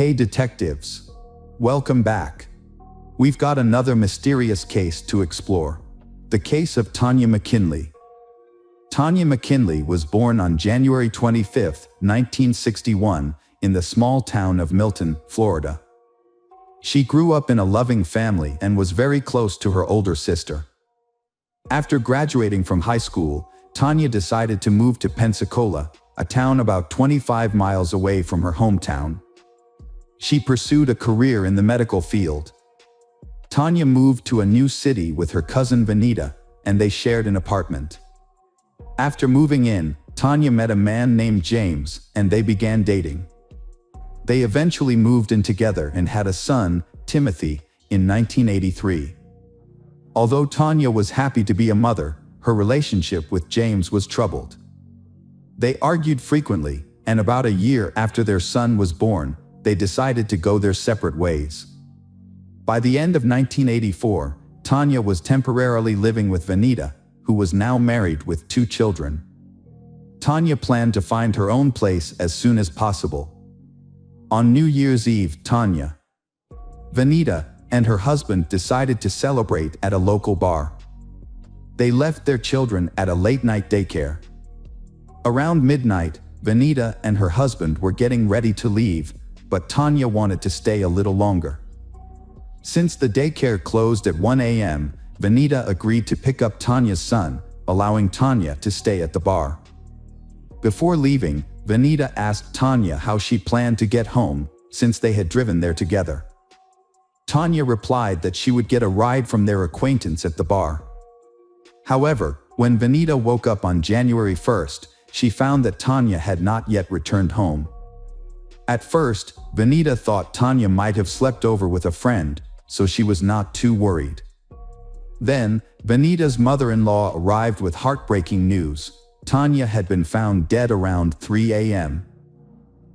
Hey detectives! Welcome back. We've got another mysterious case to explore. The case of Tonya McKinley. Tonya McKinley was born on January 25, 1961, in the small town of Milton, Florida. She grew up in a loving family and was very close to her older sister. After graduating from high school, Tonya decided to move to Pensacola, a town about 25 miles away from her hometown. She pursued a career in the medical field. Tonya moved to a new city with her cousin Venita, and they shared an apartment. After moving in, Tonya met a man named James, and they began dating. They eventually moved in together and had a son, Timothy, in 1983. Although Tonya was happy to be a mother, her relationship with James was troubled. They argued frequently, and about a year after their son was born, they decided to go their separate ways. By the end of 1984, Tonya was temporarily living with Venita, who was now married with 2 children. Tonya planned to find her own place as soon as possible. On New Year's Eve, Tonya, Venita, and her husband decided to celebrate at a local bar. They left their children at a late-night daycare. Around midnight, Venita and her husband were getting ready to leave, but Tonya wanted to stay a little longer. Since the daycare closed at 1 a.m., Venita agreed to pick up Tonya's son, allowing Tonya to stay at the bar. Before leaving, Venita asked Tonya how she planned to get home, since they had driven there together. Tonya replied that she would get a ride from their acquaintance at the bar. However, when Venita woke up on January 1st, she found that Tonya had not yet returned home. At first, Venita thought Tonya might have slept over with a friend, so she was not too worried. Then, Venita's mother-in-law arrived with heartbreaking news. Tonya had been found dead around 3 a.m.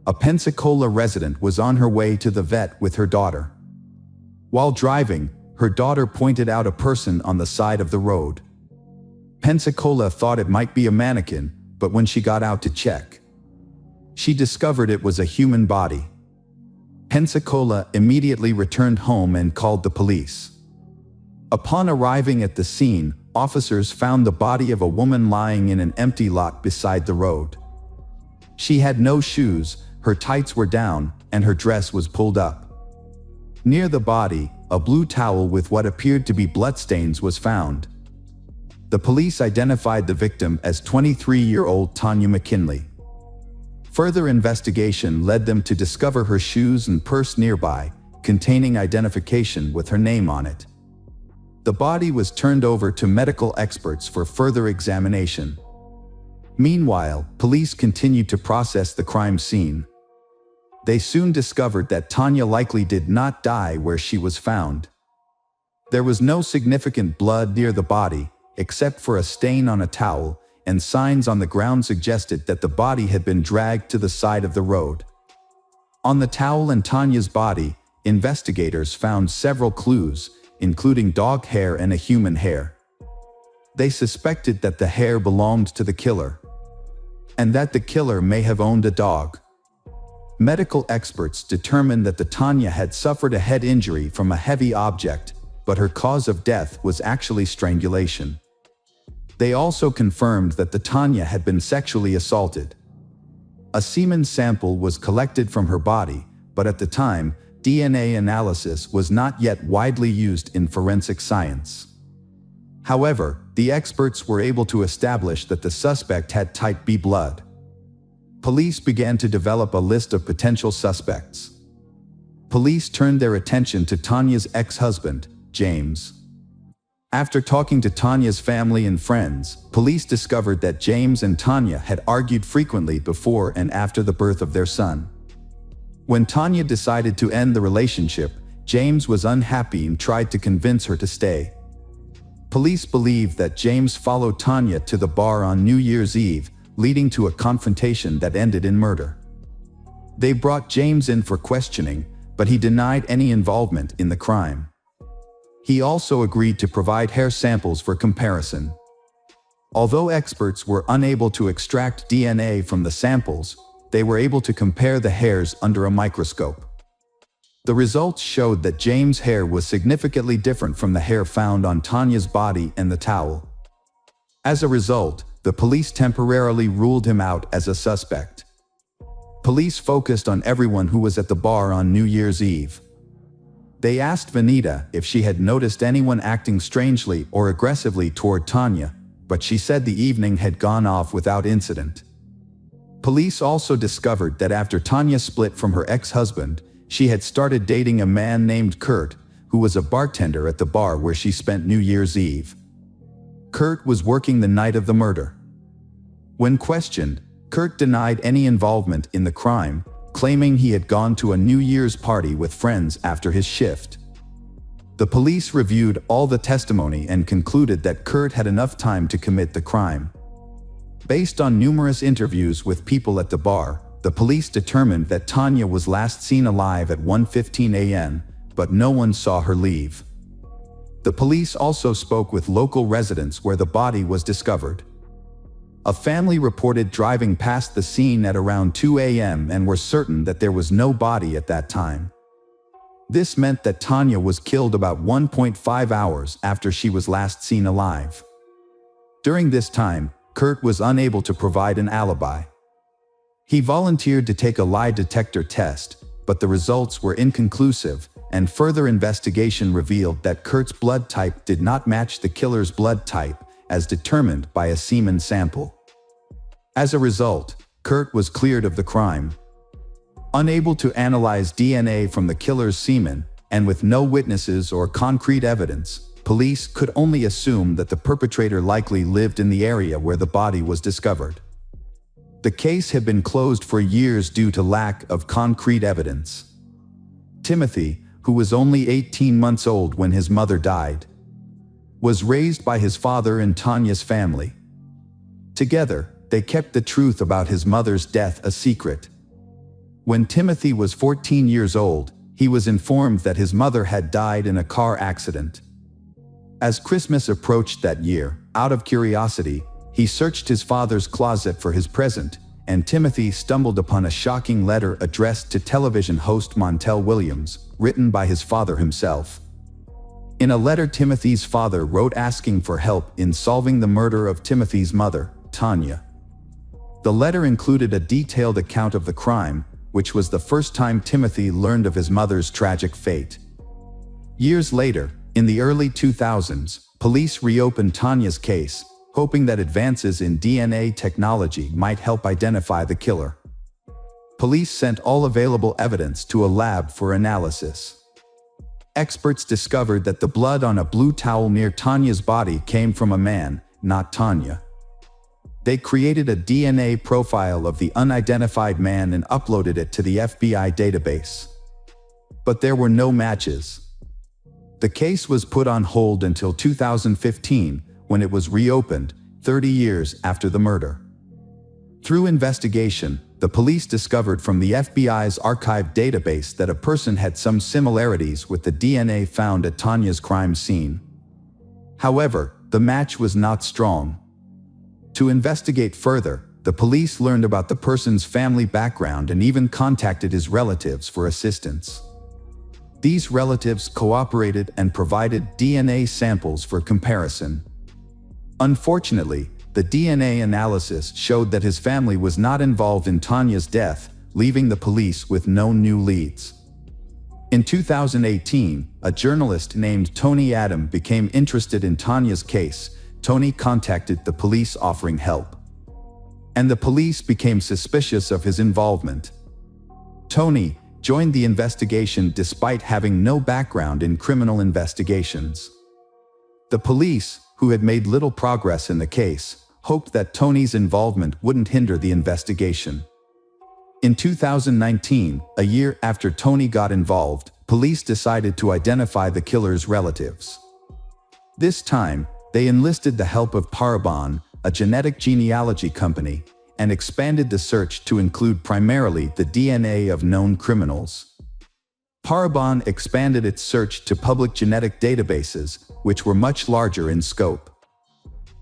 A Pensacola resident was on her way to the vet with her daughter. While driving, her daughter pointed out a person on the side of the road. Pensacola thought it might be a mannequin, but when she got out to check, she discovered it was a human body. Pensacola immediately returned home and called the police. Upon arriving at the scene, officers found the body of a woman lying in an empty lot beside the road. She had no shoes, her tights were down, and her dress was pulled up. Near the body, a blue towel with what appeared to be bloodstains was found. The police identified the victim as 23-year-old Tonya McKinley. Further investigation led them to discover her shoes and purse nearby, containing identification with her name on it. The body was turned over to medical experts for further examination. Meanwhile, police continued to process the crime scene. They soon discovered that Tonya likely did not die where she was found. There was no significant blood near the body, except for a stain on a towel, and signs on the ground suggested that the body had been dragged to the side of the road. On the towel and Tonya's body, investigators found several clues, including dog hair and a human hair. They suspected that the hair belonged to the killer, and that the killer may have owned a dog. Medical experts determined that the Tonya had suffered a head injury from a heavy object, but her cause of death was actually strangulation. They also confirmed that the Tonya had been sexually assaulted. A semen sample was collected from her body, but at the time, DNA analysis was not yet widely used in forensic science. However, the experts were able to establish that the suspect had type B blood. Police began to develop a list of potential suspects. Police turned their attention to Tonya's ex-husband, James. After talking to Tonya's family and friends, police discovered that James and Tonya had argued frequently before and after the birth of their son. When Tonya decided to end the relationship, James was unhappy and tried to convince her to stay. Police believe that James followed Tonya to the bar on New Year's Eve, leading to a confrontation that ended in murder. They brought James in for questioning, but he denied any involvement in the crime. He also agreed to provide hair samples for comparison. Although experts were unable to extract DNA from the samples, they were able to compare the hairs under a microscope. The results showed that James' hair was significantly different from the hair found on Tonya's body and the towel. As a result, the police temporarily ruled him out as a suspect. Police focused on everyone who was at the bar on New Year's Eve. They asked Venita if she had noticed anyone acting strangely or aggressively toward Tonya, but she said the evening had gone off without incident. Police also discovered that after Tonya split from her ex-husband, she had started dating a man named Kurt, who was a bartender at the bar where she spent New Year's Eve. Kurt was working the night of the murder. When questioned, Kurt denied any involvement in the crime, claiming he had gone to a New Year's party with friends after his shift. The police reviewed all the testimony and concluded that Kurt had enough time to commit the crime. Based on numerous interviews with people at the bar, the police determined that Tonya was last seen alive at 1:15 a.m., but no one saw her leave. The police also spoke with local residents where the body was discovered. A family reported driving past the scene at around 2 a.m. and were certain that there was no body at that time. This meant that Tonya was killed about 1.5 hours after she was last seen alive. During this time, Kurt was unable to provide an alibi. He volunteered to take a lie detector test, but the results were inconclusive, and further investigation revealed that Kurt's blood type did not match the killer's blood type, as determined by a semen sample. As a result, Kurt was cleared of the crime. Unable to analyze DNA from the killer's semen, and with no witnesses or concrete evidence, police could only assume that the perpetrator likely lived in the area where the body was discovered. The case had been closed for years due to lack of concrete evidence. Timothy, who was only 18 months old when his mother died, was raised by his father and Tonya's family. Together, they kept the truth about his mother's death a secret. When Timothy was 14 years old, he was informed that his mother had died in a car accident. As Christmas approached that year, out of curiosity, he searched his father's closet for his present, and Timothy stumbled upon a shocking letter addressed to television host Montel Williams, written by his father himself. In a letter, Timothy's father wrote asking for help in solving the murder of Timothy's mother, Tonya. The letter included a detailed account of the crime, which was the first time Timothy learned of his mother's tragic fate. Years later, in the early 2000s, police reopened Tonya's case, hoping that advances in DNA technology might help identify the killer. Police sent all available evidence to a lab for analysis. Experts discovered that the blood on a blue towel near Tonya's body came from a man, not Tonya. They created a DNA profile of the unidentified man and uploaded it to the FBI database. But there were no matches. The case was put on hold until 2015, when it was reopened, 30 years after the murder. Through investigation, the police discovered from the FBI's archive database that a person had some similarities with the DNA found at Tonya's crime scene. However, the match was not strong. To investigate further, the police learned about the person's family background and even contacted his relatives for assistance. These relatives cooperated and provided DNA samples for comparison. Unfortunately, the DNA analysis showed that his family was not involved in Tonya's death, leaving the police with no new leads. In 2018, a journalist named Tony Adam became interested in Tonya's case. Tony contacted the police offering help. And the police became suspicious of his involvement. Tony joined the investigation despite having no background in criminal investigations. The police, who had made little progress in the case, hoped that Tony's involvement wouldn't hinder the investigation. In 2019, a year after Tony got involved, police decided to identify the killer's relatives. This time, they enlisted the help of Parabon, a genetic genealogy company, and expanded the search to include primarily the DNA of known criminals. Parabon expanded its search to public genetic databases, which were much larger in scope.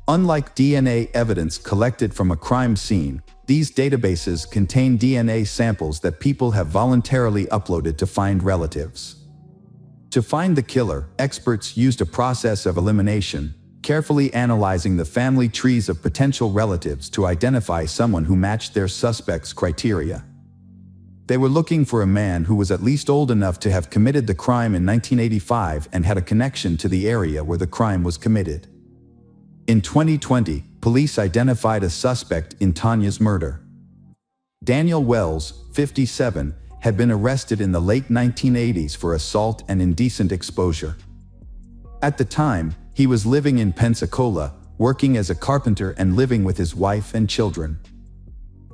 Unlike DNA evidence collected from a crime scene, These databases contain DNA samples that people have voluntarily uploaded to find relatives. To find the killer, experts used a process of elimination, carefully analyzing the family trees of potential relatives to identify someone who matched their suspect's criteria. They were looking for a man who was at least old enough to have committed the crime in 1985 and had a connection to the area where the crime was committed. In 2020, police identified a suspect in Tonya's murder. Daniel Wells, 57, had been arrested in the late 1980s for assault and indecent exposure. At the time, he was living in Pensacola, working as a carpenter and living with his wife and children.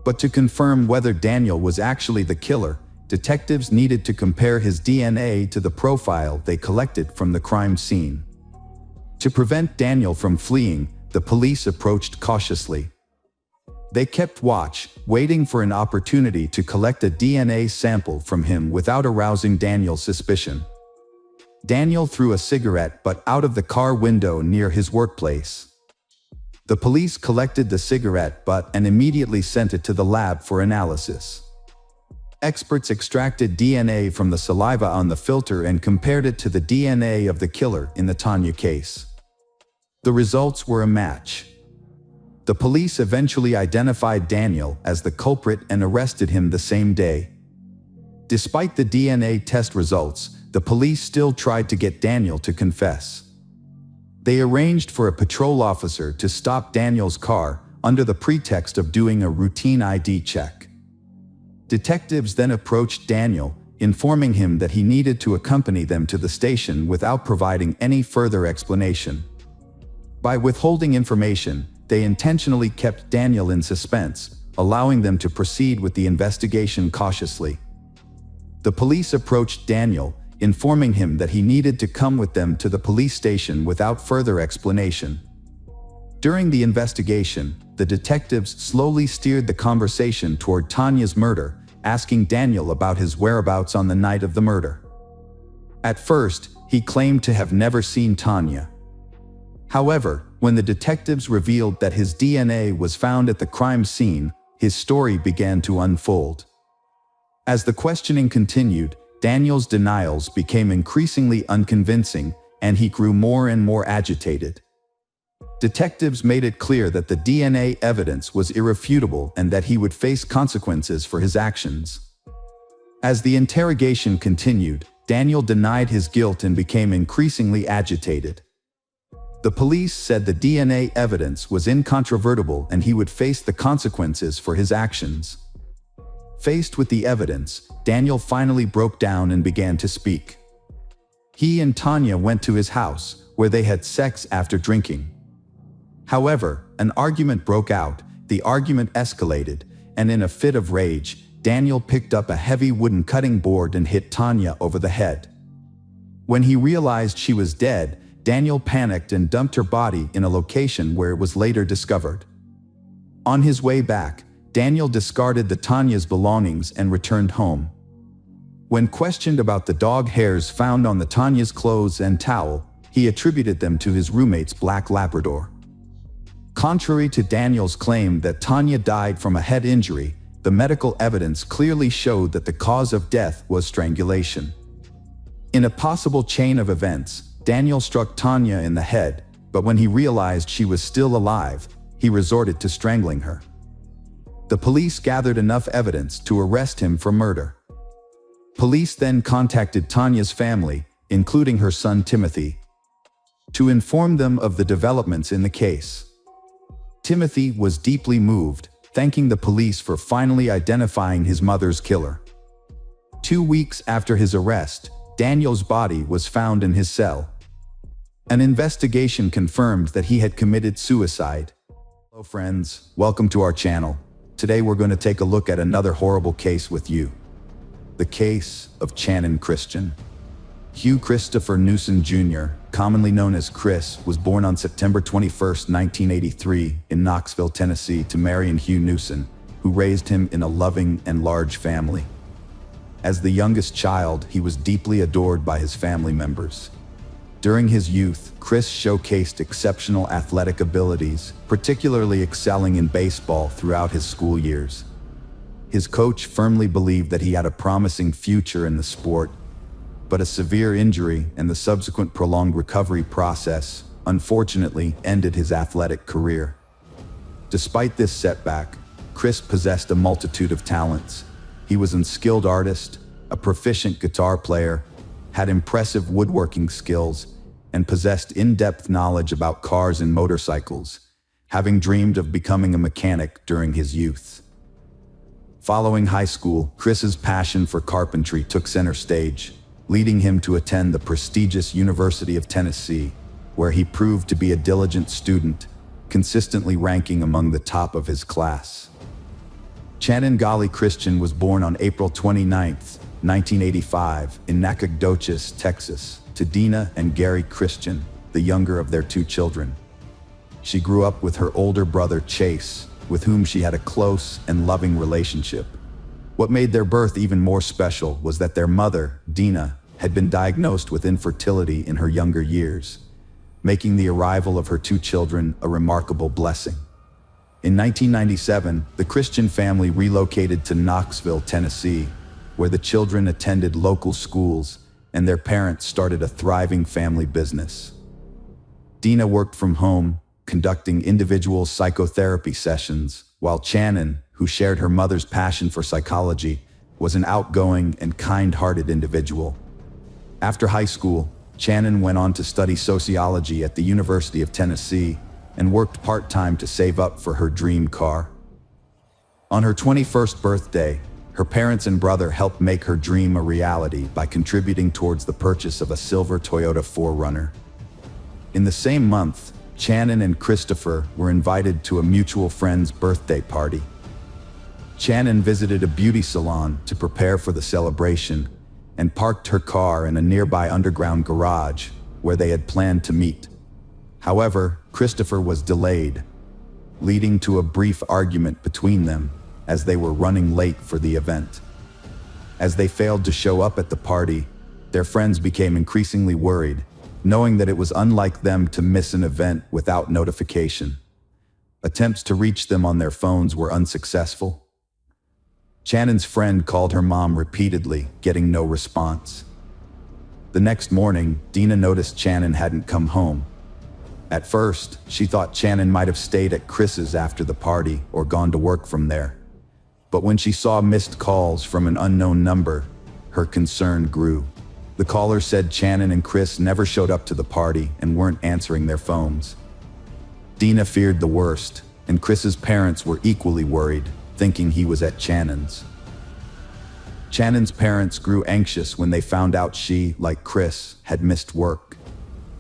But to confirm whether Daniel was actually the killer, detectives needed to compare his DNA to the profile they collected from the crime scene. To prevent Daniel from fleeing, the police approached cautiously. They kept watch, waiting for an opportunity to collect a DNA sample from him without arousing Daniel's suspicion. Daniel threw a cigarette butt out of the car window near his workplace. The police collected the cigarette butt and immediately sent it to the lab for analysis. Experts extracted DNA from the saliva on the filter and compared it to the DNA of the killer in the Tonya case. The results were a match. The police eventually identified Daniel as the culprit and arrested him the same day. Despite the DNA test results, the police still tried to get Daniel to confess. They arranged for a patrol officer to stop Daniel's car under the pretext of doing a routine ID check. Detectives then approached Daniel, informing him that he needed to accompany them to the station without providing any further explanation. By withholding information, they intentionally kept Daniel in suspense, allowing them to proceed with the investigation cautiously. The police approached Daniel, informing him that he needed to come with them to the police station without further explanation. During the investigation, the detectives slowly steered the conversation toward Tonya's murder, asking Daniel about his whereabouts on the night of the murder. At first, he claimed to have never seen Tonya. However, when the detectives revealed that his DNA was found at the crime scene, his story began to unfold. As the questioning continued, Daniel's denials became increasingly unconvincing, and he grew more and more agitated. Detectives made it clear that the DNA evidence was irrefutable and that he would face consequences for his actions. As the interrogation continued, Daniel denied his guilt and became increasingly agitated. The police said the DNA evidence was incontrovertible and he would face the consequences for his actions. Faced with the evidence, Daniel finally broke down and began to speak. He and Tonya went to his house, where they had sex after drinking. However, an argument broke out, the argument escalated, and in a fit of rage, Daniel picked up a heavy wooden cutting board and hit Tonya over the head. When he realized she was dead, Daniel panicked and dumped her body in a location where it was later discovered. On his way back, Daniel discarded the Tonya's belongings and returned home. When questioned about the dog hairs found on the Tonya's clothes and towel, he attributed them to his roommate's black Labrador. Contrary to Daniel's claim that Tonya died from a head injury, the medical evidence clearly showed that the cause of death was strangulation. In a possible chain of events, Daniel struck Tonya in the head, but when he realized she was still alive, he resorted to strangling her. The police gathered enough evidence to arrest him for murder. Police then contacted Tonya's family, including her son Timothy, to inform them of the developments in the case. Timothy was deeply moved, thanking the police for finally identifying his mother's killer. 2 weeks after his arrest, Daniel's body was found in his cell. An investigation confirmed that he had committed suicide. Hello friends, welcome to our channel. Today we're going to take a look at another horrible case with you. The case of Channon Christian. Hugh Christopher Newson Jr., commonly known as Chris, was born on September 21, 1983, in Knoxville, Tennessee, to Mary and Hugh Newson, who raised him in a loving and large family. As the youngest child, he was deeply adored by his family members. During his youth, Chris showcased exceptional athletic abilities, particularly excelling in baseball throughout his school years. His coach firmly believed that he had a promising future in the sport, but a severe injury and the subsequent prolonged recovery process, unfortunately, ended his athletic career. Despite this setback, Chris possessed a multitude of talents. He was an skilled artist, a proficient guitar player, had impressive woodworking skills, and possessed in-depth knowledge about cars and motorcycles, having dreamed of becoming a mechanic during his youth. Following high school, Chris's passion for carpentry took center stage, leading him to attend the prestigious University of Tennessee, where he proved to be a diligent student, consistently ranking among the top of his class. Channing Christian was born on April 29, 1985, in Nacogdoches, Texas, to Dina and Gary Christian, the younger of their two children. She grew up with her older brother Chase, with whom she had a close and loving relationship. What made their birth even more special was that their mother, Dina, had been diagnosed with infertility in her younger years, making the arrival of her two children a remarkable blessing. In 1997, the Christian family relocated to Knoxville, Tennessee, where the children attended local schools and their parents started a thriving family business. Dina worked from home, conducting individual psychotherapy sessions, while Channing, who shared her mother's passion for psychology, was an outgoing and kind-hearted individual. After high school, Channing went on to study sociology at the University of Tennessee and worked part-time to save up for her dream car. On her 21st birthday, her parents and brother helped make her dream a reality by contributing towards the purchase of a silver Toyota 4Runner. In the same month, Channing and Christopher were invited to a mutual friend's birthday party. Channing visited a beauty salon to prepare for the celebration and parked her car in a nearby underground garage where they had planned to meet. However, Christopher was delayed, leading to a brief argument between them as they were running late for the event. As they failed to show up at the party, their friends became increasingly worried, knowing that it was unlike them to miss an event without notification. Attempts to reach them on their phones were unsuccessful. Channing's friend called her mom repeatedly, getting no response. The next morning, Dina noticed Channing hadn't come home. At first, she thought Channing might have stayed at Chris's after the party or gone to work from there. But when she saw missed calls from an unknown number, her concern grew. The caller said Channing and Chris never showed up to the party and weren't answering their phones. Dina feared the worst, and Chris's parents were equally worried, thinking he was at Channing's. Channing's parents grew anxious when they found out she, like Chris, had missed work.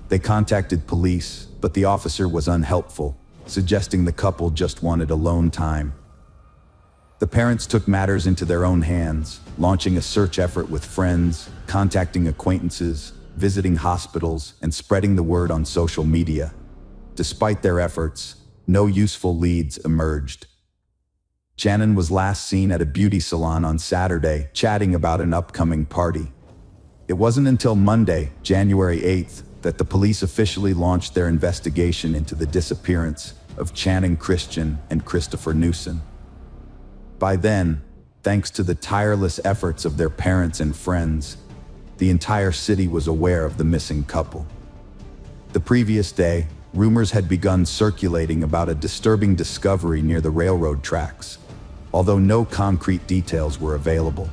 They contacted police, but the officer was unhelpful, suggesting the couple just wanted alone time. The parents took matters into their own hands, launching a search effort with friends, contacting acquaintances, visiting hospitals, and spreading the word on social media. Despite their efforts, no useful leads emerged. Channing was last seen at a beauty salon on Saturday, chatting about an upcoming party. It wasn't until Monday, January 8th, that the police officially launched their investigation into the disappearance of Channing Christian and Christopher Newson. By then, thanks to the tireless efforts of their parents and friends, the entire city was aware of the missing couple. The previous day, rumors had begun circulating about a disturbing discovery near the railroad tracks, although no concrete details were available.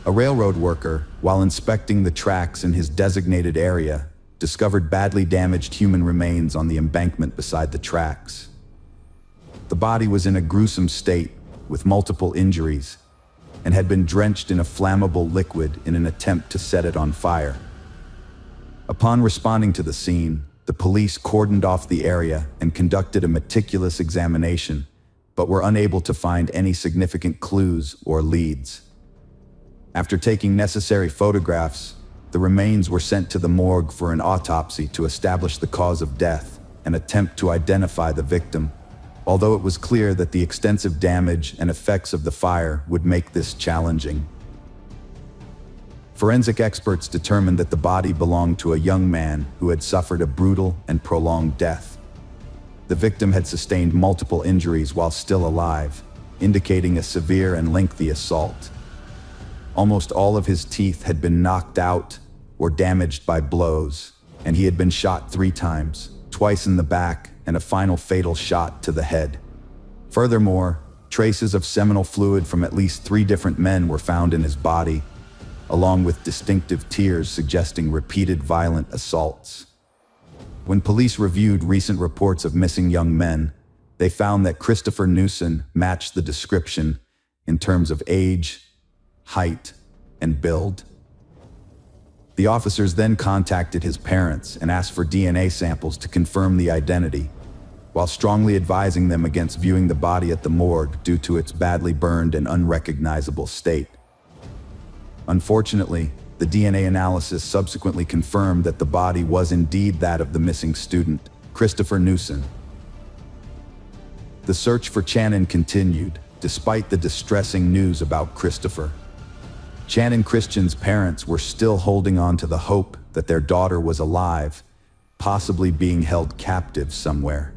A railroad worker, while inspecting the tracks in his designated area, discovered badly damaged human remains on the embankment beside the tracks. The body was in a gruesome state, with multiple injuries, and had been drenched in a flammable liquid in an attempt to set it on fire. Upon responding to the scene, the police cordoned off the area and conducted a meticulous examination, but were unable to find any significant clues or leads. After taking necessary photographs, the remains were sent to the morgue for an autopsy to establish the cause of death and attempt to identify the victim, although it was clear that the extensive damage and effects of the fire would make this challenging. Forensic experts determined that the body belonged to a young man who had suffered a brutal and prolonged death. The victim had sustained multiple injuries while still alive, indicating a severe and lengthy assault. Almost all of his teeth had been knocked out or damaged by blows, and he had been shot 3 times, twice in the back and a final fatal shot to the head. Furthermore, traces of seminal fluid from at least 3 different men were found in his body, along with distinctive tears suggesting repeated violent assaults. When police reviewed recent reports of missing young men, they found that Christopher Newson matched the description in terms of age, height, and build. The officers then contacted his parents and asked for DNA samples to confirm the identity, while strongly advising them against viewing the body at the morgue due to its badly burned and unrecognizable state. Unfortunately, the DNA analysis subsequently confirmed that the body was indeed that of the missing student, Christopher Newson. The search for Channon continued, despite the distressing news about Christopher. Channon Christian's parents were still holding on to the hope that their daughter was alive, possibly being held captive somewhere.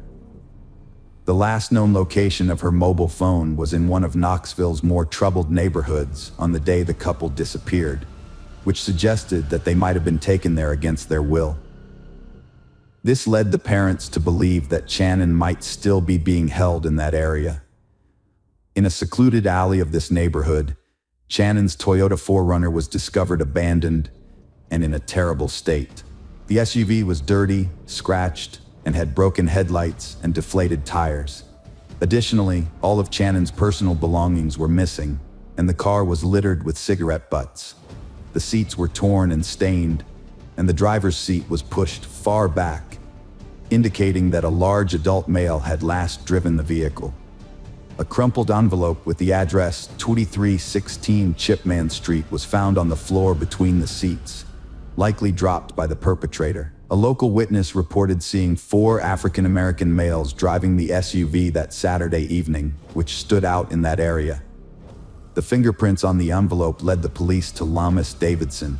The last known location of her mobile phone was in one of Knoxville's more troubled neighborhoods on the day the couple disappeared, which suggested that they might have been taken there against their will. This led the parents to believe that Channon might still be being held in that area. In a secluded alley of this neighborhood, Channon's Toyota 4Runner was discovered abandoned and in a terrible state. The SUV was dirty, scratched, and had broken headlights and deflated tires. Additionally, all of Channon's personal belongings were missing, and the car was littered with cigarette butts. The seats were torn and stained, and the driver's seat was pushed far back, indicating that a large adult male had last driven the vehicle. A crumpled envelope with the address 2316 Chipman Street was found on the floor between the seats, likely dropped by the perpetrator. A local witness reported seeing 4 African-American males driving the SUV that Saturday evening, which stood out in that area. The fingerprints on the envelope led the police to Lamas Davidson,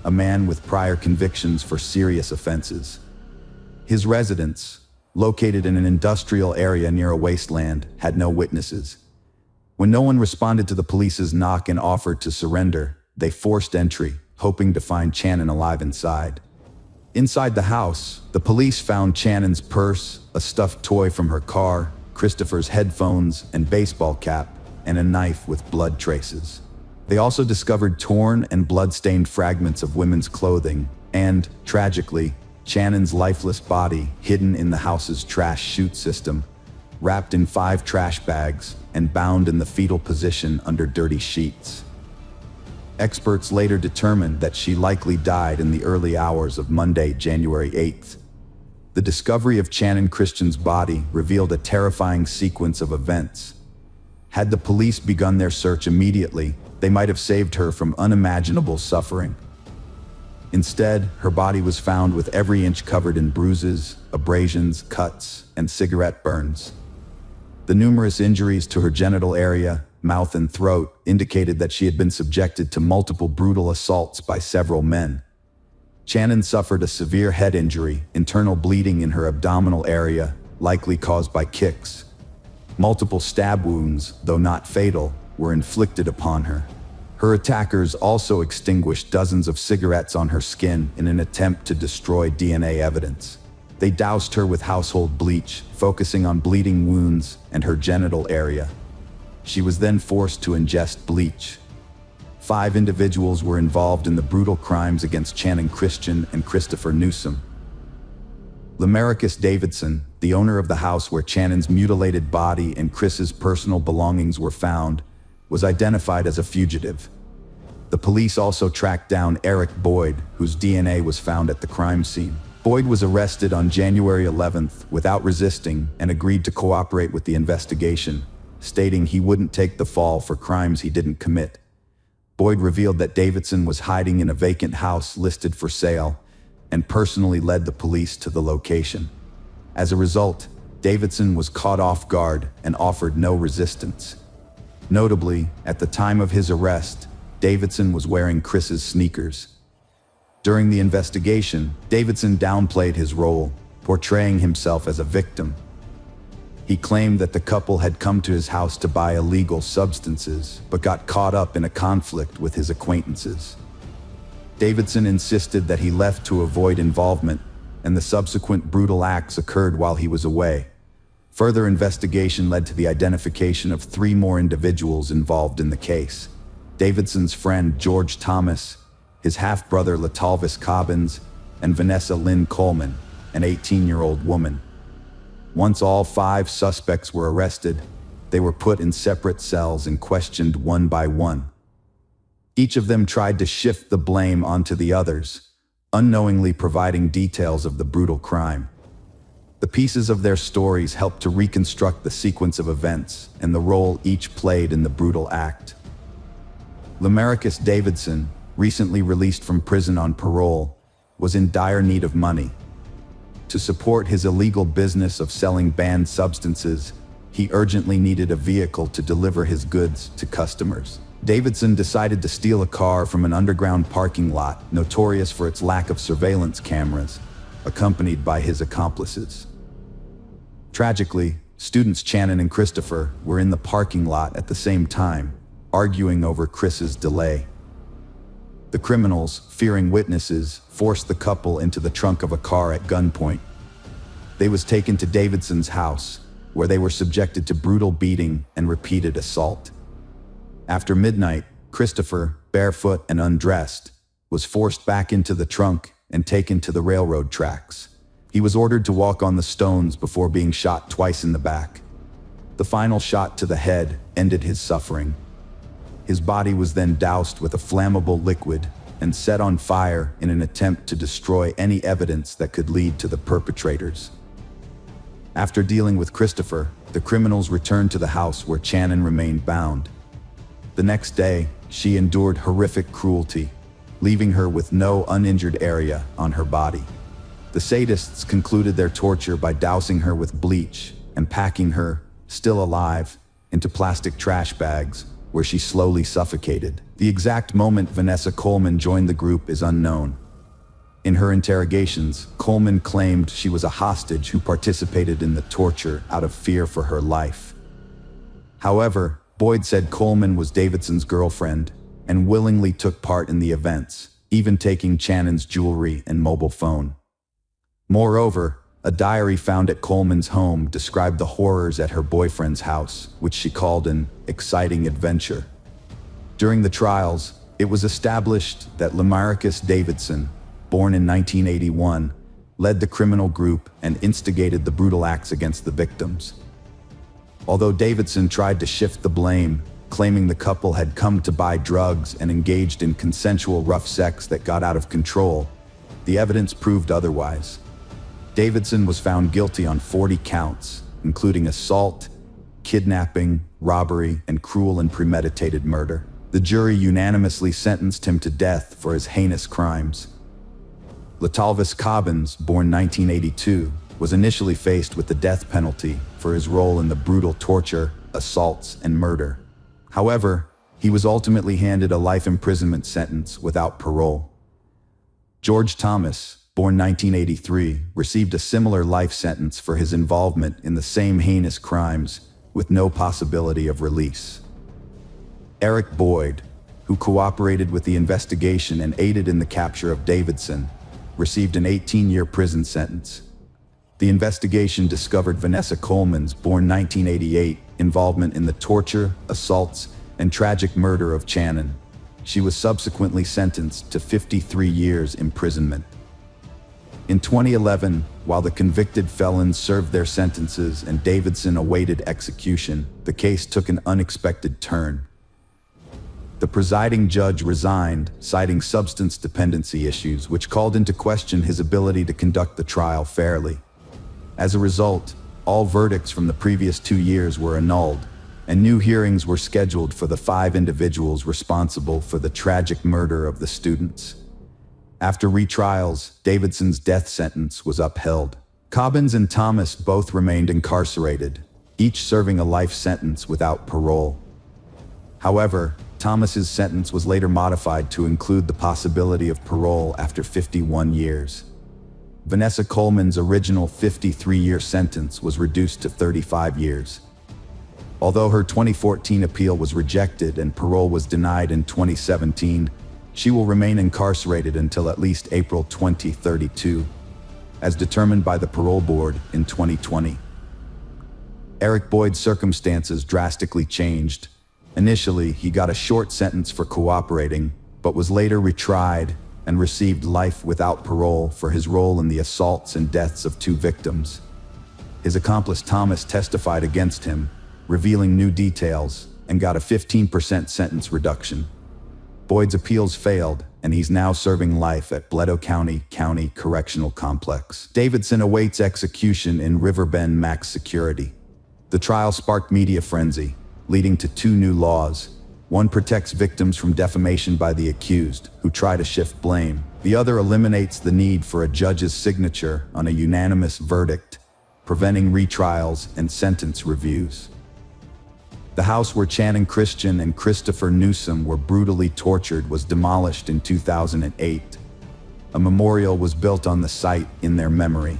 a man with prior convictions for serious offenses. His residence, located in an industrial area near a wasteland, had no witnesses. When no one responded to the police's knock and offered to surrender, they forced entry, hoping to find Channon alive inside. Inside the house, the police found Channon's purse, a stuffed toy from her car, Christopher's headphones and baseball cap, and a knife with blood traces. They also discovered torn and blood-stained fragments of women's clothing and, tragically, Channon's lifeless body hidden in the house's trash chute system, wrapped in 5 trash bags and bound in the fetal position under dirty sheets. Experts later determined that she likely died in the early hours of Monday, January 8th. The discovery of Channon Christian's body revealed a terrifying sequence of events. Had the police begun their search immediately, they might have saved her from unimaginable suffering. Instead, her body was found with every inch covered in bruises, abrasions, cuts, and cigarette burns. The numerous injuries to her genital area, mouth and throat, indicated that she had been subjected to multiple brutal assaults by several men. Channon suffered a severe head injury, internal bleeding in her abdominal area, likely caused by kicks. Multiple stab wounds, though not fatal, were inflicted upon her. Her attackers also extinguished dozens of cigarettes on her skin in an attempt to destroy DNA evidence. They doused her with household bleach, focusing on bleeding wounds and her genital area. She was then forced to ingest bleach. 5 individuals were involved in the brutal crimes against Channon Christian and Christopher Newsom. Lamarcus Davidson, the owner of the house where Channon's mutilated body and Chris's personal belongings were found, was identified as a fugitive. The police also tracked down Eric Boyd, whose DNA was found at the crime scene. Boyd was arrested on January 11th without resisting and agreed to cooperate with the investigation, stating he wouldn't take the fall for crimes he didn't commit. Boyd revealed that Davidson was hiding in a vacant house listed for sale and personally led the police to the location. As a result, Davidson was caught off guard and offered no resistance. Notably, at the time of his arrest, Davidson was wearing Chris's sneakers. During the investigation, Davidson downplayed his role, portraying himself as a victim. He claimed that the couple had come to his house to buy illegal substances, but got caught up in a conflict with his acquaintances. Davidson insisted that he left to avoid involvement, and the subsequent brutal acts occurred while he was away. Further investigation led to the identification of 3 more individuals involved in the case: Davidson's friend George Thomas, his half-brother Latalvis Cobbins, and Vanessa Lynn Coleman, an 18-year-old woman. Once all 5 suspects were arrested, they were put in separate cells and questioned one by one. Each of them tried to shift the blame onto the others, unknowingly providing details of the brutal crime. The pieces of their stories helped to reconstruct the sequence of events and the role each played in the brutal act. Lamarcus Davidson, recently released from prison on parole, was in dire need of money. To support his illegal business of selling banned substances, he urgently needed a vehicle to deliver his goods to customers. Davidson decided to steal a car from an underground parking lot notorious for its lack of surveillance cameras, accompanied by his accomplices. Tragically, students Shannon and Christopher were in the parking lot at the same time, arguing over Chris's delay. The criminals, fearing witnesses, forced the couple into the trunk of a car at gunpoint. They was taken to Davidson's house, where they were subjected to brutal beating and repeated assault. After midnight, Christopher, barefoot and undressed, was forced back into the trunk and taken to the railroad tracks. He was ordered to walk on the stones before being shot twice in the back. The final shot to the head ended his suffering. His body was then doused with a flammable liquid and set on fire in an attempt to destroy any evidence that could lead to the perpetrators. After dealing with Christopher, the criminals returned to the house where Shannon remained bound. The next day, she endured horrific cruelty, leaving her with no uninjured area on her body. The sadists concluded their torture by dousing her with bleach and packing her, still alive, into plastic trash bags, where she slowly suffocated. The exact moment Vanessa Coleman joined the group is unknown. In her interrogations, Coleman claimed she was a hostage who participated in the torture out of fear for her life. However, Boyd said Coleman was Davidson's girlfriend and willingly took part in the events, even taking Shannon's jewelry and mobile phone. Moreover, a diary found at Coleman's home described the horrors at her boyfriend's house, which she called an exciting adventure. During the trials, it was established that Lamarcus Davidson, born in 1981, led the criminal group and instigated the brutal acts against the victims. Although Davidson tried to shift the blame, claiming the couple had come to buy drugs and engaged in consensual rough sex that got out of control, the evidence proved otherwise. Davidson was found guilty on 40 counts, including assault, kidnapping, robbery, and cruel and premeditated murder. The jury unanimously sentenced him to death for his heinous crimes. Latalvis Cobbins, born 1982, was initially faced with the death penalty for his role in the brutal torture, assaults, and murder. However, he was ultimately handed a life imprisonment sentence without parole. George Thomas, born 1983, received a similar life sentence for his involvement in the same heinous crimes, with no possibility of release. Eric Boyd, who cooperated with the investigation and aided in the capture of Davidson, received an 18-year prison sentence. The investigation discovered Vanessa Coleman's, born 1988, involvement in the torture, assaults, and tragic murder of Shannon. She was subsequently sentenced to 53 years imprisonment. In 2011, while the convicted felons served their sentences and Davidson awaited execution, the case took an unexpected turn. The presiding judge resigned, citing substance dependency issues, which called into question his ability to conduct the trial fairly. As a result, all verdicts from the previous 2 years were annulled, and new hearings were scheduled for the 5 individuals responsible for the tragic murder of the students. After retrials, Davidson's death sentence was upheld. Cobbins and Thomas both remained incarcerated, each serving a life sentence without parole. However, Thomas's sentence was later modified to include the possibility of parole after 51 years. Vanessa Coleman's original 53-year sentence was reduced to 35 years. Although her 2014 appeal was rejected and parole was denied in 2017, she will remain incarcerated until at least April 2032, as determined by the parole board in 2020. Eric Boyd's circumstances drastically changed. Initially, he got a short sentence for cooperating, but was later retried and received life without parole for his role in the assaults and deaths of 2 victims. His accomplice Thomas testified against him, revealing new details, and got a 15% sentence reduction. Boyd's appeals failed, and he's now serving life at Bledsoe County Correctional Complex. Davidson awaits execution in Riverbend Max Security. The trial sparked media frenzy, leading to 2 new laws. One protects victims from defamation by the accused, who try to shift blame. The other eliminates the need for a judge's signature on a unanimous verdict, preventing retrials and sentence reviews. The house where Channing Christian and Christopher Newsom were brutally tortured was demolished in 2008. A memorial was built on the site in their memory.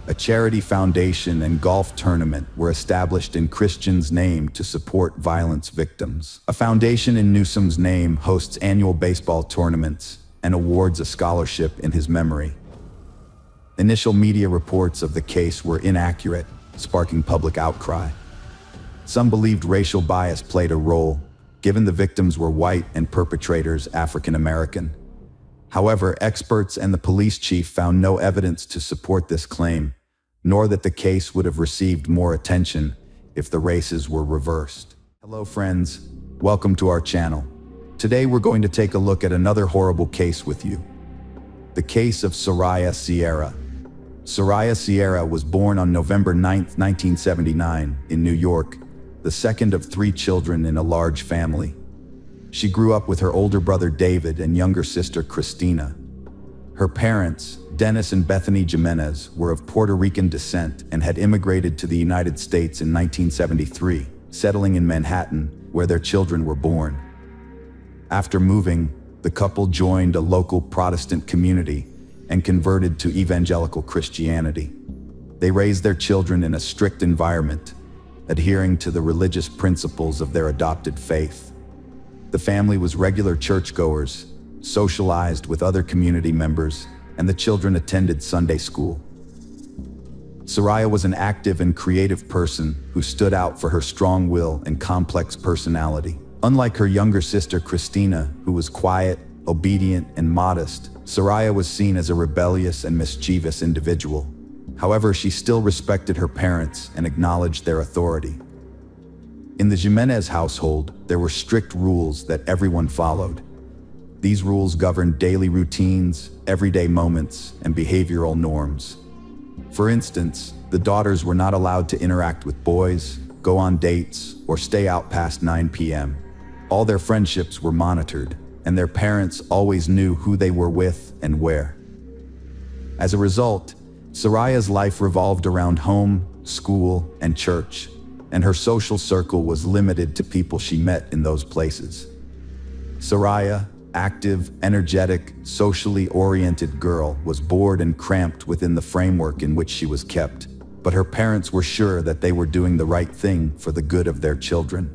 A charity foundation and golf tournament were established in Christian's name to support violence victims. A foundation in Newsom's name hosts annual baseball tournaments and awards a scholarship in his memory. Initial media reports of the case were inaccurate, sparking public outcry. Some believed racial bias played a role, given the victims were white and perpetrators African American. However, experts and the police chief found no evidence to support this claim, nor that the case would have received more attention if the races were reversed. Hello friends, welcome to our channel. Today we're going to take a look at another horrible case with you. The case of Soraya Sierra. Soraya Sierra was born on November 9, 1979, in New York, the second of 3 children in a large family. She grew up with her older brother David and younger sister Christina. Her parents, Dennis and Bethany Jimenez, were of Puerto Rican descent and had immigrated to the United States in 1973, settling in Manhattan, where their children were born. After moving, the couple joined a local Protestant community and converted to evangelical Christianity. They raised their children in a strict environment, adhering to the religious principles of their adopted faith. The family was regular churchgoers, socialized with other community members, and the children attended Sunday school. Soraya was an active and creative person who stood out for her strong will and complex personality. Unlike her younger sister Christina, who was quiet, obedient, and modest, Soraya was seen as a rebellious and mischievous individual. However, she still respected her parents and acknowledged their authority. In the Jimenez household, there were strict rules that everyone followed. These rules governed daily routines, everyday moments, and behavioral norms. For instance, the daughters were not allowed to interact with boys, go on dates, or stay out past 9 p.m. All their friendships were monitored, and their parents always knew who they were with and where. As a result, Soraya's life revolved around home, school, and church, and her social circle was limited to people she met in those places. Soraya, active, energetic, socially oriented girl, was bored and cramped within the framework in which she was kept, but her parents were sure that they were doing the right thing for the good of their children.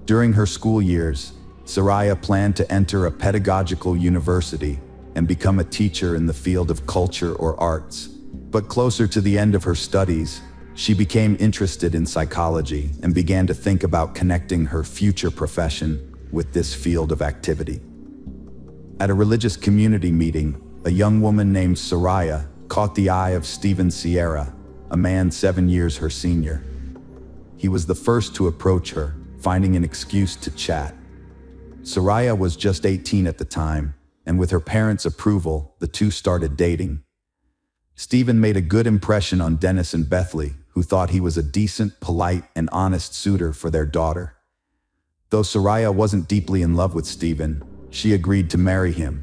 During her school years, Soraya planned to enter a pedagogical university and become a teacher in the field of culture or arts. But closer to the end of her studies, she became interested in psychology and began to think about connecting her future profession with this field of activity. At a religious community meeting, a young woman named Soraya caught the eye of Stephen Sierra, a man 7 years her senior. He was the first to approach her, finding an excuse to chat. Soraya was just 18 at the time, and with her parents' approval, the two started dating. Stephen made a good impression on Dennis and Bethany, who thought he was a decent, polite, and honest suitor for their daughter. Though Soraya wasn't deeply in love with Stephen, she agreed to marry him,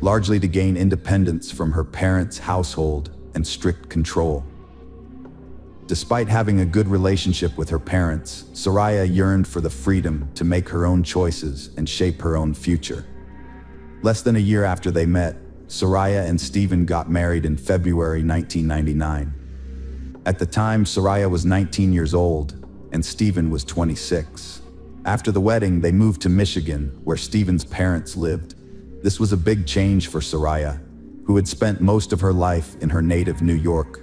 largely to gain independence from her parents' household and strict control. Despite having a good relationship with her parents, Soraya yearned for the freedom to make her own choices and shape her own future. Less than a year after they met, Soraya and Stephen got married in February 1999. At the time, Soraya was 19 years old and Stephen was 26. After the wedding, they moved to Michigan, where Stephen's parents lived. This was a big change for Soraya, who had spent most of her life in her native New York.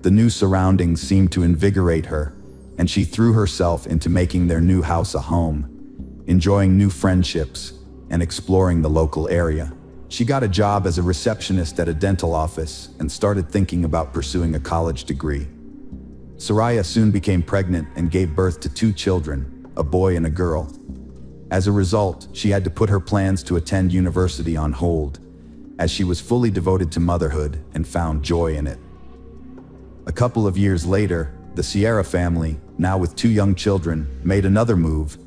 The new surroundings seemed to invigorate her, and she threw herself into making their new house a home, enjoying new friendships, and exploring the local area. She got a job as a receptionist at a dental office and started thinking about pursuing a college degree. Soraya soon became pregnant and gave birth to 2 children, a boy and a girl. As a result, she had to put her plans to attend university on hold, as she was fully devoted to motherhood and found joy in it. A couple of years later, the Sierra family, now with 2 young children, made another move,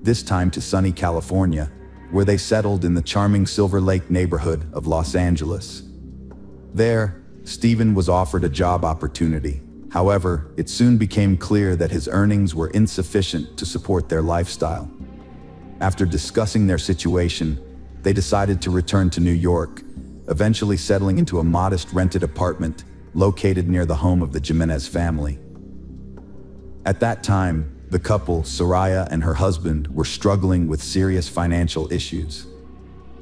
this time to sunny California, where they settled in the charming Silver Lake neighborhood of Los Angeles. There, Stephen was offered a job opportunity. However, it soon became clear that his earnings were insufficient to support their lifestyle. After discussing their situation, they decided to return to New York, eventually settling into a modest rented apartment located near the home of the Jimenez family. At that time, the couple, Soraya and her husband, were struggling with serious financial issues.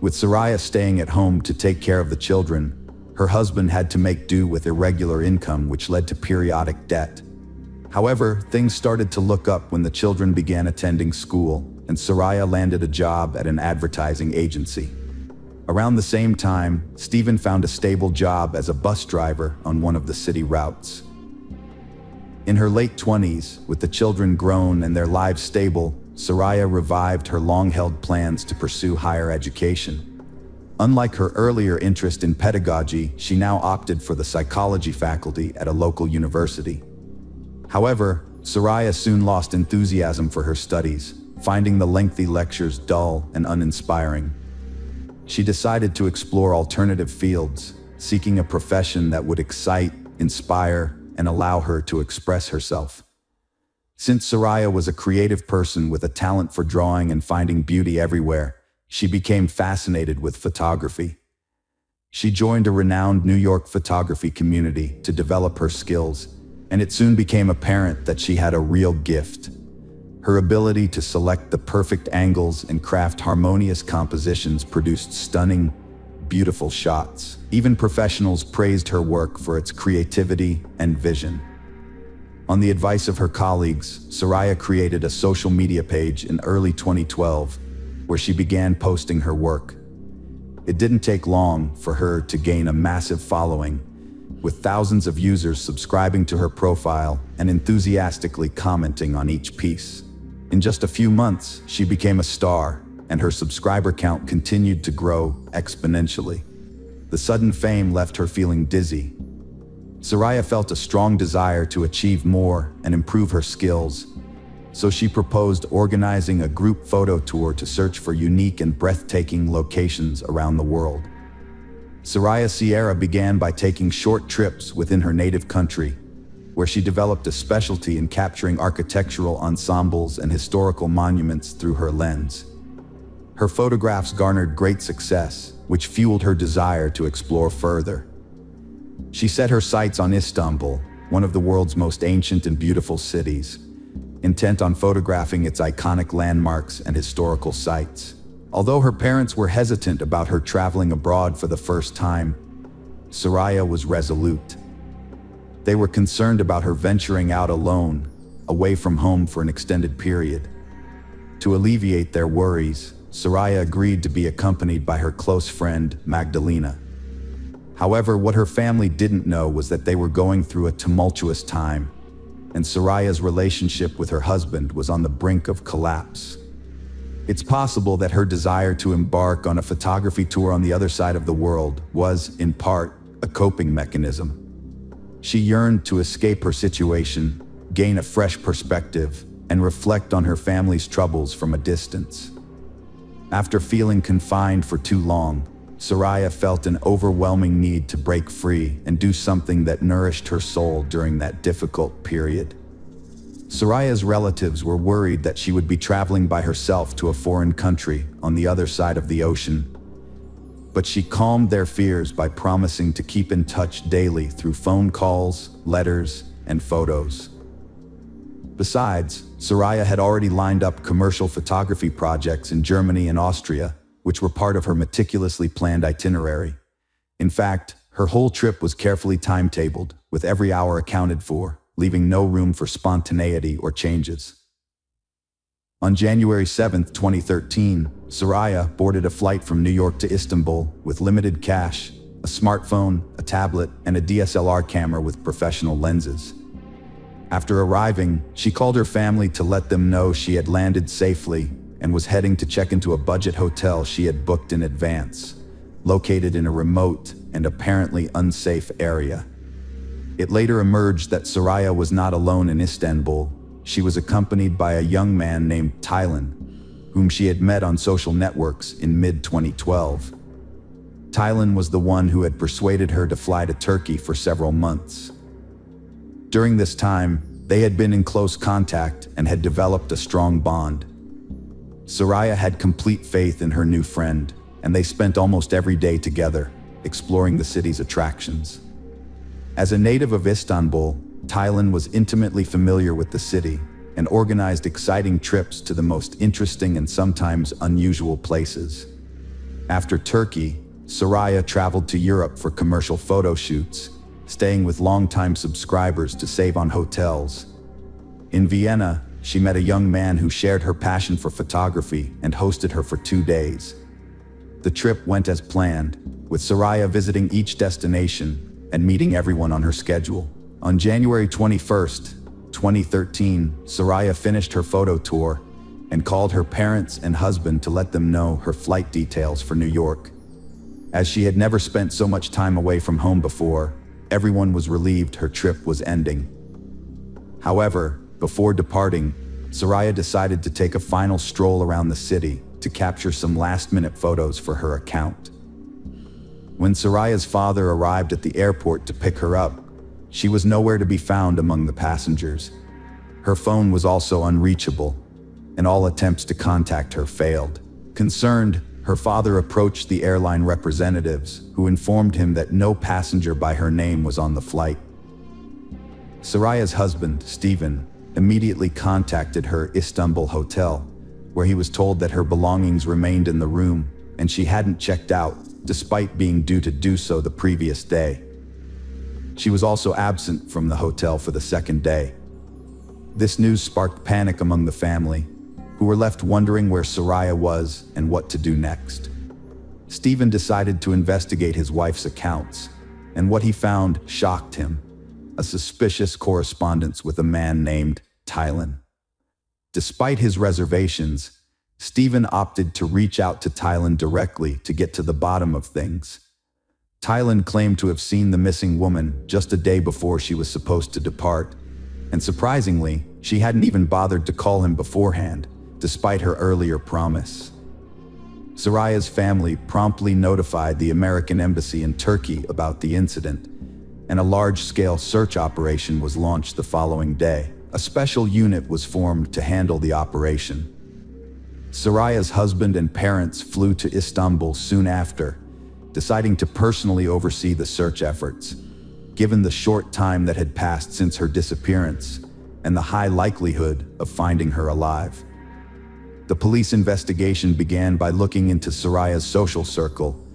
With Soraya staying at home to take care of the children, her husband had to make do with irregular income, which led to periodic debt. However, things started to look up when the children began attending school, and Soraya landed a job at an advertising agency. Around the same time, Stephen found a stable job as a bus driver on one of the city routes. In her late 20s, with the children grown and their lives stable, Soraya revived her long-held plans to pursue higher education. Unlike her earlier interest in pedagogy, she now opted for the psychology faculty at a local university. However, Soraya soon lost enthusiasm for her studies, finding the lengthy lectures dull and uninspiring. She decided to explore alternative fields, seeking a profession that would excite, inspire, and allow her to express herself. Since Soraya was a creative person with a talent for drawing and finding beauty everywhere, she became fascinated with photography. She joined a renowned New York photography community to develop her skills, and it soon became apparent that she had a real gift. Her ability to select the perfect angles and craft harmonious compositions produced stunning, beautiful shots. Even professionals praised her work for its creativity and vision. On the advice of her colleagues, Soraya created a social media page in early 2012, where she began posting her work. It didn't take long for her to gain a massive following, with thousands of users subscribing to her profile and enthusiastically commenting on each piece. In just a few months, she became a star, and her subscriber count continued to grow exponentially. The sudden fame left her feeling dizzy. Soraya felt a strong desire to achieve more and improve her skills, so she proposed organizing a group photo tour to search for unique and breathtaking locations around the world. Soraya Sierra began by taking short trips within her native country, where she developed a specialty in capturing architectural ensembles and historical monuments through her lens. Her photographs garnered great success, which fueled her desire to explore further. She set her sights on Istanbul, one of the world's most ancient and beautiful cities, intent on photographing its iconic landmarks and historical sites. Although her parents were hesitant about her traveling abroad for the first time, Soraya was resolute. They were concerned about her venturing out alone, away from home for an extended period. To alleviate their worries, Soraya agreed to be accompanied by her close friend, Magdalena. However, what her family didn't know was that they were going through a tumultuous time, and Soraya's relationship with her husband was on the brink of collapse. It's possible that her desire to embark on a photography tour on the other side of the world was, in part, a coping mechanism. She yearned to escape her situation, gain a fresh perspective, and reflect on her family's troubles from a distance. After feeling confined for too long, Soraya felt an overwhelming need to break free and do something that nourished her soul during that difficult period. Soraya's relatives were worried that she would be traveling by herself to a foreign country on the other side of the ocean. But she calmed their fears by promising to keep in touch daily through phone calls, letters, and photos. Besides, Soraya had already lined up commercial photography projects in Germany and Austria, which were part of her meticulously planned itinerary. In fact, her whole trip was carefully timetabled, with every hour accounted for, leaving no room for spontaneity or changes. On January 7, 2013, Soraya boarded a flight from New York to Istanbul with limited cash, a smartphone, a tablet, and a DSLR camera with professional lenses. After arriving, she called her family to let them know she had landed safely and was heading to check into a budget hotel she had booked in advance, located in a remote and apparently unsafe area. It later emerged that Soraya was not alone in Istanbul. She was accompanied by a young man named Taylan, whom she had met on social networks in mid-2012. Taylan was the one who had persuaded her to fly to Turkey for several months. During this time, they had been in close contact and had developed a strong bond. Soraya had complete faith in her new friend, and they spent almost every day together, exploring the city's attractions. As a native of Istanbul, Taylan was intimately familiar with the city and organized exciting trips to the most interesting and sometimes unusual places. After Turkey, Soraya traveled to Europe for commercial photo shoots, staying with longtime subscribers to save on hotels. In Vienna, she met a young man who shared her passion for photography and hosted her for 2 days. The trip went as planned, with Soraya visiting each destination and meeting everyone on her schedule. On January 21st, 2013, Soraya finished her photo tour and called her parents and husband to let them know her flight details for New York. As she had never spent so much time away from home before, everyone was relieved her trip was ending. However, before departing, Soraya decided to take a final stroll around the city to capture some last-minute photos for her account. When Soraya's father arrived at the airport to pick her up, she was nowhere to be found among the passengers. Her phone was also unreachable, and all attempts to contact her failed. Concerned, her father approached the airline representatives, who informed him that no passenger by her name was on the flight. Soraya's husband, Stephen, immediately contacted her Istanbul hotel, where he was told that her belongings remained in the room and she hadn't checked out, despite being due to do so the previous day. She was also absent from the hotel for the second day. This news sparked panic among the family, who were left wondering where Soraya was and what to do next. Stephen decided to investigate his wife's accounts, and what he found shocked him: a suspicious correspondence with a man named Taylan. Despite his reservations, Stephen opted to reach out to Taylan directly to get to the bottom of things. Taylan claimed to have seen the missing woman just a day before she was supposed to depart, and surprisingly, she hadn't even bothered to call him beforehand, despite her earlier promise. Soraya's family promptly notified the American embassy in Turkey about the incident, and a large-scale search operation was launched the following day. A special unit was formed to handle the operation. Soraya's husband and parents flew to Istanbul soon after, deciding to personally oversee the search efforts, given the short time that had passed since her disappearance and the high likelihood of finding her alive. The police investigation began by looking into Soraya's social circle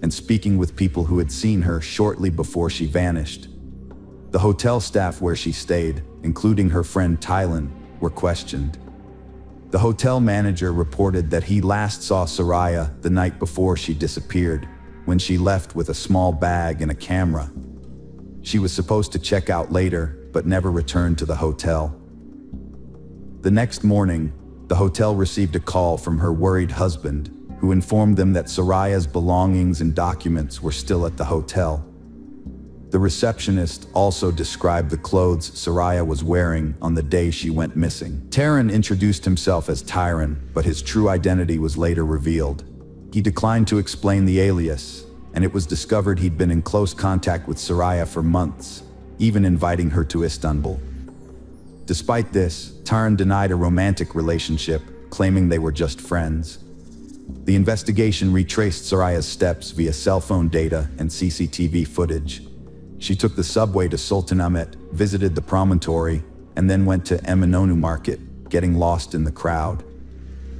and speaking with people who had seen her shortly before she vanished. The hotel staff where she stayed, including her friend Taylan, were questioned. The hotel manager reported that he last saw Soraya the night before she disappeared, when she left with a small bag and a camera. She was supposed to check out later, but never returned to the hotel. The next morning, the hotel received a call from her worried husband, who informed them that Soraya's belongings and documents were still at the hotel. The receptionist also described the clothes Soraya was wearing on the day she went missing. Taran introduced himself as Tyron, but his true identity was later revealed. He declined to explain the alias, and it was discovered he'd been in close contact with Soraya for months, even inviting her to Istanbul. Despite this, Tarn denied a romantic relationship, claiming they were just friends. The investigation retraced Soraya's steps via cell phone data and CCTV footage. She took the subway to Sultanahmet, visited the promontory, and then went to Eminönü Market, getting lost in the crowd.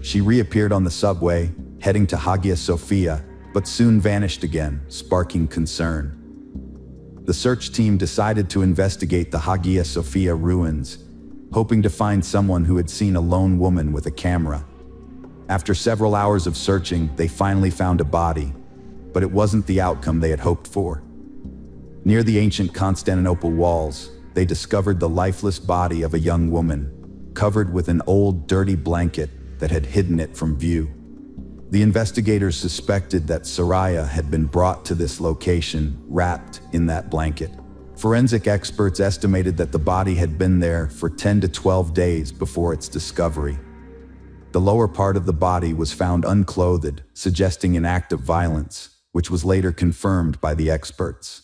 She reappeared on the subway, heading to Hagia Sophia, but soon vanished again, sparking concern. The search team decided to investigate the Hagia Sophia ruins, hoping to find someone who had seen a lone woman with a camera. After several hours of searching, they finally found a body, but it wasn't the outcome they had hoped for. Near the ancient Constantinople walls, they discovered the lifeless body of a young woman, covered with an old, dirty blanket that had hidden it from view. The investigators suspected that Soraya had been brought to this location, wrapped in that blanket. Forensic experts estimated that the body had been there for 10 to 12 days before its discovery. The lower part of the body was found unclothed, suggesting an act of violence, which was later confirmed by the experts.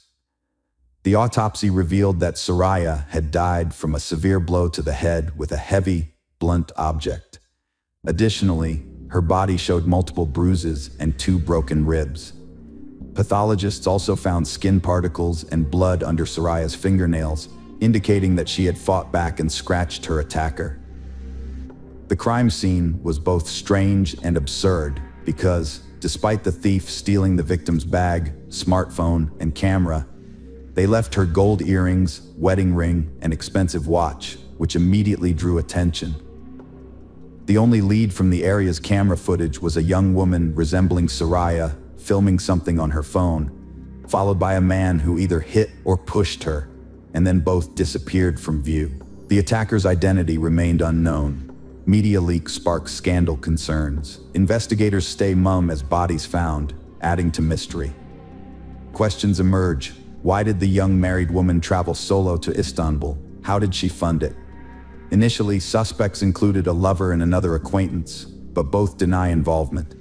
The autopsy revealed that Soraya had died from a severe blow to the head with a heavy, blunt object. Additionally, her body showed multiple bruises and 2 broken ribs. Pathologists also found skin particles and blood under Soraya's fingernails, indicating that she had fought back and scratched her attacker. The crime scene was both strange and absurd because, despite the thief stealing the victim's bag, smartphone, and camera, they left her gold earrings, wedding ring, and expensive watch, which immediately drew attention. The only lead from the area's camera footage was a young woman resembling Soraya filming something on her phone, followed by a man who either hit or pushed her, and then both disappeared from view. The attacker's identity remained unknown. Media leaks spark scandal concerns. Investigators stay mum as bodies found, adding to mystery. Questions emerge. Why did the young married woman travel solo to Istanbul? How did she fund it? Initially, suspects included a lover and another acquaintance, but both deny involvement.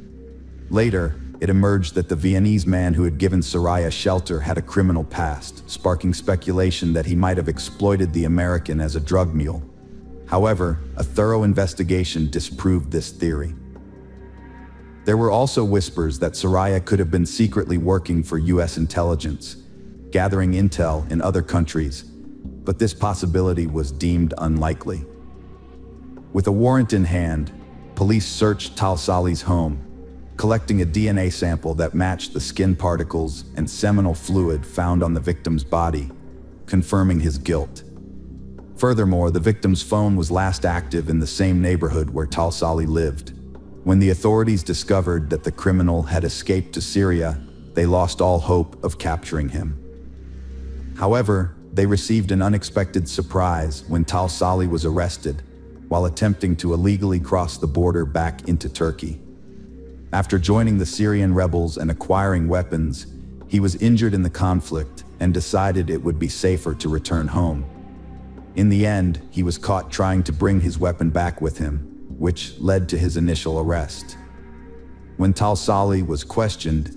Later, it emerged that the Viennese man who had given Soraya shelter had a criminal past, sparking speculation that he might have exploited the American as a drug mule. However, a thorough investigation disproved this theory. There were also whispers that Soraya could have been secretly working for US intelligence, gathering intel in other countries, but this possibility was deemed unlikely. With a warrant in hand, police searched Talsali's home, collecting a DNA sample that matched the skin particles and seminal fluid found on the victim's body, confirming his guilt. Furthermore, the victim's phone was last active in the same neighborhood where Talsali lived. When the authorities discovered that the criminal had escaped to Syria, they lost all hope of capturing him. However, they received an unexpected surprise when Talsali was arrested while attempting to illegally cross the border back into Turkey. After joining the Syrian rebels and acquiring weapons, he was injured in the conflict and decided it would be safer to return home. In the end, he was caught trying to bring his weapon back with him, which led to his initial arrest. When Talsali was questioned,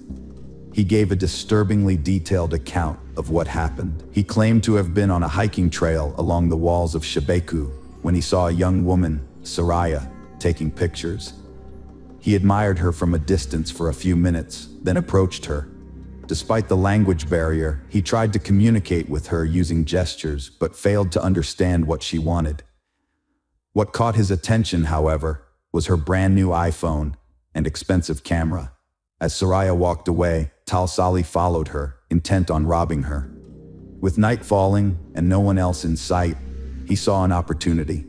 he gave a disturbingly detailed account of what happened. He claimed to have been on a hiking trail along the walls of Şebeku when he saw a young woman, Soraya, taking pictures. He admired her from a distance for a few minutes, then approached her. Despite the language barrier, he tried to communicate with her using gestures, but failed to understand what she wanted. What caught his attention, however, was her brand new iPhone and expensive camera. As Soraya walked away, Talsali followed her, intent on robbing her. With night falling and no one else in sight, he saw an opportunity.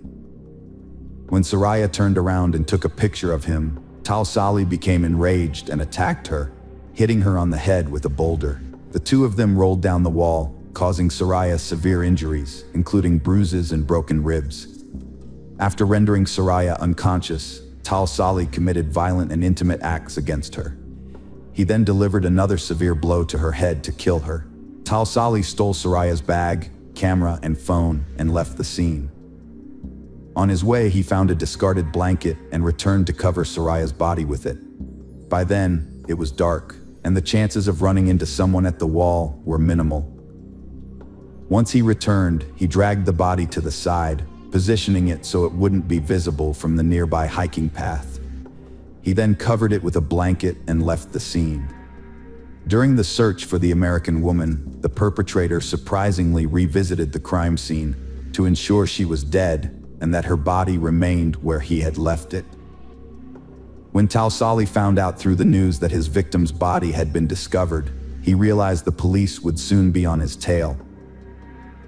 When Soraya turned around and took a picture of him, Talsali became enraged and attacked her, hitting her on the head with a boulder. The two of them rolled down the wall, causing Soraya severe injuries, including bruises and broken ribs. After rendering Soraya unconscious, Talsali committed violent and intimate acts against her. He then delivered another severe blow to her head to kill her. Talsali stole Soraya's bag, camera, and phone and left the scene. On his way, he found a discarded blanket and returned to cover Soraya's body with it. By then, it was dark, and the chances of running into someone at the wall were minimal. Once he returned, he dragged the body to the side, positioning it so it wouldn't be visible from the nearby hiking path. He then covered it with a blanket and left the scene. During the search for the American woman, the perpetrator surprisingly revisited the crime scene to ensure she was dead and that her body remained where he had left it. When Tausali found out through the news that his victim's body had been discovered, he realized the police would soon be on his tail.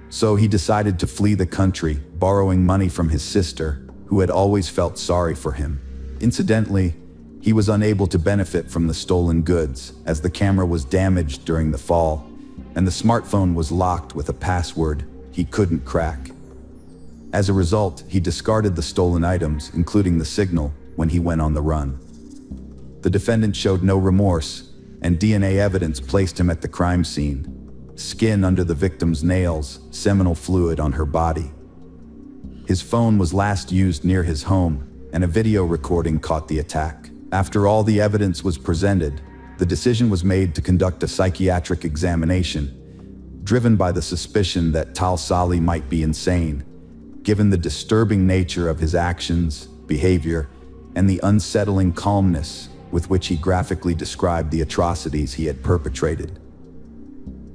So he decided to flee the country, borrowing money from his sister, who had always felt sorry for him. Incidentally, he was unable to benefit from the stolen goods, as the camera was damaged during the fall, and the smartphone was locked with a password he couldn't crack. As a result, he discarded the stolen items, including the signal, when he went on the run. The defendant showed no remorse, and DNA evidence placed him at the crime scene. Skin under the victim's nails, seminal fluid on her body. His phone was last used near his home, and a video recording caught the attack. After all the evidence was presented, the decision was made to conduct a psychiatric examination, driven by the suspicion that Tausali might be insane, given the disturbing nature of his actions, behavior, and the unsettling calmness with which he graphically described the atrocities he had perpetrated.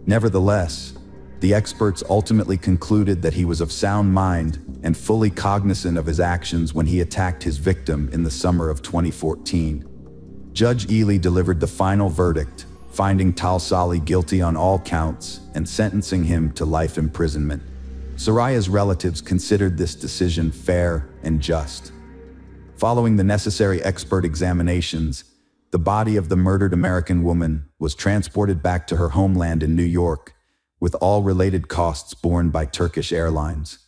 Nevertheless, the experts ultimately concluded that he was of sound mind and fully cognizant of his actions when he attacked his victim in the summer of 2014. Judge Ely delivered the final verdict, finding Tausali guilty on all counts and sentencing him to life imprisonment. Soraya's relatives considered this decision fair and just. Following the necessary expert examinations, the body of the murdered American woman was transported back to her homeland in New York, with all related costs borne by Turkish Airlines.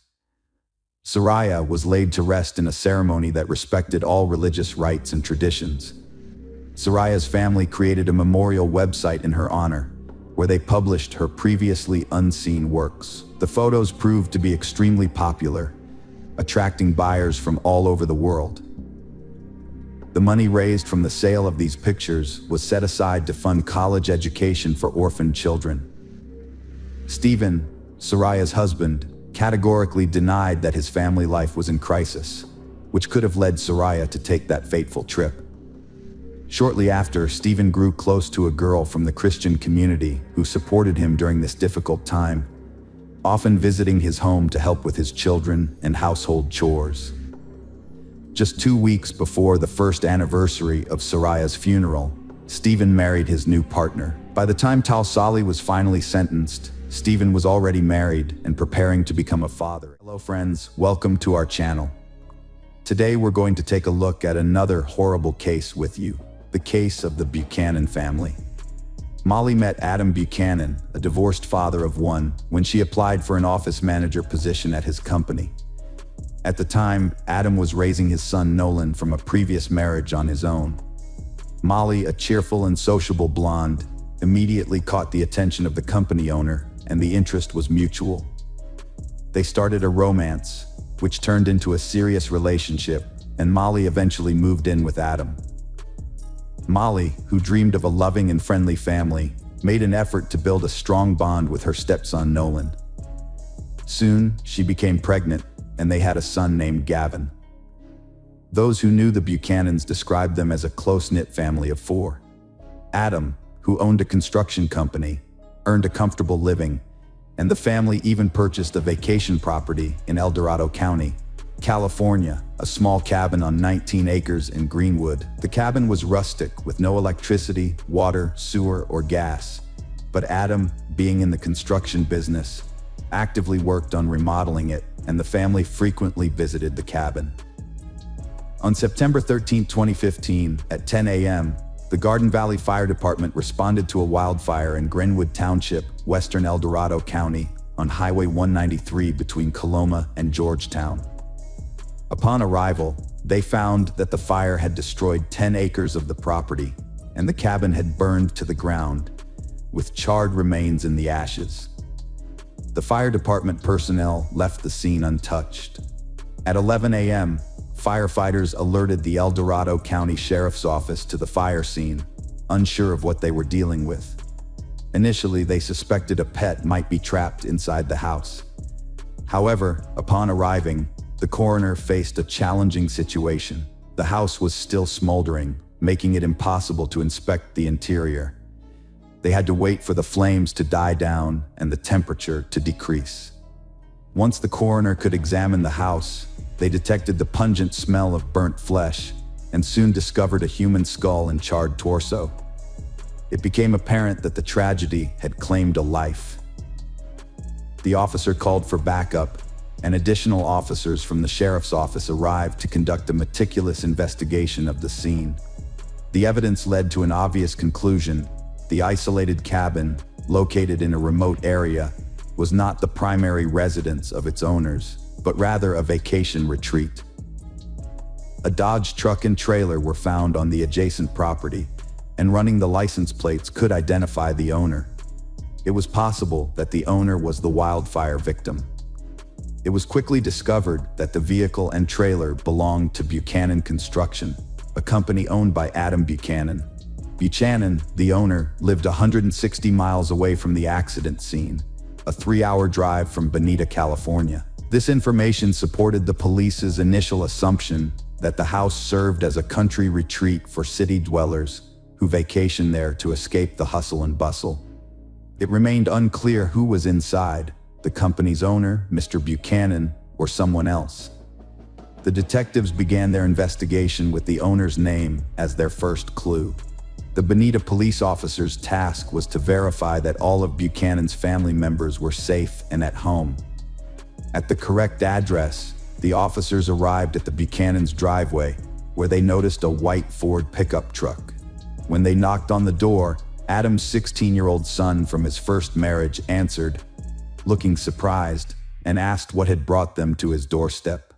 Soraya was laid to rest in a ceremony that respected all religious rites and traditions. Soraya's family created a memorial website in her honor, where they published her previously unseen works. The photos proved to be extremely popular, attracting buyers from all over the world. The money raised from the sale of these pictures was set aside to fund college education for orphaned children. Stephen, Soraya's husband, categorically denied that his family life was in crisis, which could have led Soraya to take that fateful trip. Shortly after, Stephen grew close to a girl from the Christian community who supported him during this difficult time, often visiting his home to help with his children and household chores. Just 2 weeks before the first anniversary of Soraya's funeral, Stephen married his new partner. By the time Tausali was finally sentenced, Stephen was already married and preparing to become a father. Hello friends, welcome to our channel. Today we're going to take a look at another horrible case with you, the case of the Buchanan family. Molly met Adam Buchanan, a divorced father of one, when she applied for an office manager position at his company. At the time, Adam was raising his son Nolan from a previous marriage on his own. Molly, a cheerful and sociable blonde, immediately caught the attention of the company owner, and the interest was mutual. They started a romance, which turned into a serious relationship, and Molly eventually moved in with Adam. Molly, who dreamed of a loving and friendly family, made an effort to build a strong bond with her stepson Nolan. Soon, she became pregnant, and they had a son named Gavin. Those who knew the Buchanans described them as a close-knit family of 4. Adam, who owned a construction company, earned a comfortable living, and the family even purchased a vacation property in El Dorado County, California, a small cabin on 19 acres in Greenwood. The cabin was rustic with no electricity, water, sewer, or gas, but Adam, being in the construction business, actively worked on remodeling it, and the family frequently visited the cabin. On September 13, 2015, at 10 a.m., the Garden Valley Fire Department responded to a wildfire in Greenwood Township, western El Dorado County, on Highway 193 between Coloma and Georgetown. Upon arrival, they found that the fire had destroyed 10 acres of the property, and the cabin had burned to the ground, with charred remains in the ashes. The fire department personnel left the scene untouched. At 11 a.m., firefighters alerted the El Dorado County Sheriff's Office to the fire scene, unsure of what they were dealing with. Initially, they suspected a pet might be trapped inside the house. However, upon arriving, the coroner faced a challenging situation. The house was still smoldering, making it impossible to inspect the interior. They had to wait for the flames to die down and the temperature to decrease. Once the coroner could examine the house, they detected the pungent smell of burnt flesh and soon discovered a human skull and charred torso. It became apparent that the tragedy had claimed a life. The officer called for backup, and additional officers from the sheriff's office arrived to conduct a meticulous investigation of the scene. The evidence led to an obvious conclusion. The isolated cabin, located in a remote area, was not the primary residence of its owners, but rather a vacation retreat. A Dodge truck and trailer were found on the adjacent property, and running the license plates could identify the owner. It was possible that the owner was the wildfire victim. It was quickly discovered that the vehicle and trailer belonged to Buchanan Construction, a company owned by Adam Buchanan. Buchanan, the owner, lived 160 miles away from the accident scene, a 3-hour drive from Venita, California. This information supported the police's initial assumption that the house served as a country retreat for city dwellers who vacationed there to escape the hustle and bustle. It remained unclear who was inside, the company's owner, Mr. Buchanan, or someone else. The detectives began their investigation with the owner's name as their first clue. The Venita police officer's task was to verify that all of Buchanan's family members were safe and at home. At the correct address, the officers arrived at the Buchanan's driveway, where they noticed a white Ford pickup truck. When they knocked on the door, Adam's 16-year-old son from his first marriage answered, looking surprised, and asked what had brought them to his doorstep.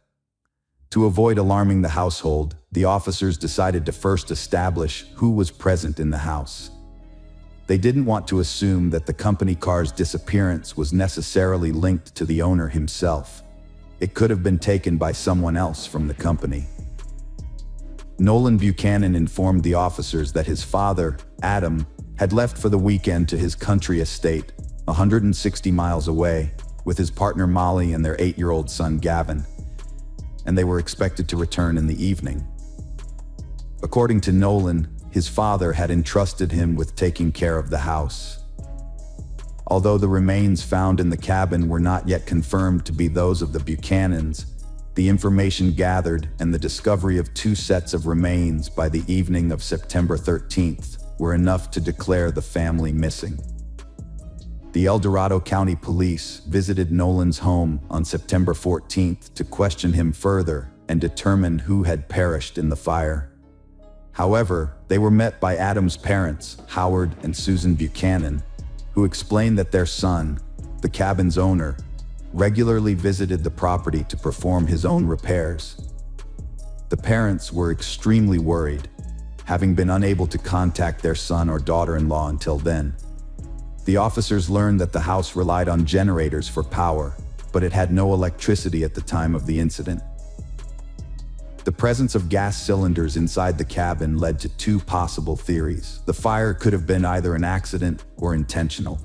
To avoid alarming the household, the officers decided to first establish who was present in the house. They didn't want to assume that the company car's disappearance was necessarily linked to the owner himself. It could have been taken by someone else from the company. Nolan Buchanan informed the officers that his father, Adam, had left for the weekend to his country estate, 160 miles away, with his partner Molly and their 8-year-old son Gavin, and they were expected to return in the evening. According to Nolan, his father had entrusted him with taking care of the house. Although the remains found in the cabin were not yet confirmed to be those of the Buchanans, the information gathered and the discovery of 2 sets of remains by the evening of September 13th were enough to declare the family missing. The El Dorado County Police visited Nolan's home on September 14th to question him further and determine who had perished in the fire. However, they were met by Adam's parents, Howard and Susan Buchanan, who explained that their son, the cabin's owner, regularly visited the property to perform his own repairs. The parents were extremely worried, having been unable to contact their son or daughter-in-law until then. The officers learned that the house relied on generators for power, but it had no electricity at the time of the incident. The presence of gas cylinders inside the cabin led to 2 possible theories. The fire could have been either an accident or intentional.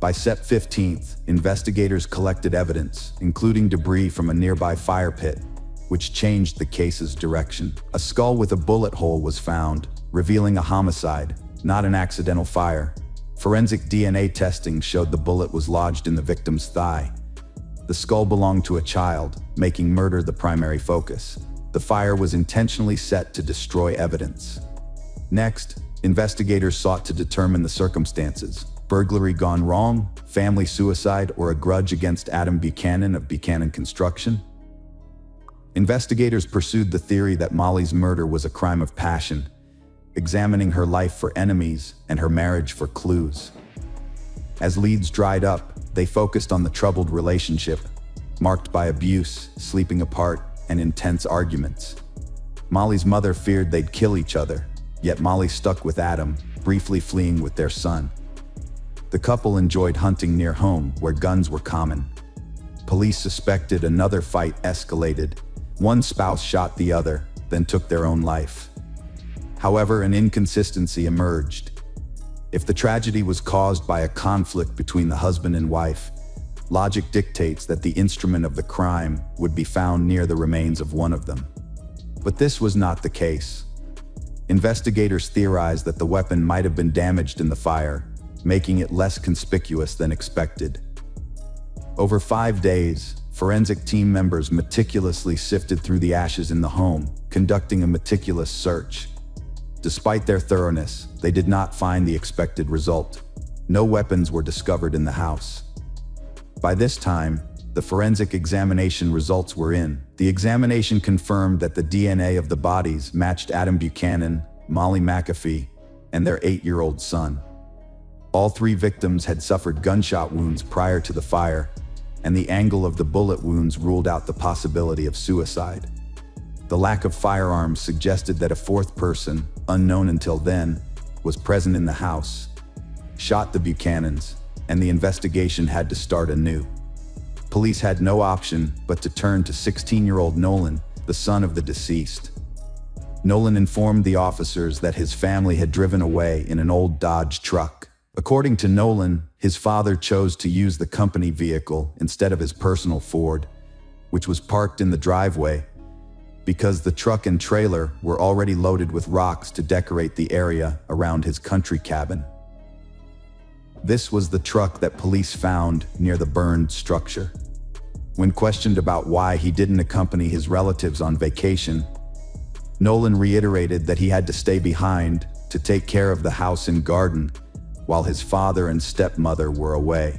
By Sept 15th, investigators collected evidence, including debris from a nearby fire pit, which changed the case's direction. A skull with a bullet hole was found, revealing a homicide, not an accidental fire. Forensic DNA testing showed the bullet was lodged in the victim's thigh. The skull belonged to a child, making murder the primary focus. The fire was intentionally set to destroy evidence. Next, investigators sought to determine the circumstances. Burglary gone wrong, family suicide, or a grudge against Adam Buchanan of Buchanan Construction? Investigators pursued the theory that Molly's murder was a crime of passion, examining her life for enemies and her marriage for clues. As leads dried up, they focused on the troubled relationship, marked by abuse, sleeping apart, and intense arguments. Molly's mother feared they'd kill each other, yet Molly stuck with Adam, briefly fleeing with their son. The couple enjoyed hunting near home, where guns were common. Police suspected another fight escalated. One spouse shot the other, then took their own life. However, an inconsistency emerged. If the tragedy was caused by a conflict between the husband and wife, logic dictates that the instrument of the crime would be found near the remains of one of them. But this was not the case. Investigators theorized that the weapon might have been damaged in the fire, making it less conspicuous than expected. Over 5 days, forensic team members meticulously sifted through the ashes in the home, conducting a meticulous search. Despite their thoroughness, they did not find the expected result. No weapons were discovered in the house. By this time, the forensic examination results were in. The examination confirmed that the DNA of the bodies matched Adam Buchanan, Molly McAfee, and their 8-year-old son. All 3 victims had suffered gunshot wounds prior to the fire, and the angle of the bullet wounds ruled out the possibility of suicide. The lack of firearms suggested that a 4th person, unknown until then, was present in the house, shot the Buchanans, and the investigation had to start anew. Police had no option but to turn to 16-year-old Nolan, the son of the deceased. Nolan informed the officers that his family had driven away in an old Dodge truck. According to Nolan, his father chose to use the company vehicle instead of his personal Ford, which was parked in the driveway, because the truck and trailer were already loaded with rocks to decorate the area around his country cabin. This was the truck that police found near the burned structure. When questioned about why he didn't accompany his relatives on vacation, Nolan reiterated that he had to stay behind to take care of the house and garden while his father and stepmother were away.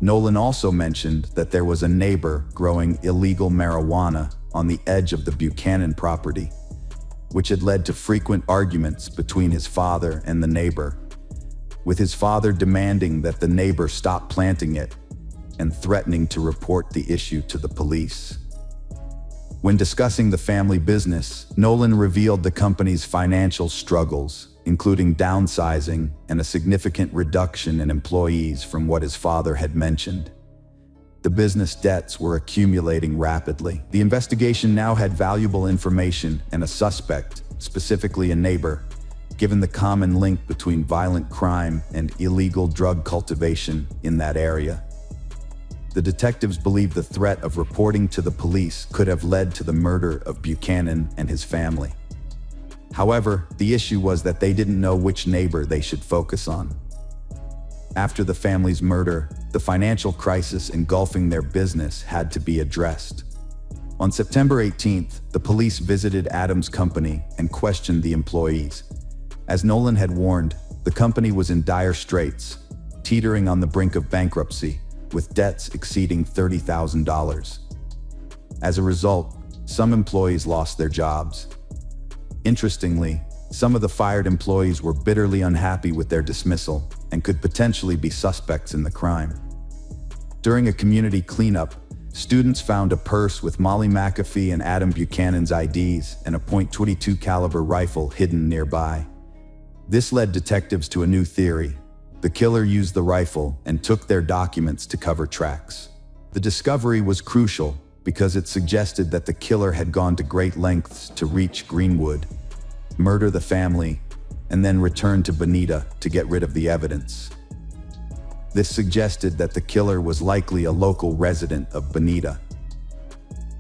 Nolan also mentioned that there was a neighbor growing illegal marijuana on the edge of the Buchanan property, which had led to frequent arguments between his father and the neighbor, with his father demanding that the neighbor stop planting it and threatening to report the issue to the police. When discussing the family business, Nolan revealed the company's financial struggles, including downsizing and a significant reduction in employees from what his father had mentioned. The business debts were accumulating rapidly. The investigation now had valuable information and a suspect, specifically a neighbor, given the common link between violent crime and illegal drug cultivation in that area. The detectives believed the threat of reporting to the police could have led to the murder of Buchanan and his family. However, the issue was that they didn't know which neighbor they should focus on. After the family's murder, the financial crisis engulfing their business had to be addressed. On September 18th, the police visited Adam's company and questioned the employees. As Nolan had warned, the company was in dire straits, teetering on the brink of bankruptcy, with debts exceeding $30,000. As a result, some employees lost their jobs. Interestingly, some of the fired employees were bitterly unhappy with their dismissal and could potentially be suspects in the crime. During a community cleanup, students found a purse with Molly McAfee and Adam Buchanan's IDs and a .22 caliber rifle hidden nearby. This led detectives to a new theory. The killer used the rifle and took their documents to cover tracks. The discovery was crucial because it suggested that the killer had gone to great lengths to reach Greenwood, murder the family, and then return to Venita to get rid of the evidence. This suggested that the killer was likely a local resident of Venita.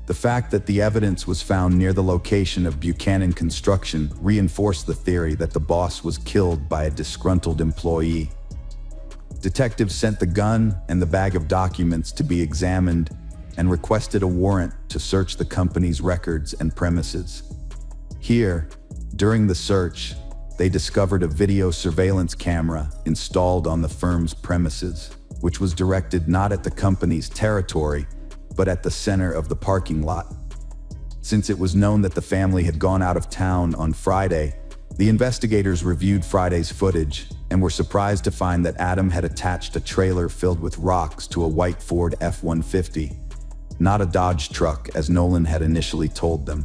The fact that the evidence was found near the location of Buchanan Construction reinforced the theory that the boss was killed by a disgruntled employee. Detectives sent the gun and the bag of documents to be examined and requested a warrant to search the company's records and premises. Here, during the search, they discovered a video surveillance camera installed on the firm's premises, which was directed not at the company's territory, but at the center of the parking lot. Since it was known that the family had gone out of town on Friday, the investigators reviewed Friday's footage and were surprised to find that Adam had attached a trailer filled with rocks to a white Ford F-150, not a Dodge truck as Nolan had initially told them.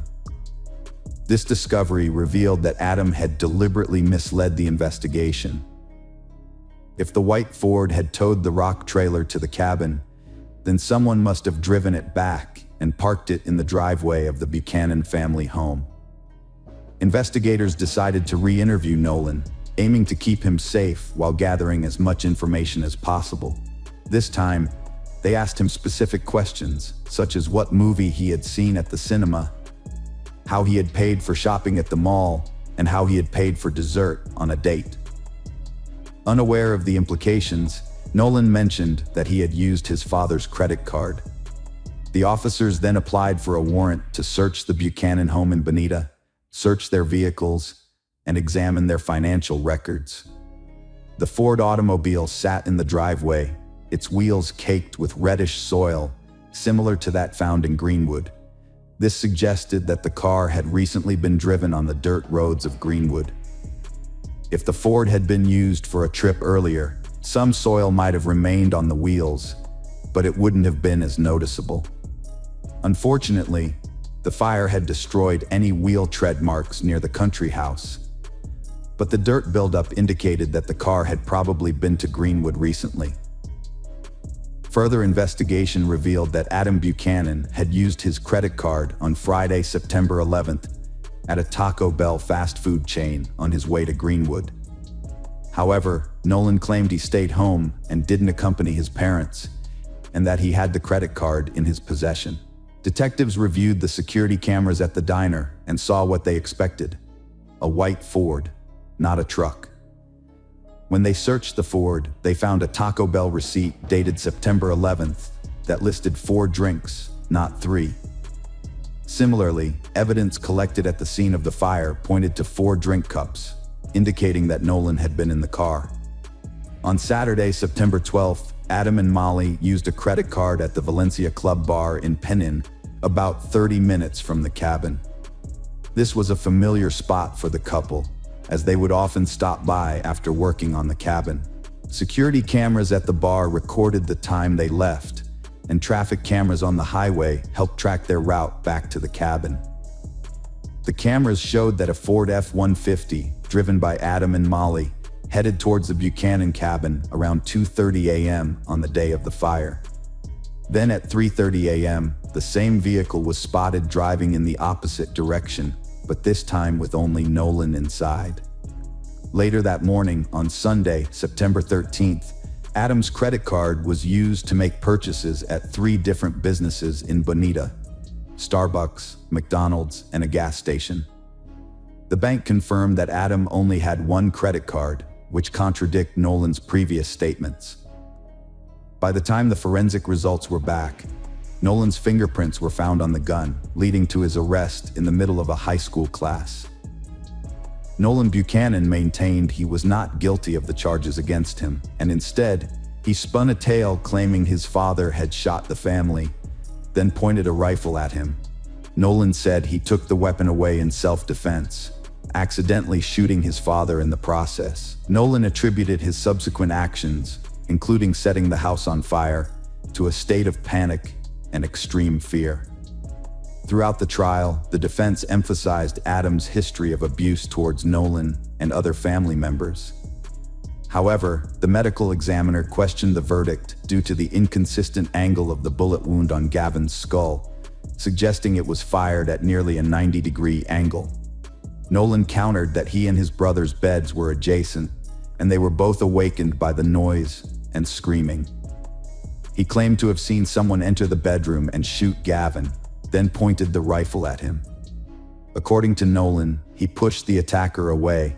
This discovery revealed that Adam had deliberately misled the investigation. If the white Ford had towed the rock trailer to the cabin, then someone must have driven it back and parked it in the driveway of the Buchanan family home. Investigators decided to re-interview Nolan, aiming to keep him safe while gathering as much information as possible. This time, they asked him specific questions, such as what movie he had seen at the cinema, how he had paid for shopping at the mall, and how he had paid for dessert on a date. Unaware of the implications, Nolan mentioned that he had used his father's credit card. The officers then applied for a warrant to search the Buchanan home in Venita, search their vehicles, and examine their financial records. The Ford automobile sat in the driveway, its wheels caked with reddish soil, similar to that found in Greenwood. This suggested that the car had recently been driven on the dirt roads of Greenwood. If the Ford had been used for a trip earlier, some soil might have remained on the wheels, but it wouldn't have been as noticeable. Unfortunately, the fire had destroyed any wheel tread marks near the country house, but the dirt buildup indicated that the car had probably been to Greenwood recently. Further investigation revealed that Adam Buchanan had used his credit card on Friday, September 11th, at a Taco Bell fast food chain on his way to Greenwood. However, Nolan claimed he stayed home and didn't accompany his parents, and that he had the credit card in his possession. Detectives reviewed the security cameras at the diner and saw what they expected: a white Ford, not a truck. When they searched the Ford, they found a Taco Bell receipt dated September 11th that listed 4 drinks, not 3. Similarly, evidence collected at the scene of the fire pointed to 4 drink cups, indicating that Nolan had been in the car. On Saturday, September 12th, Adam and Molly used a credit card at the Valencia Club Bar in Penn, about 30 minutes from the cabin. This was a familiar spot for the couple, as they would often stop by after working on the cabin. Security cameras at the bar recorded the time they left, and traffic cameras on the highway helped track their route back to the cabin. The cameras showed that a Ford F-150, driven by Adam and Molly, headed towards the Buchanan cabin around 2:30 a.m. on the day of the fire. Then at 3:30 a.m., the same vehicle was spotted driving in the opposite direction, but this time with only Nolan inside. Later that morning, on Sunday, September 13th, Adam's credit card was used to make purchases at 3 different businesses in Venita: Starbucks, McDonald's, and a gas station. The bank confirmed that Adam only had 1 credit card, which contradict Nolan's previous statements. By the time the forensic results were back, Nolan's fingerprints were found on the gun, leading to his arrest in the middle of a high school class. Nolan Buchanan maintained he was not guilty of the charges against him, and instead, he spun a tale claiming his father had shot the family, then pointed a rifle at him. Nolan said he took the weapon away in self-defense, accidentally shooting his father in the process. Nolan attributed his subsequent actions, including setting the house on fire, to a state of panic and extreme fear. Throughout the trial, the defense emphasized Adam's history of abuse towards Nolan and other family members. However, the medical examiner questioned the verdict due to the inconsistent angle of the bullet wound on Gavin's skull, suggesting it was fired at nearly a 90-degree angle. Nolan countered that he and his brother's beds were adjacent, and they were both awakened by the noise and screaming. He claimed to have seen someone enter the bedroom and shoot Gavin, then pointed the rifle at him. According to Nolan, he pushed the attacker away,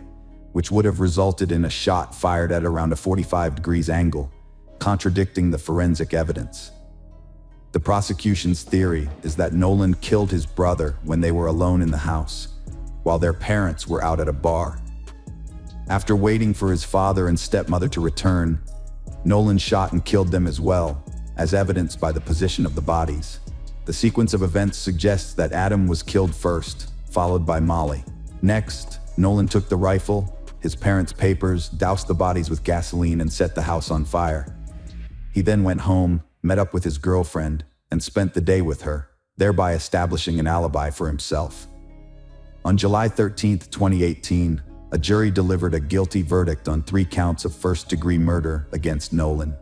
which would have resulted in a shot fired at around a 45 degrees angle, contradicting the forensic evidence. The prosecution's theory is that Nolan killed his brother when they were alone in the house, while their parents were out at a bar. After waiting for his father and stepmother to return, Nolan shot and killed them as well, as evidenced by the position of the bodies. The sequence of events suggests that Adam was killed first, followed by Molly. Next, Nolan took the rifle, his parents' papers, doused the bodies with gasoline, and set the house on fire. He then went home, met up with his girlfriend, and spent the day with her, thereby establishing an alibi for himself. On July 13, 2018, a jury delivered a guilty verdict on 3 counts of first-degree murder against Nolan.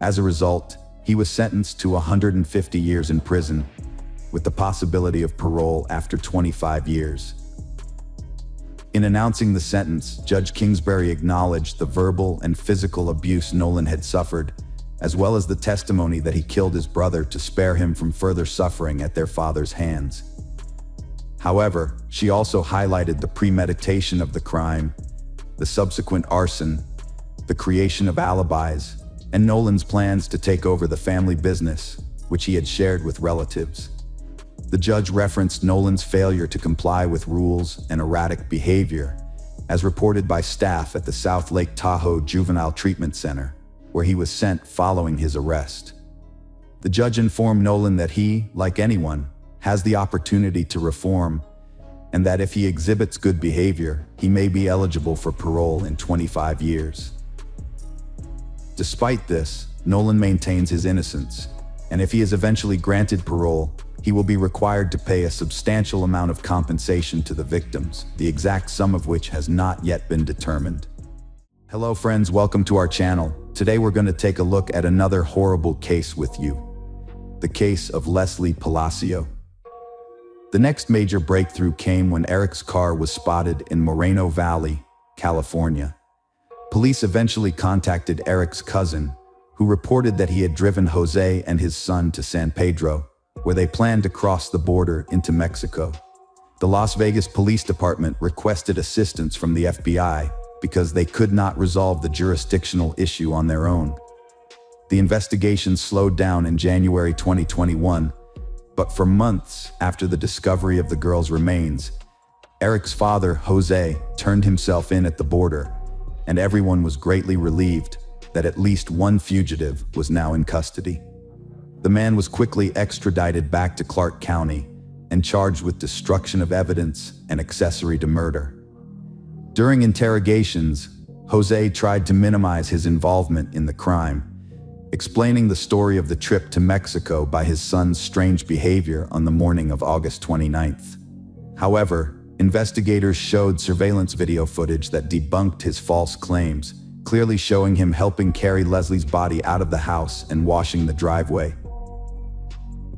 As a result, he was sentenced to 150 years in prison, with the possibility of parole after 25 years. In announcing the sentence, Judge Kingsbury acknowledged the verbal and physical abuse Nolan had suffered, as well as the testimony that he killed his brother to spare him from further suffering at their father's hands. However, she also highlighted the premeditation of the crime, the subsequent arson, the creation of alibis, and Nolan's plans to take over the family business, which he had shared with relatives. The judge referenced Nolan's failure to comply with rules and erratic behavior, as reported by staff at the South Lake Tahoe Juvenile Treatment Center, where he was sent following his arrest. The judge informed Nolan that he, like anyone, has the opportunity to reform, and that if he exhibits good behavior, he may be eligible for parole in 25 years. Despite this, Nolan maintains his innocence, and if he is eventually granted parole, he will be required to pay a substantial amount of compensation to the victims, the exact sum of which has not yet been determined. Hello friends, welcome to our channel. Today we're going to take a look at another horrible case with you. The case of Leslie Palacio. The next major breakthrough came when Eric's car was spotted in Moreno Valley, California. Police eventually contacted Eric's cousin, who reported that he had driven Jose and his son to San Pedro, where they planned to cross the border into Mexico. The Las Vegas Police Department requested assistance from the FBI because they could not resolve the jurisdictional issue on their own. The investigation slowed down in January 2021, but for months after the discovery of the girl's remains, Eric's father, Jose, turned himself in at the border, and everyone was greatly relieved that at least one fugitive was now in custody. The man was quickly extradited back to Clark County and charged with destruction of evidence and accessory to murder. During interrogations, Jose tried to minimize his involvement in the crime, explaining the story of the trip to Mexico by his son's strange behavior on the morning of August 29th. However, investigators showed surveillance video footage that debunked his false claims, clearly showing him helping carry Leslie's body out of the house and washing the driveway.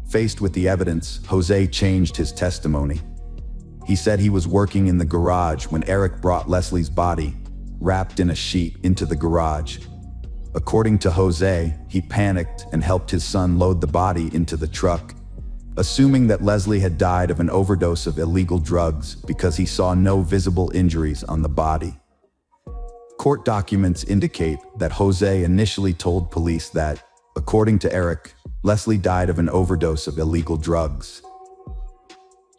Faced with the evidence, Jose changed his testimony. He said he was working in the garage when Eric brought Leslie's body, wrapped in a sheet, into the garage. According to Jose, he panicked and helped his son load the body into the truck, assuming that Leslie had died of an overdose of illegal drugs because he saw no visible injuries on the body. Court documents indicate that Jose initially told police that, according to Eric, Leslie died of an overdose of illegal drugs.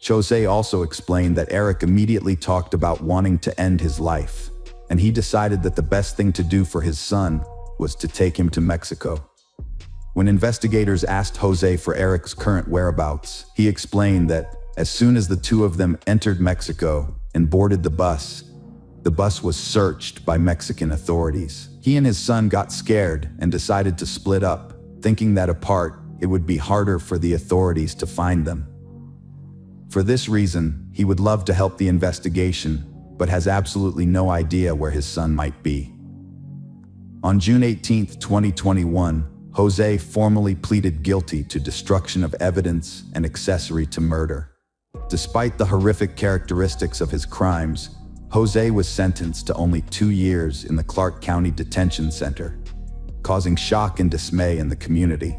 Jose also explained that Eric immediately talked about wanting to end his life, and he decided that the best thing to do for his son was to take him to Mexico. When investigators asked Jose for Eric's current whereabouts, he explained that as soon as the two of them entered Mexico and boarded the bus was searched by Mexican authorities. He and his son got scared and decided to split up, thinking that apart, it would be harder for the authorities to find them. For this reason, he would love to help the investigation, but has absolutely no idea where his son might be. On June 18, 2021, Jose formally pleaded guilty to destruction of evidence and accessory to murder. Despite the horrific characteristics of his crimes, Jose was sentenced to only 2 years in the Clark County Detention Center, causing shock and dismay in the community.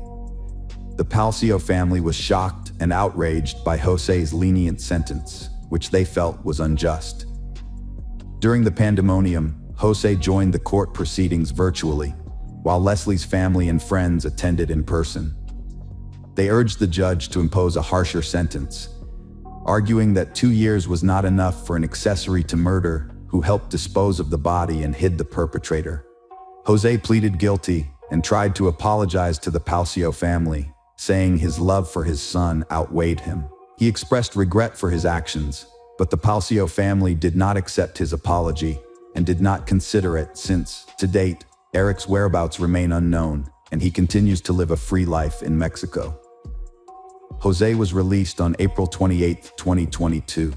The Palacio family was shocked and outraged by Jose's lenient sentence, which they felt was unjust. During the pandemonium, Jose joined the court proceedings virtually, while Leslie's family and friends attended in person. They urged the judge to impose a harsher sentence, arguing that 2 years was not enough for an accessory to murder who helped dispose of the body and hid the perpetrator. Jose pleaded guilty and tried to apologize to the Palacio family, saying his love for his son outweighed him. He expressed regret for his actions, but the Palacio family did not accept his apology and did not consider it since, to date, Eric's whereabouts remain unknown and he continues to live a free life in Mexico. Jose was released on April 28, 2022.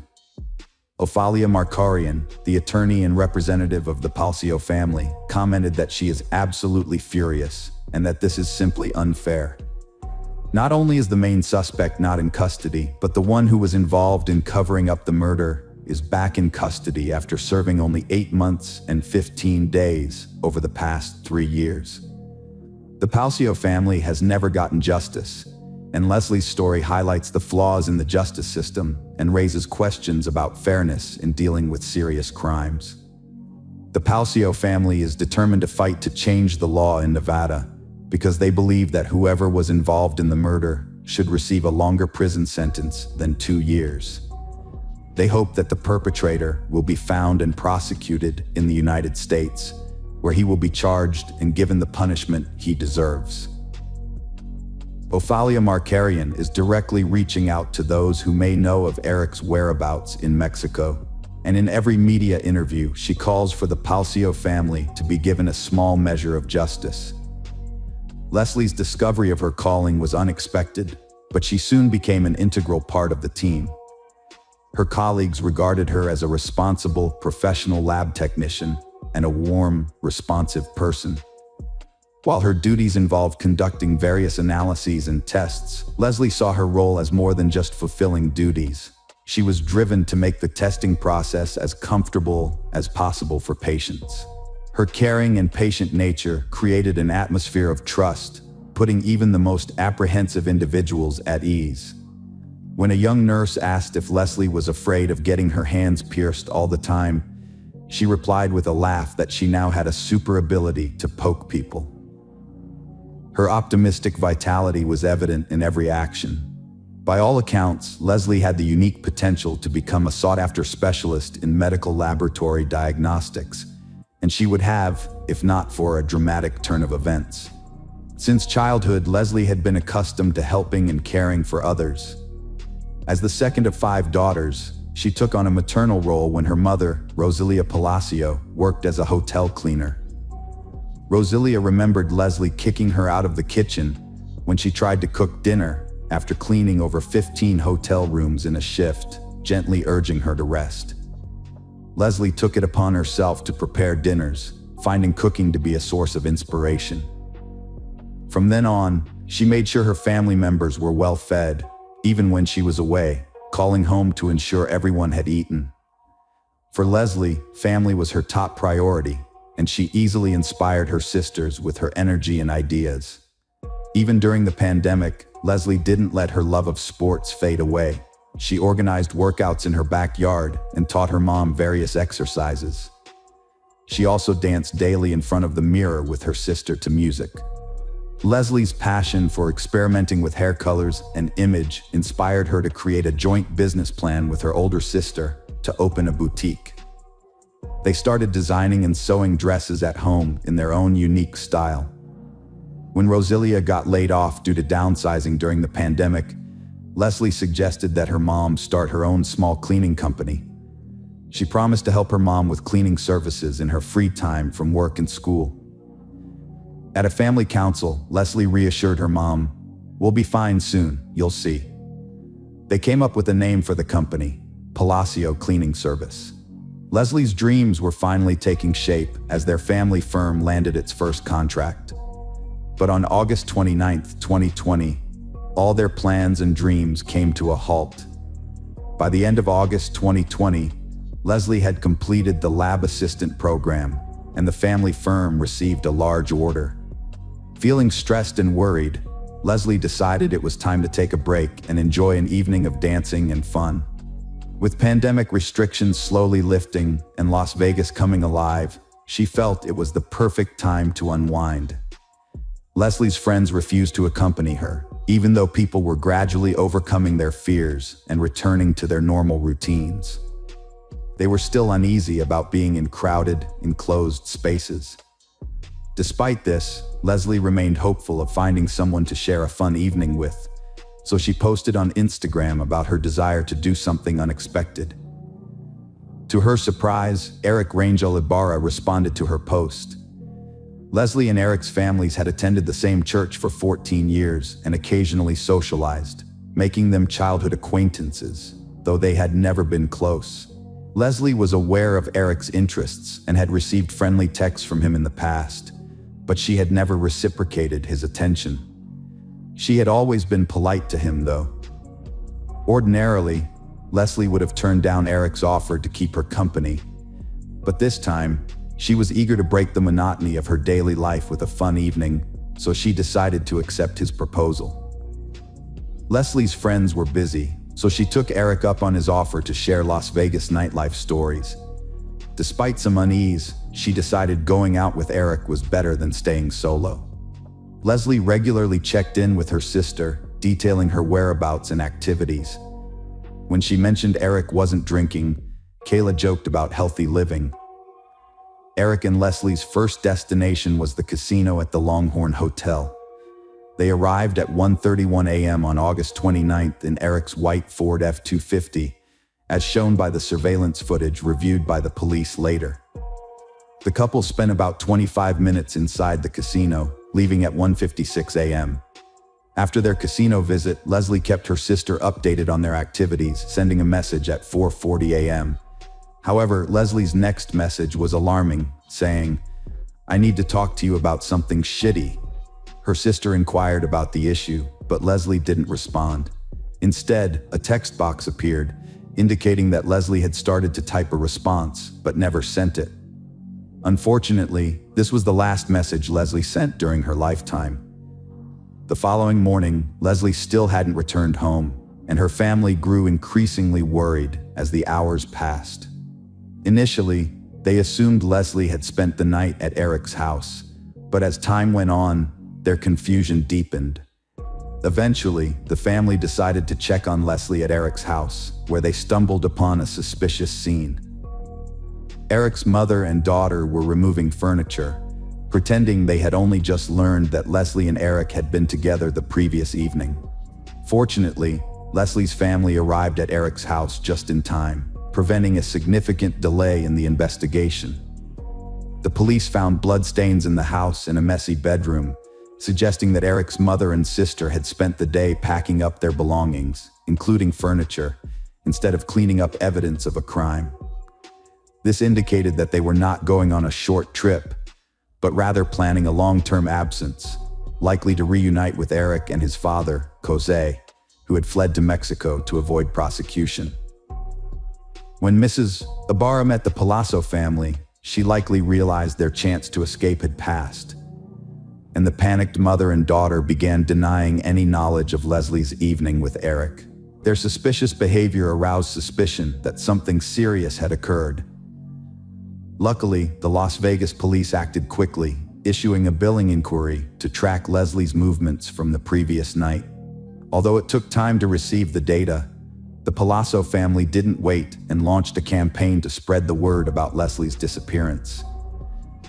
Ofalia Markarian, the attorney and representative of the Palacio family, commented that she is absolutely furious and that this is simply unfair. Not only is the main suspect not in custody, but the one who was involved in covering up the murder is back in custody after serving only 8 months and 15 days over the past 3 years. The Palcio family has never gotten justice, and Leslie's story highlights the flaws in the justice system and raises questions about fairness in dealing with serious crimes. The Palcio family is determined to fight to change the law in Nevada because they believe that whoever was involved in the murder should receive a longer prison sentence than 2 years. They hope that the perpetrator will be found and prosecuted in the United States, where he will be charged and given the punishment he deserves. Ofalia Markarian is directly reaching out to those who may know of Eric's whereabouts in Mexico, and in every media interview she calls for the Palcio family to be given a small measure of justice. Leslie's discovery of her calling was unexpected, but she soon became an integral part of the team. Her colleagues regarded her as a responsible, professional lab technician and a warm, responsive person. While her duties involved conducting various analyses and tests, Leslie saw her role as more than just fulfilling duties. She was driven to make the testing process as comfortable as possible for patients. Her caring and patient nature created an atmosphere of trust, putting even the most apprehensive individuals at ease. When a young nurse asked if Leslie was afraid of getting her hands pierced all the time, she replied with a laugh that she now had a super ability to poke people. Her optimistic vitality was evident in every action. By all accounts, Leslie had the unique potential to become a sought-after specialist in medical laboratory diagnostics, and she would have, if not for a dramatic turn of events. Since childhood, Leslie had been accustomed to helping and caring for others. As the second of 5 daughters, she took on a maternal role when her mother, Rosalia Palacio, worked as a hotel cleaner. Rosalia remembered Leslie kicking her out of the kitchen when she tried to cook dinner after cleaning over 15 hotel rooms in a shift, gently urging her to rest. Leslie took it upon herself to prepare dinners, finding cooking to be a source of inspiration. From then on, she made sure her family members were well fed, even when she was away, calling home to ensure everyone had eaten. For Leslie, family was her top priority, and she easily inspired her sisters with her energy and ideas. Even during the pandemic, Leslie didn't let her love of sports fade away. She organized workouts in her backyard and taught her mom various exercises. She also danced daily in front of the mirror with her sister to music. Leslie's passion for experimenting with hair colors and image inspired her to create a joint business plan with her older sister to open a boutique. They started designing and sewing dresses at home in their own unique style. When Rosalia got laid off due to downsizing during the pandemic, Leslie suggested that her mom start her own small cleaning company. She promised to help her mom with cleaning services in her free time from work and school. At a family council, Leslie reassured her mom, "We'll be fine soon, you'll see." They came up with a name for the company, Palacio Cleaning Service. Leslie's dreams were finally taking shape as their family firm landed its first contract. But on August 29, 2020, all their plans and dreams came to a halt. By the end of August 2020, Leslie had completed the lab assistant program, and the family firm received a large order. Feeling stressed and worried, Leslie decided it was time to take a break and enjoy an evening of dancing and fun. With pandemic restrictions slowly lifting and Las Vegas coming alive, she felt it was the perfect time to unwind. Leslie's friends refused to accompany her, even though people were gradually overcoming their fears and returning to their normal routines. They were still uneasy about being in crowded, enclosed spaces. Despite this, Leslie remained hopeful of finding someone to share a fun evening with, so she posted on Instagram about her desire to do something unexpected. To her surprise, Eric Rangel Ibarra responded to her post. Leslie and Eric's families had attended the same church for 14 years and occasionally socialized, making them childhood acquaintances, though they had never been close. Leslie was aware of Eric's interests and had received friendly texts from him in the past, but she had never reciprocated his attention. She had always been polite to him, though. Ordinarily, Leslie would have turned down Eric's offer to keep her company. But this time, she was eager to break the monotony of her daily life with a fun evening, so she decided to accept his proposal. Leslie's friends were busy, so she took Eric up on his offer to share Las Vegas nightlife stories. Despite some unease, she decided going out with Eric was better than staying solo. Leslie regularly checked in with her sister, detailing her whereabouts and activities. When she mentioned Eric wasn't drinking, Kayla joked about healthy living. Eric and Leslie's first destination was the casino at the Longhorn Hotel. They arrived at 1:31 a.m. on August 29th in Eric's white Ford F-250, as shown by the surveillance footage reviewed by the police later. The couple spent about 25 minutes inside the casino, leaving at 1:56 a.m. After their casino visit, Leslie kept her sister updated on their activities, sending a message at 4:40 a.m. However, Leslie's next message was alarming, saying, "I need to talk to you about something shitty." Her sister inquired about the issue, but Leslie didn't respond. Instead, a text box appeared, indicating that Leslie had started to type a response, but never sent it. Unfortunately, this was the last message Leslie sent during her lifetime. The following morning, Leslie still hadn't returned home, and her family grew increasingly worried as the hours passed. Initially, they assumed Leslie had spent the night at Eric's house, but as time went on, their confusion deepened. Eventually, the family decided to check on Leslie at Eric's house, where they stumbled upon a suspicious scene. Eric's mother and daughter were removing furniture, pretending they had only just learned that Leslie and Eric had been together the previous evening. Fortunately, Leslie's family arrived at Eric's house just in time, preventing a significant delay in the investigation. The police found bloodstains in the house and a messy bedroom, suggesting that Eric's mother and sister had spent the day packing up their belongings, including furniture, instead of cleaning up evidence of a crime. This indicated that they were not going on a short trip, but rather planning a long-term absence, likely to reunite with Eric and his father, Jose, who had fled to Mexico to avoid prosecution. When Mrs. Ibarra met the Palazzo family, she likely realized their chance to escape had passed, and the panicked mother and daughter began denying any knowledge of Leslie's evening with Eric. Their suspicious behavior aroused suspicion that something serious had occurred. Luckily, the Las Vegas police acted quickly, issuing a billing inquiry to track Leslie's movements from the previous night. Although it took time to receive the data, the Palazzo family didn't wait and launched a campaign to spread the word about Leslie's disappearance.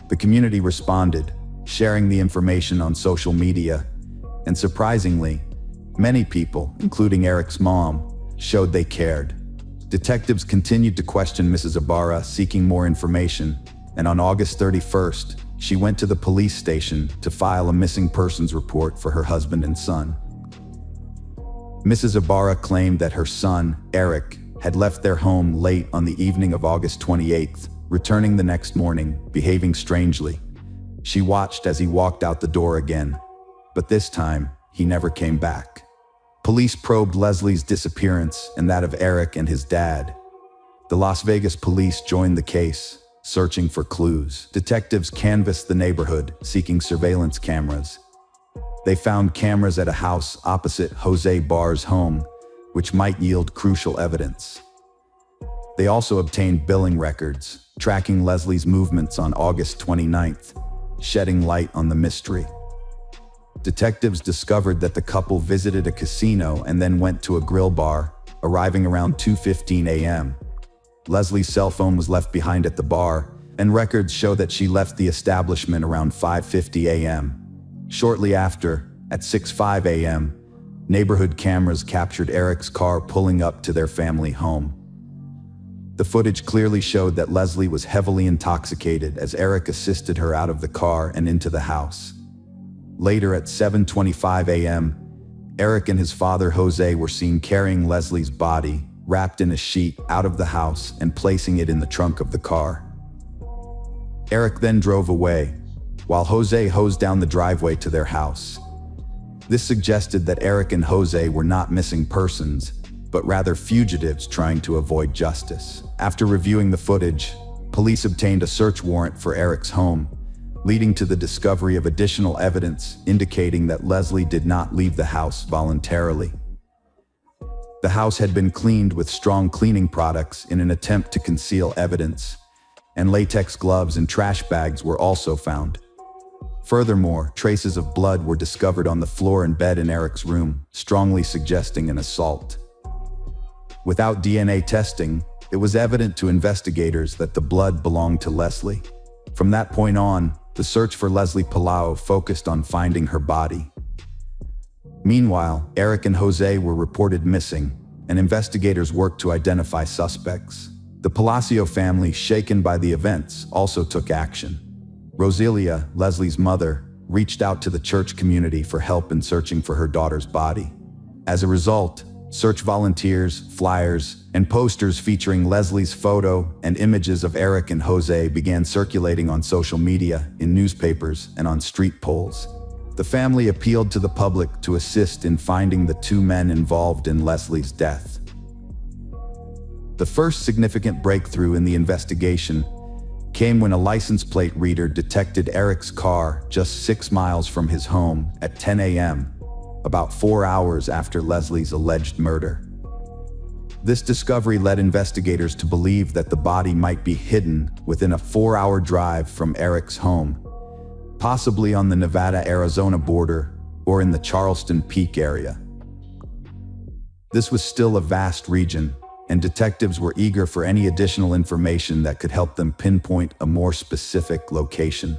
The community responded, sharing the information on social media, and surprisingly, many people, including Eric's mom, showed they cared. Detectives continued to question Mrs. Ibarra, seeking more information, and on August 31st, she went to the police station to file a missing persons report for her husband and son. Mrs. Ibarra claimed that her son, Eric, had left their home late on the evening of August 28th, returning the next morning, behaving strangely. She watched as he walked out the door again, but this time, he never came back. Police probed Leslie's disappearance and that of Eric and his dad. The Las Vegas police joined the case, searching for clues. Detectives canvassed the neighborhood, seeking surveillance cameras. They found cameras at a house opposite Jose Barr's home, which might yield crucial evidence. They also obtained billing records, tracking Leslie's movements on August 29th, shedding light on the mystery. Detectives discovered that the couple visited a casino and then went to a grill bar, arriving around 2:15 a.m. Leslie's cell phone was left behind at the bar, and records show that she left the establishment around 5:50 a.m. Shortly after, at 6:05 a.m., neighborhood cameras captured Eric's car pulling up to their family home. The footage clearly showed that Leslie was heavily intoxicated as Eric assisted her out of the car and into the house. Later at 7:25 a.m., Eric and his father Jose were seen carrying Leslie's body, wrapped in a sheet, out of the house and placing it in the trunk of the car. Eric then drove away, while Jose hosed down the driveway to their house. This suggested that Eric and Jose were not missing persons, but rather fugitives trying to avoid justice. After reviewing the footage, police obtained a search warrant for Eric's home, leading to the discovery of additional evidence indicating that Leslie did not leave the house voluntarily. The house had been cleaned with strong cleaning products in an attempt to conceal evidence, and latex gloves and trash bags were also found. Furthermore, traces of blood were discovered on the floor and bed in Eric's room, strongly suggesting an assault. Without DNA testing, it was evident to investigators that the blood belonged to Leslie. From that point on, the search for Leslie Palau focused on finding her body. Meanwhile, Eric and Jose were reported missing, and investigators worked to identify suspects. The Palacio family, shaken by the events, also took action. Roselia, Leslie's mother, reached out to the church community for help in searching for her daughter's body. As a result, search volunteers, flyers, and posters featuring Leslie's photo and images of Eric and Jose began circulating on social media, in newspapers, and on street poles. The family appealed to the public to assist in finding the two men involved in Leslie's death. The first significant breakthrough in the investigation came when a license plate reader detected Eric's car just 6 miles from his home at 10 a.m., about 4 hours after Leslie's alleged murder. This discovery led investigators to believe that the body might be hidden within a 4-hour drive from Eric's home, possibly on the Nevada-Arizona border or in the Charleston Peak area. This was still a vast region, and detectives were eager for any additional information that could help them pinpoint a more specific location.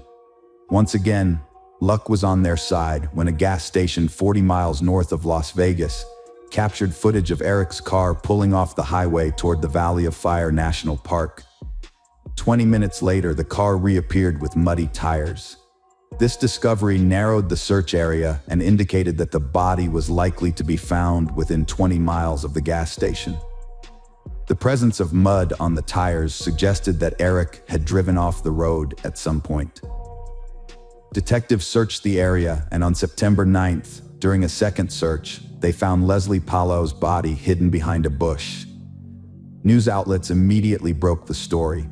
Once again, luck was on their side when a gas station 40 miles north of Las Vegas captured footage of Eric's car pulling off the highway toward the Valley of Fire National Park. 20 minutes later, the car reappeared with muddy tires. This discovery narrowed the search area and indicated that the body was likely to be found within 20 miles of the gas station. The presence of mud on the tires suggested that Eric had driven off the road at some point. Detectives searched the area, and on September 9th, during a second search, they found Leslie Palau's body hidden behind a bush. News outlets immediately broke the story.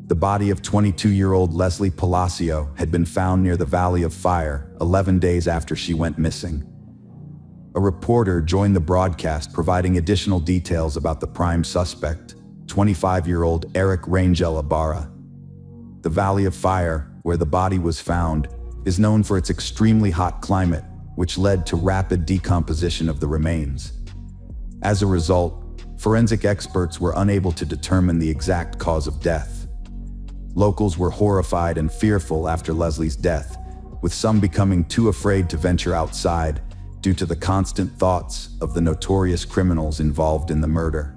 The body of 22-year-old Leslie Palacio had been found near the Valley of Fire 11 days after she went missing. A reporter joined the broadcast, providing additional details about the prime suspect, 25-year-old Eric Rangel Ibarra. The Valley of Fire, where the body was found, is known for its extremely hot climate, which led to rapid decomposition of the remains. As a result, forensic experts were unable to determine the exact cause of death. Locals were horrified and fearful after Leslie's death, with some becoming too afraid to venture outside due to the constant thoughts of the notorious criminals involved in the murder.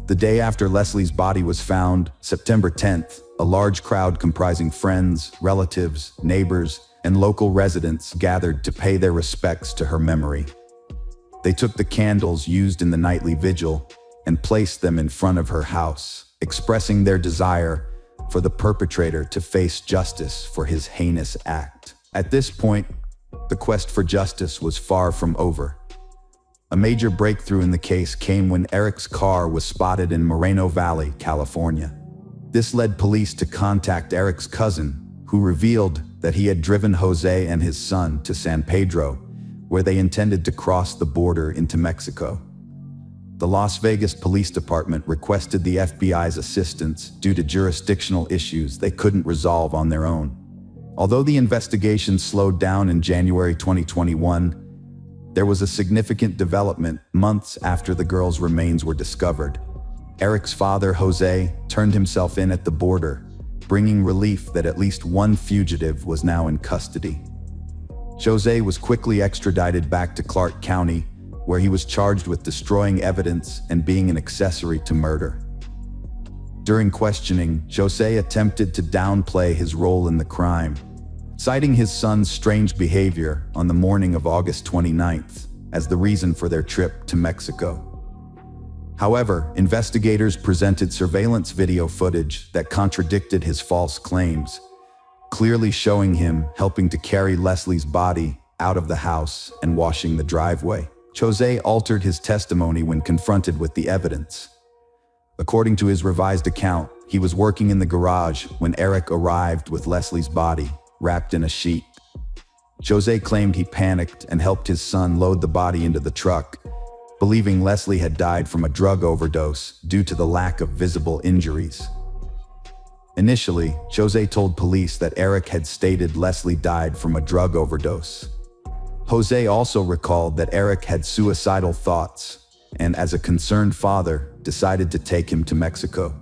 The day after Leslie's body was found, September 10th, a large crowd comprising friends, relatives, neighbors, and local residents gathered to pay their respects to her memory. They took the candles used in the nightly vigil and placed them in front of her house, expressing their desire for the perpetrator to face justice for his heinous act. At this point, the quest for justice was far from over. A major breakthrough in the case came when Eric's car was spotted in Moreno Valley, California. This led police to contact Eric's cousin, who revealed that he had driven Jose and his son to San Pedro, where they intended to cross the border into Mexico. The Las Vegas Police Department requested the FBI's assistance due to jurisdictional issues they couldn't resolve on their own. Although the investigation slowed down in January 2021, there was a significant development months after the girls' remains were discovered. Eric's father, Jose, turned himself in at the border, bringing relief that at least one fugitive was now in custody. Jose was quickly extradited back to Clark County, where he was charged with destroying evidence and being an accessory to murder. During questioning, Jose attempted to downplay his role in the crime, citing his son's strange behavior on the morning of August 29th as the reason for their trip to Mexico. However, investigators presented surveillance video footage that contradicted his false claims, clearly showing him helping to carry Leslie's body out of the house and washing the driveway. Jose altered his testimony when confronted with the evidence. According to his revised account, he was working in the garage when Eric arrived with Leslie's body, wrapped in a sheet. Jose claimed he panicked and helped his son load the body into the truck, believing Leslie had died from a drug overdose due to the lack of visible injuries. Initially, Jose told police that Eric had stated Leslie died from a drug overdose. Jose also recalled that Eric had suicidal thoughts and, as a concerned father, decided to take him to Mexico.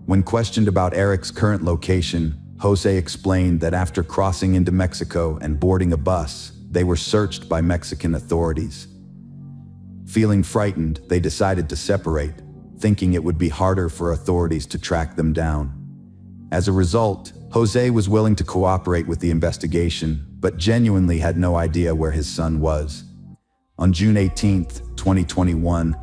When questioned about Eric's current location, Jose explained that after crossing into Mexico and boarding a bus, they were searched by Mexican authorities. Feeling frightened, they decided to separate, thinking it would be harder for authorities to track them down. As a result, Jose was willing to cooperate with the investigation, but genuinely had no idea where his son was. On June 18, 2021,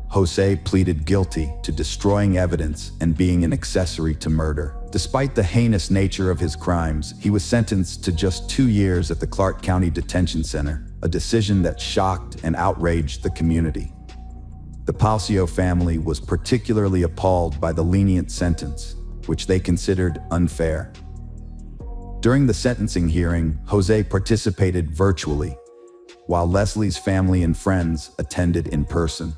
Jose pleaded guilty to destroying evidence and being an accessory to murder. Despite the heinous nature of his crimes, he was sentenced to just 2 years at the Clark County Detention Center, a decision that shocked and outraged the community. The Palcio family was particularly appalled by the lenient sentence, which they considered unfair. During the sentencing hearing, Jose participated virtually, while Leslie's family and friends attended in person.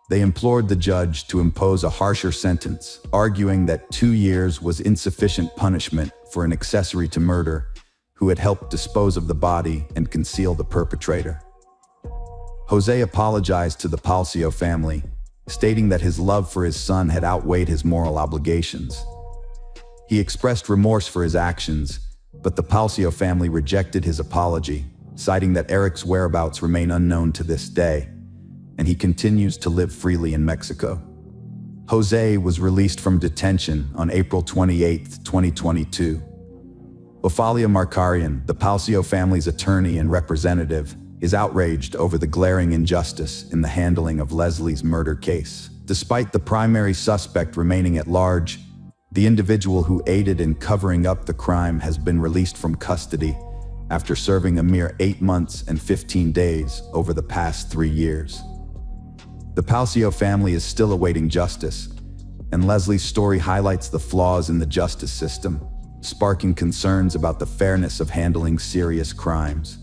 They implored the judge to impose a harsher sentence, arguing that 2 years was insufficient punishment for an accessory to murder who had helped dispose of the body and conceal the perpetrator. Jose apologized to the Palcio family, stating that his love for his son had outweighed his moral obligations. He expressed remorse for his actions, but the Palcio family rejected his apology, citing that Eric's whereabouts remain unknown to this day, and he continues to live freely in Mexico. Jose was released from detention on April 28, 2022. Ofalia Markarian, the Palcio family's attorney and representative, is outraged over the glaring injustice in the handling of Leslie's murder case. Despite the primary suspect remaining at large, the individual who aided in covering up the crime has been released from custody after serving a mere 8 months and 15 days over the past 3 years. The Palcio family is still awaiting justice, and Leslie's story highlights the flaws in the justice system, sparking concerns about the fairness of handling serious crimes.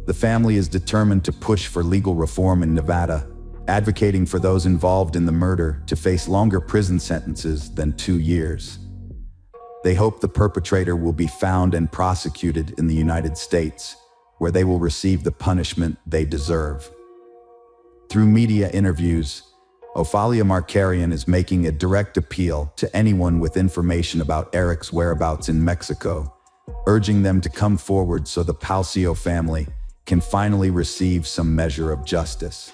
The family is determined to push for legal reform in Nevada, advocating for those involved in the murder to face longer prison sentences than 2 years. They hope the perpetrator will be found and prosecuted in the United States, where they will receive the punishment they deserve. Through media interviews, Ofalia Markarian is making a direct appeal to anyone with information about Eric's whereabouts in Mexico, urging them to come forward so the Palcio family can finally receive some measure of justice.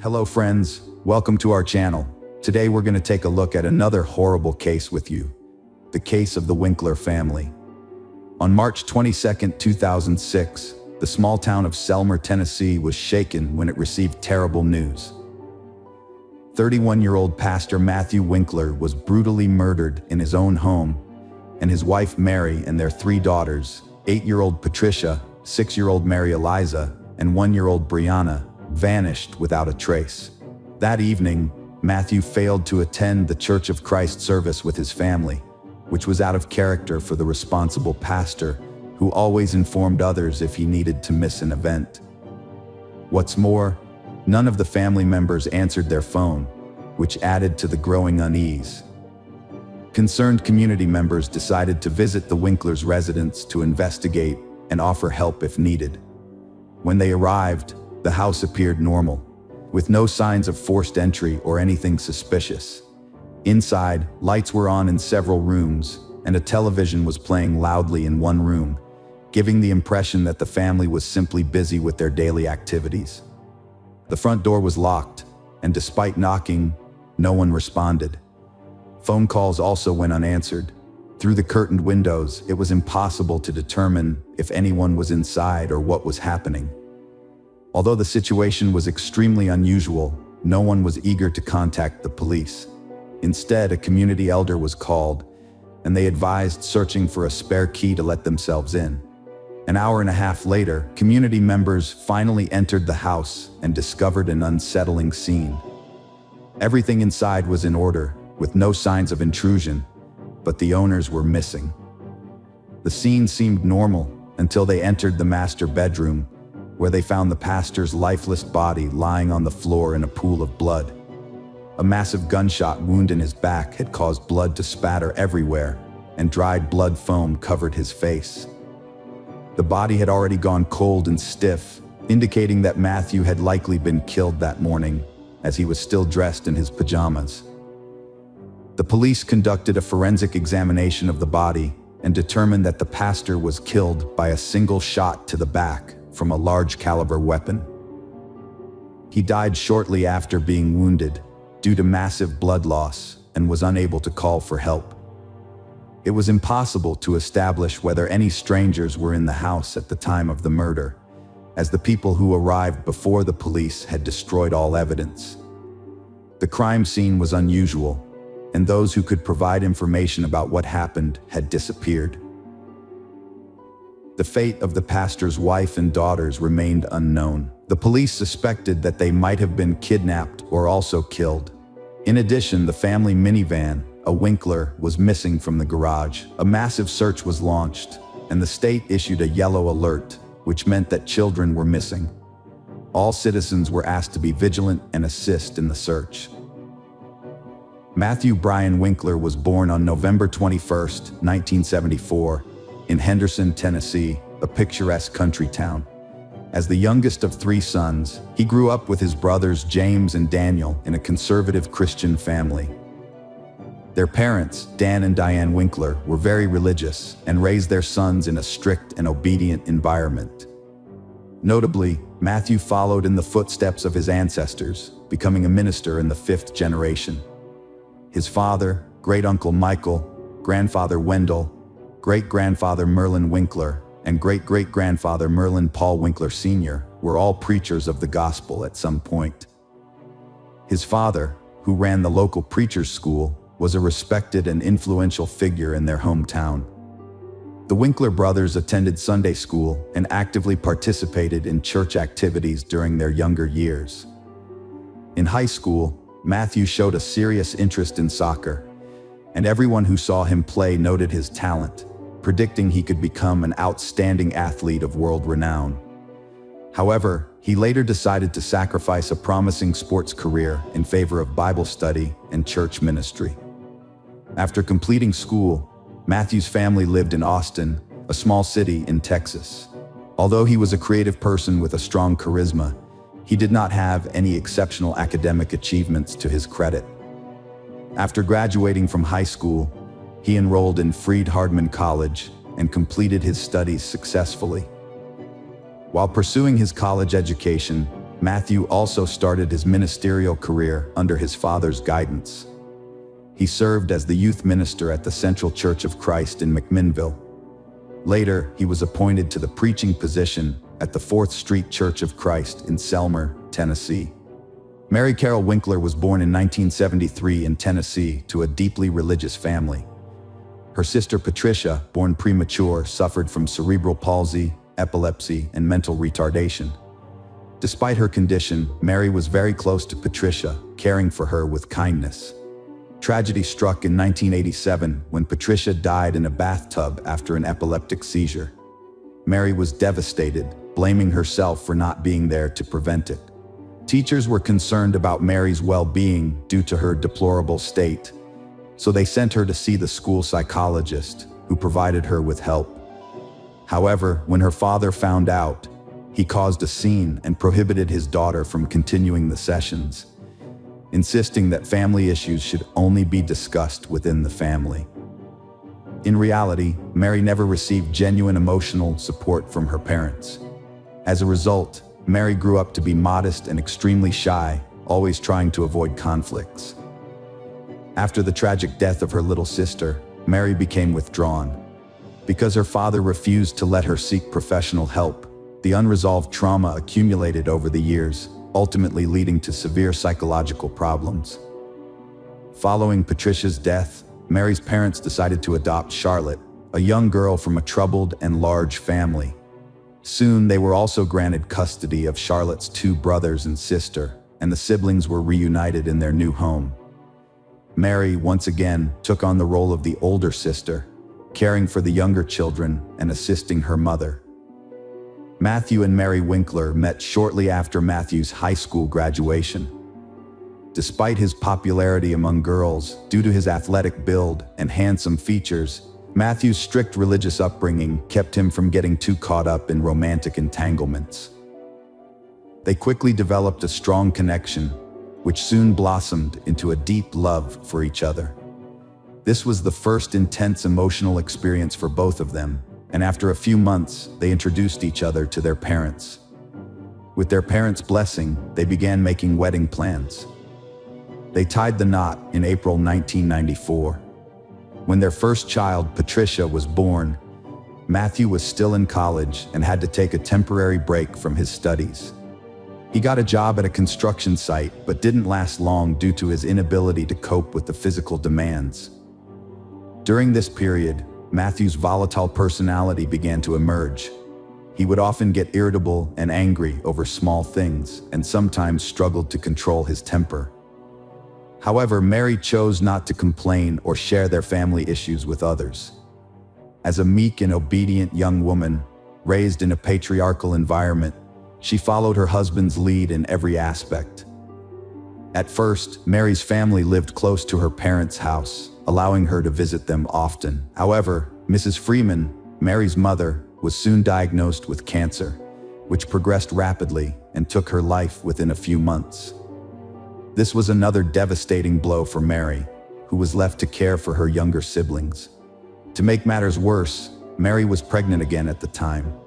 Hello friends, welcome to our channel. Today we're going to take a look at another horrible case with you, the case of the Winkler family. On March 22, 2006, the small town of Selmer, Tennessee was shaken when it received terrible news. 31-year-old Pastor Matthew Winkler was brutally murdered in his own home, and his wife Mary and their 3 daughters, 8-year-old Patricia, 6-year-old Mary Eliza, and 1-year-old Brianna, vanished without a trace. That evening, Matthew failed to attend the Church of Christ service with his family, which was out of character for the responsible pastor, who always informed others if he needed to miss an event. What's more, none of the family members answered their phone, which added to the growing unease. Concerned community members decided to visit the Winklers' residence to investigate and offer help if needed. When they arrived, the house appeared normal, with no signs of forced entry or anything suspicious. Inside, lights were on in several rooms, and a television was playing loudly in one room, giving the impression that the family was simply busy with their daily activities. The front door was locked, and despite knocking, no one responded. Phone calls also went unanswered. Through the curtained windows, it was impossible to determine if anyone was inside or what was happening. Although the situation was extremely unusual, no one was eager to contact the police. Instead, a community elder was called, and they advised searching for a spare key to let themselves in. An hour and a half later, community members finally entered the house and discovered an unsettling scene. Everything inside was in order, with no signs of intrusion, but the owners were missing. The scene seemed normal until they entered the master bedroom, where they found the pastor's lifeless body lying on the floor in a pool of blood. A massive gunshot wound in his back had caused blood to spatter everywhere, and dried blood foam covered his face. The body had already gone cold and stiff, indicating that Matthew had likely been killed that morning, as he was still dressed in his pajamas. The police conducted a forensic examination of the body and determined that the pastor was killed by a single shot to the back from a large caliber weapon. He died shortly after being wounded due to massive blood loss and was unable to call for help. It was impossible to establish whether any strangers were in the house at the time of the murder, as the people who arrived before the police had destroyed all evidence. The crime scene was unusual, and those who could provide information about what happened had disappeared. The fate of the pastor's wife and daughters remained unknown. The police suspected that they might have been kidnapped or also killed. In addition, the family minivan, a Winkler, was missing from the garage. A massive search was launched, and the state issued a yellow alert, which meant that children were missing. All citizens were asked to be vigilant and assist in the search. Matthew Brian Winkler was born on November 21, 1974, in Henderson, Tennessee, a picturesque country town. As the youngest of three sons, he grew up with his brothers James and Daniel in a conservative Christian family. Their parents, Dan and Diane Winkler, were very religious and raised their sons in a strict and obedient environment. Notably, Matthew followed in the footsteps of his ancestors, becoming a minister in the fifth generation. His father, great-uncle Michael, grandfather Wendell, great-grandfather Merlin Winkler, and great-great-grandfather Merlin Paul Winkler Sr. were all preachers of the gospel at some point. His father, who ran the local preachers' school, was a respected and influential figure in their hometown. The Winkler brothers attended Sunday school and actively participated in church activities during their younger years. In high school, Matthew showed a serious interest in soccer, and everyone who saw him play noted his talent, predicting he could become an outstanding athlete of world renown. However, he later decided to sacrifice a promising sports career in favor of Bible study and church ministry. After completing school, Matthew's family lived in Austin, a small city in Texas. Although he was a creative person with a strong charisma, he did not have any exceptional academic achievements to his credit. After graduating from high school, he enrolled in Freed-Hardeman College and completed his studies successfully. While pursuing his college education, Matthew also started his ministerial career under his father's guidance. He served as the youth minister at the Central Church of Christ in McMinnville. Later, he was appointed to the preaching position at the 4th Street Church of Christ in Selmer, Tennessee. Mary Carol Winkler was born in 1973 in Tennessee to a deeply religious family. Her sister Patricia, born premature, suffered from cerebral palsy, epilepsy, and mental retardation. Despite her condition, Mary was very close to Patricia, caring for her with kindness. Tragedy struck in 1987 when Patricia died in a bathtub after an epileptic seizure. Mary was devastated, blaming herself for not being there to prevent it. Teachers were concerned about Mary's well-being due to her deplorable state, so they sent her to see the school psychologist, who provided her with help. However, when her father found out, he caused a scene and prohibited his daughter from continuing the sessions, insisting that family issues should only be discussed within the family. In reality, Mary never received genuine emotional support from her parents. As a result, Mary grew up to be modest and extremely shy, always trying to avoid conflicts. After the tragic death of her little sister, Mary became withdrawn. Because her father refused to let her seek professional help, the unresolved trauma accumulated over the years, ultimately leading to severe psychological problems. Following Patricia's death, Mary's parents decided to adopt Charlotte, a young girl from a troubled and large family. Soon they were also granted custody of Charlotte's two brothers and sister, and the siblings were reunited in their new home. Mary once again took on the role of the older sister, caring for the younger children and assisting her mother. Matthew and Mary Winkler met shortly after Matthew's high school graduation. Despite his popularity among girls due to his athletic build and handsome features, Matthew's strict religious upbringing kept him from getting too caught up in romantic entanglements. They quickly developed a strong connection, which soon blossomed into a deep love for each other. This was the first intense emotional experience for both of them, and after a few months, they introduced each other to their parents. With their parents' blessing, they began making wedding plans. They tied the knot in April 1994. When their first child, Patricia, was born, Matthew was still in college and had to take a temporary break from his studies. He got a job at a construction site, but didn't last long due to his inability to cope with the physical demands. During this period, Matthew's volatile personality began to emerge. He would often get irritable and angry over small things, and sometimes struggled to control his temper. However, Mary chose not to complain or share their family issues with others. As a meek and obedient young woman, raised in a patriarchal environment, she followed her husband's lead in every aspect. At first, Mary's family lived close to her parents' house, allowing her to visit them often. However, Mrs. Freeman, Mary's mother, was soon diagnosed with cancer, which progressed rapidly and took her life within a few months. This was another devastating blow for Mary, who was left to care for her younger siblings. To make matters worse, Mary was pregnant again at the time.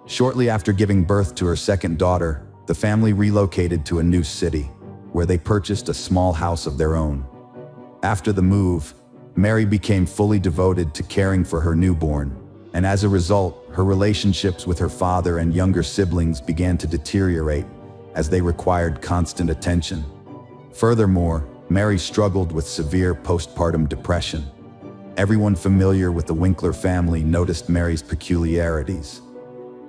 Shortly after giving birth to her second daughter, the family relocated to a new city, where they purchased a small house of their own. After the move, Mary became fully devoted to caring for her newborn, and as a result, her relationships with her father and younger siblings began to deteriorate as they required constant attention. Furthermore, Mary struggled with severe postpartum depression. Everyone familiar with the Winkler family noticed Mary's peculiarities.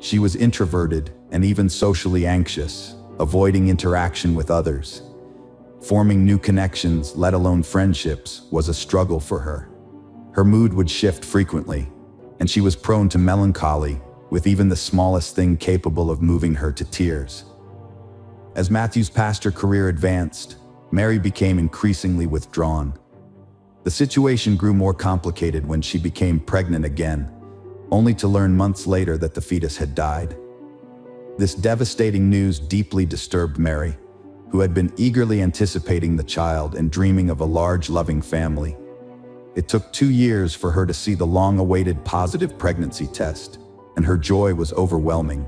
She was introverted and even socially anxious, avoiding interaction with others. Forming new connections, let alone friendships, was a struggle for her. Her mood would shift frequently, and she was prone to melancholy, with even the smallest thing capable of moving her to tears. As Matthew's pastor career advanced, Mary became increasingly withdrawn. The situation grew more complicated when she became pregnant again, only to learn months later that the fetus had died. This devastating news deeply disturbed Mary, who had been eagerly anticipating the child and dreaming of a large, loving family. It took 2 years for her to see the long-awaited positive pregnancy test, and her joy was overwhelming.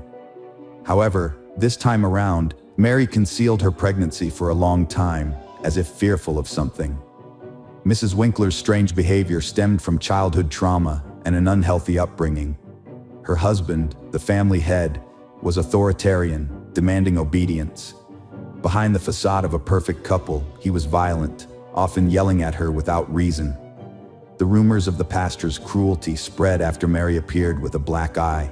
However, this time around, Mary concealed her pregnancy for a long time, as if fearful of something. Mrs. Winkler's strange behavior stemmed from childhood trauma and an unhealthy upbringing. Her husband, the family head, was authoritarian, demanding obedience. Behind the facade of a perfect couple, he was violent, often yelling at her without reason. The rumors of the pastor's cruelty spread after Mary appeared with a black eye.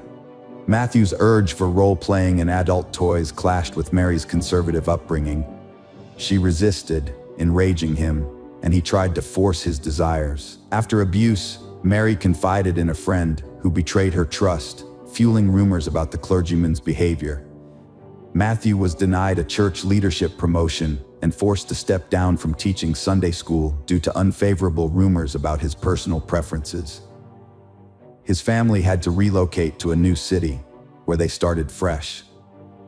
Matthew's urge for role-playing and adult toys clashed with Mary's conservative upbringing. She resisted, enraging him, and he tried to force his desires. After abuse, Mary confided in a friend who betrayed her trust, fueling rumors about the clergyman's behavior. Matthew was denied a church leadership promotion and forced to step down from teaching Sunday school due to unfavorable rumors about his personal preferences. His family had to relocate to a new city, where they started fresh.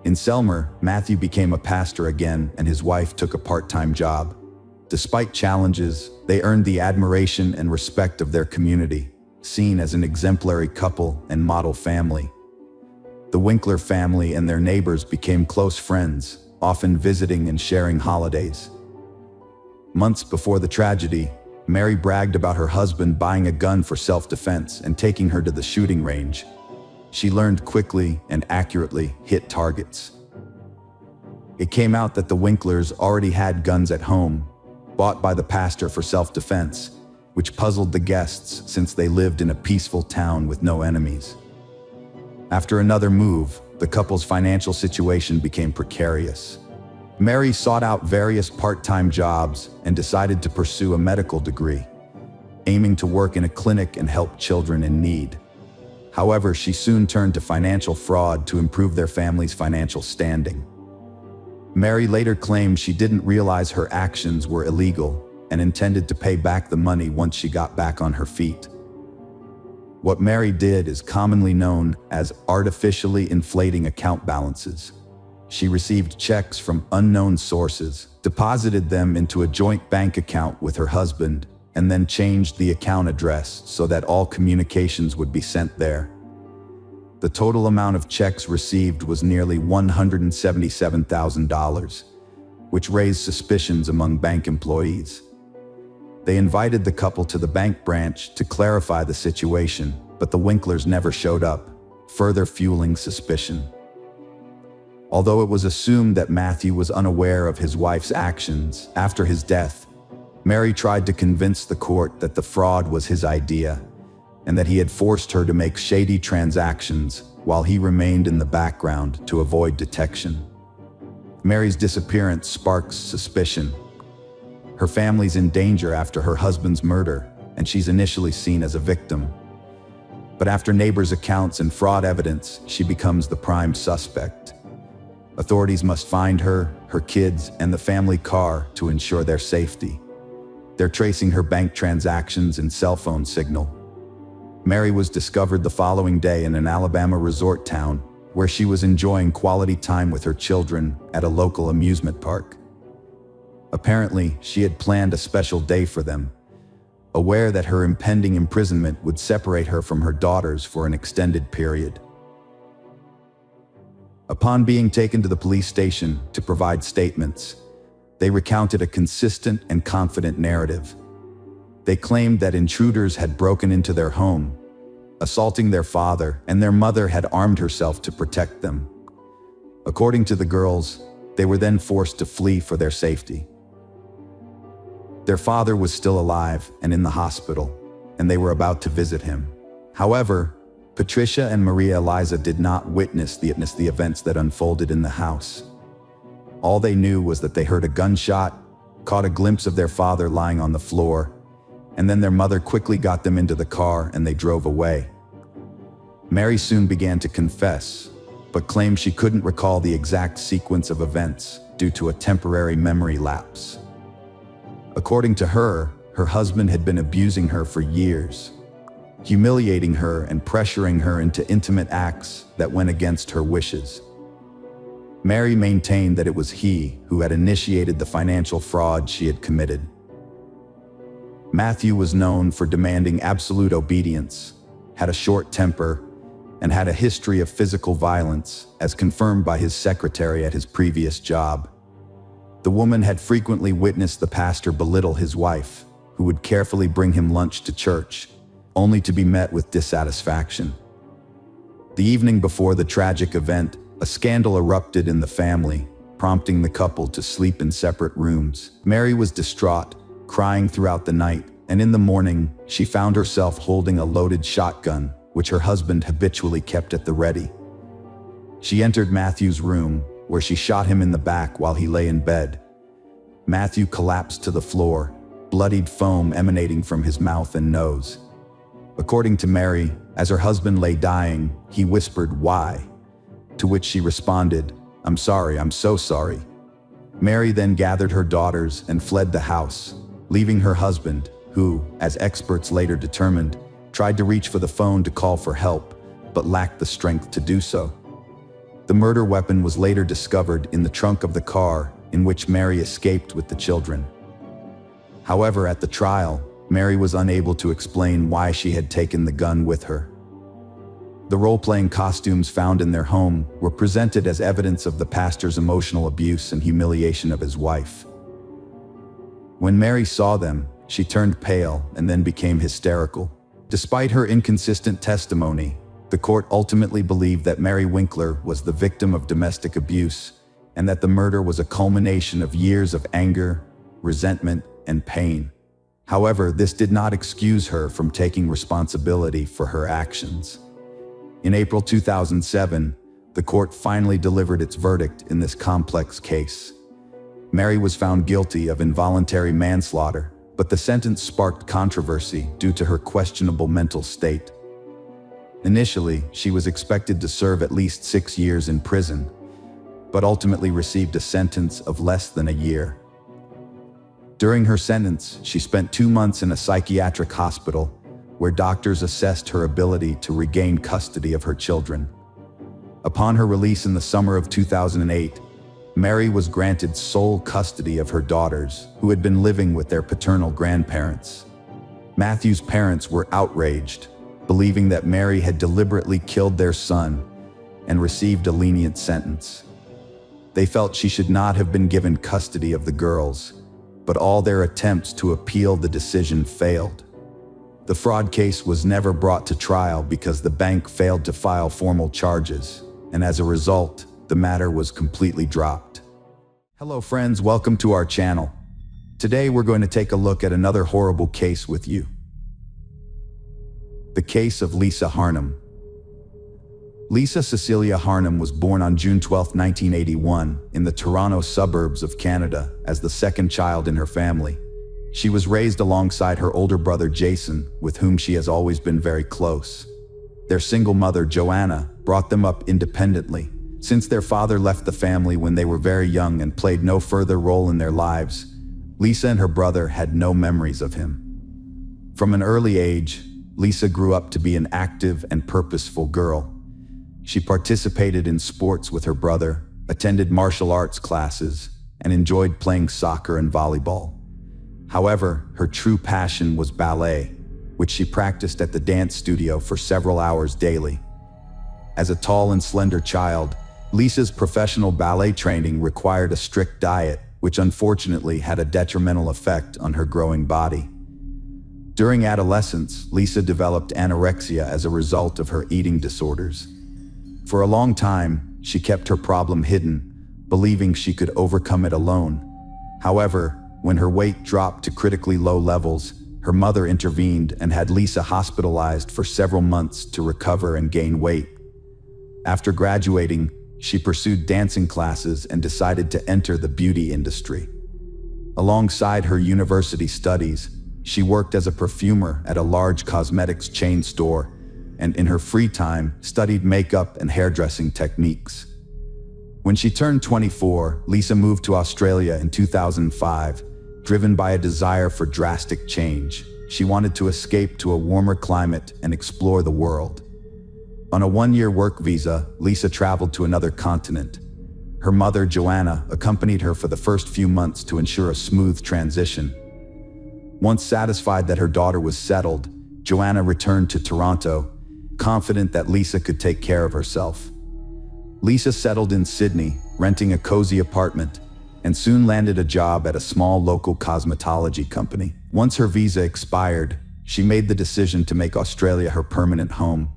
In Selmer, Matthew became a pastor again, and his wife took a part-time job. Despite challenges, they earned the admiration and respect of their community, seen as an exemplary couple and model family. The Winkler family and their neighbors became close friends, often visiting and sharing holidays. Months before the tragedy, Mary bragged about her husband buying a gun for self-defense and taking her to the shooting range. She learned quickly and accurately hit targets. It came out that the Winklers already had guns at home, bought by the pastor for self-defense, which puzzled the guests since they lived in a peaceful town with no enemies. After another move, the couple's financial situation became precarious. Mary sought out various part-time jobs and decided to pursue a medical degree, aiming to work in a clinic and help children in need. However, she soon turned to financial fraud to improve their family's financial standing. Mary later claimed she didn't realize her actions were illegal and intended to pay back the money once she got back on her feet. What Mary did is commonly known as artificially inflating account balances. She received checks from unknown sources, deposited them into a joint bank account with her husband, and then changed the account address so that all communications would be sent there. The total amount of checks received was nearly $177,000, which raised suspicions among bank employees. They invited the couple to the bank branch to clarify the situation, but the Winklers never showed up, further fueling suspicion. Although it was assumed that Matthew was unaware of his wife's actions after his death, Mary tried to convince the court that the fraud was his idea and that he had forced her to make shady transactions while he remained in the background to avoid detection. Mary's disappearance sparks suspicion. Her family's in danger after her husband's murder, and she's initially seen as a victim. But after neighbors' accounts and fraud evidence, she becomes the prime suspect. Authorities must find her, her kids, and the family car to ensure their safety. They're tracing her bank transactions and cell phone signal. Mary was discovered the following day in an Alabama resort town where she was enjoying quality time with her children at a local amusement park. Apparently, she had planned a special day for them, aware that her impending imprisonment would separate her from her daughters for an extended period. Upon being taken to the police station to provide statements, they recounted a consistent and confident narrative. They claimed that intruders had broken into their home, assaulting their father, and their mother had armed herself to protect them. According to the girls, they were then forced to flee for their safety. Their father was still alive and in the hospital, and they were about to visit him. However, Patricia and Maria Eliza did not witness the events that unfolded in the house. All they knew was that they heard a gunshot, caught a glimpse of their father lying on the floor, and then their mother quickly got them into the car and they drove away. Mary soon began to confess, but claimed she couldn't recall the exact sequence of events due to a temporary memory lapse. According to her, her husband had been abusing her for years, humiliating her and pressuring her into intimate acts that went against her wishes. Mary maintained that it was he who had initiated the financial fraud she had committed. Matthew was known for demanding absolute obedience, had a short temper, and had a history of physical violence, as confirmed by his secretary at his previous job. The woman had frequently witnessed the pastor belittle his wife, who would carefully bring him lunch to church, only to be met with dissatisfaction. The evening before the tragic event, a scandal erupted in the family, prompting the couple to sleep in separate rooms. Mary was distraught, crying throughout the night, and in the morning, she found herself holding a loaded shotgun, which her husband habitually kept at the ready. She entered Matthew's room, where she shot him in the back while he lay in bed. Matthew collapsed to the floor, bloodied foam emanating from his mouth and nose. According to Mary, as her husband lay dying, he whispered, "Why?" To which she responded, "I'm sorry, I'm so sorry." Mary then gathered her daughters and fled the house, leaving her husband, who, as experts later determined, tried to reach for the phone to call for help, but lacked the strength to do so. The murder weapon was later discovered in the trunk of the car in which Mary escaped with the children. However, at the trial, Mary was unable to explain why she had taken the gun with her. The role-playing costumes found in their home were presented as evidence of the pastor's emotional abuse and humiliation of his wife. When Mary saw them, she turned pale and then became hysterical. Despite her inconsistent testimony, the court ultimately believed that Mary Winkler was the victim of domestic abuse and that the murder was a culmination of years of anger, resentment, and pain. However, this did not excuse her from taking responsibility for her actions. In April 2007, the court finally delivered its verdict in this complex case. Mary was found guilty of involuntary manslaughter, but the sentence sparked controversy due to her questionable mental state. Initially, she was expected to serve at least 6 years in prison, but ultimately received a sentence of less than a year. During her sentence, she spent 2 months in a psychiatric hospital where doctors assessed her ability to regain custody of her children. Upon her release in the summer of 2008, Mary was granted sole custody of her daughters, who had been living with their paternal grandparents. Matthew's parents were outraged, believing that Mary had deliberately killed their son and received a lenient sentence. They felt she should not have been given custody of the girls, but all their attempts to appeal the decision failed. The fraud case was never brought to trial because the bank failed to file formal charges, and as a result, the matter was completely dropped. Hello friends, welcome to our channel. Today we're going to take a look at another horrible case with you. The case of Lisa Harnum. Lisa Cecilia Harnum was born on June 12, 1981, in the Toronto suburbs of Canada as the second child in her family. She was raised alongside her older brother Jason, with whom she has always been very close. Their single mother, Joanna, brought them up independently, since their father left the family when they were very young and played no further role in their lives. Lisa and her brother had no memories of him. From an early age, Lisa grew up to be an active and purposeful girl. She participated in sports with her brother, attended martial arts classes, and enjoyed playing soccer and volleyball. However, her true passion was ballet, which she practiced at the dance studio for several hours daily. As a tall and slender child, Lisa's professional ballet training required a strict diet, which unfortunately had a detrimental effect on her growing body. During adolescence, Lisa developed anorexia as a result of her eating disorders. For a long time, she kept her problem hidden, believing she could overcome it alone. However, when her weight dropped to critically low levels, her mother intervened and had Lisa hospitalized for several months to recover and gain weight. After graduating, she pursued dancing classes and decided to enter the beauty industry. Alongside her university studies, she worked as a perfumer at a large cosmetics chain store, and in her free time, studied makeup and hairdressing techniques. When she turned 24, Lisa moved to Australia in 2005, driven by a desire for drastic change. She wanted to escape to a warmer climate and explore the world. On a 1-year work visa, Lisa traveled to another continent. Her mother, Joanna, accompanied her for the first few months to ensure a smooth transition. Once satisfied that her daughter was settled, Joanna returned to Toronto, confident that Lisa could take care of herself. Lisa settled in Sydney, renting a cozy apartment, and soon landed a job at a small local cosmetology company. Once her visa expired, she made the decision to make Australia her permanent home.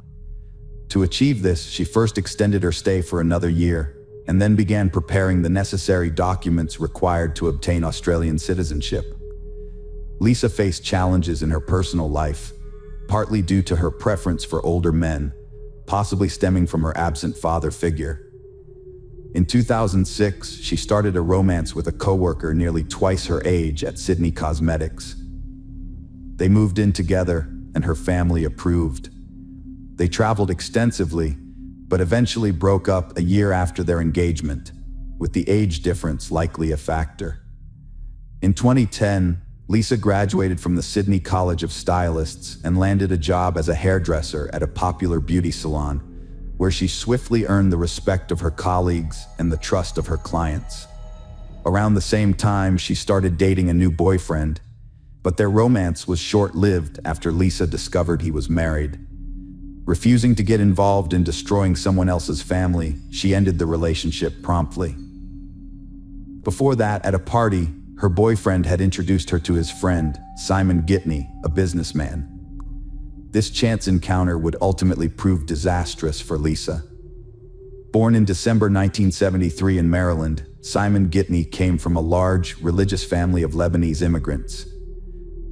To achieve this, she first extended her stay for another year, and then began preparing the necessary documents required to obtain Australian citizenship. Lisa faced challenges in her personal life, partly due to her preference for older men, possibly stemming from her absent father figure. In 2006, she started a romance with a coworker nearly twice her age at Sydney Cosmetics. They moved in together, and her family approved. They traveled extensively, but eventually broke up a year after their engagement, with the age difference likely a factor. In 2010, Lisa graduated from the Sydney College of Stylists and landed a job as a hairdresser at a popular beauty salon, where she swiftly earned the respect of her colleagues and the trust of her clients. Around the same time, she started dating a new boyfriend, but their romance was short-lived after Lisa discovered he was married. Refusing to get involved in destroying someone else's family, she ended the relationship promptly. Before that, at a party, her boyfriend had introduced her to his friend, Simon Gitney, a businessman. This chance encounter would ultimately prove disastrous for Lisa. Born in December 1973 in Maryland, Simon Gitney came from a large, religious family of Lebanese immigrants.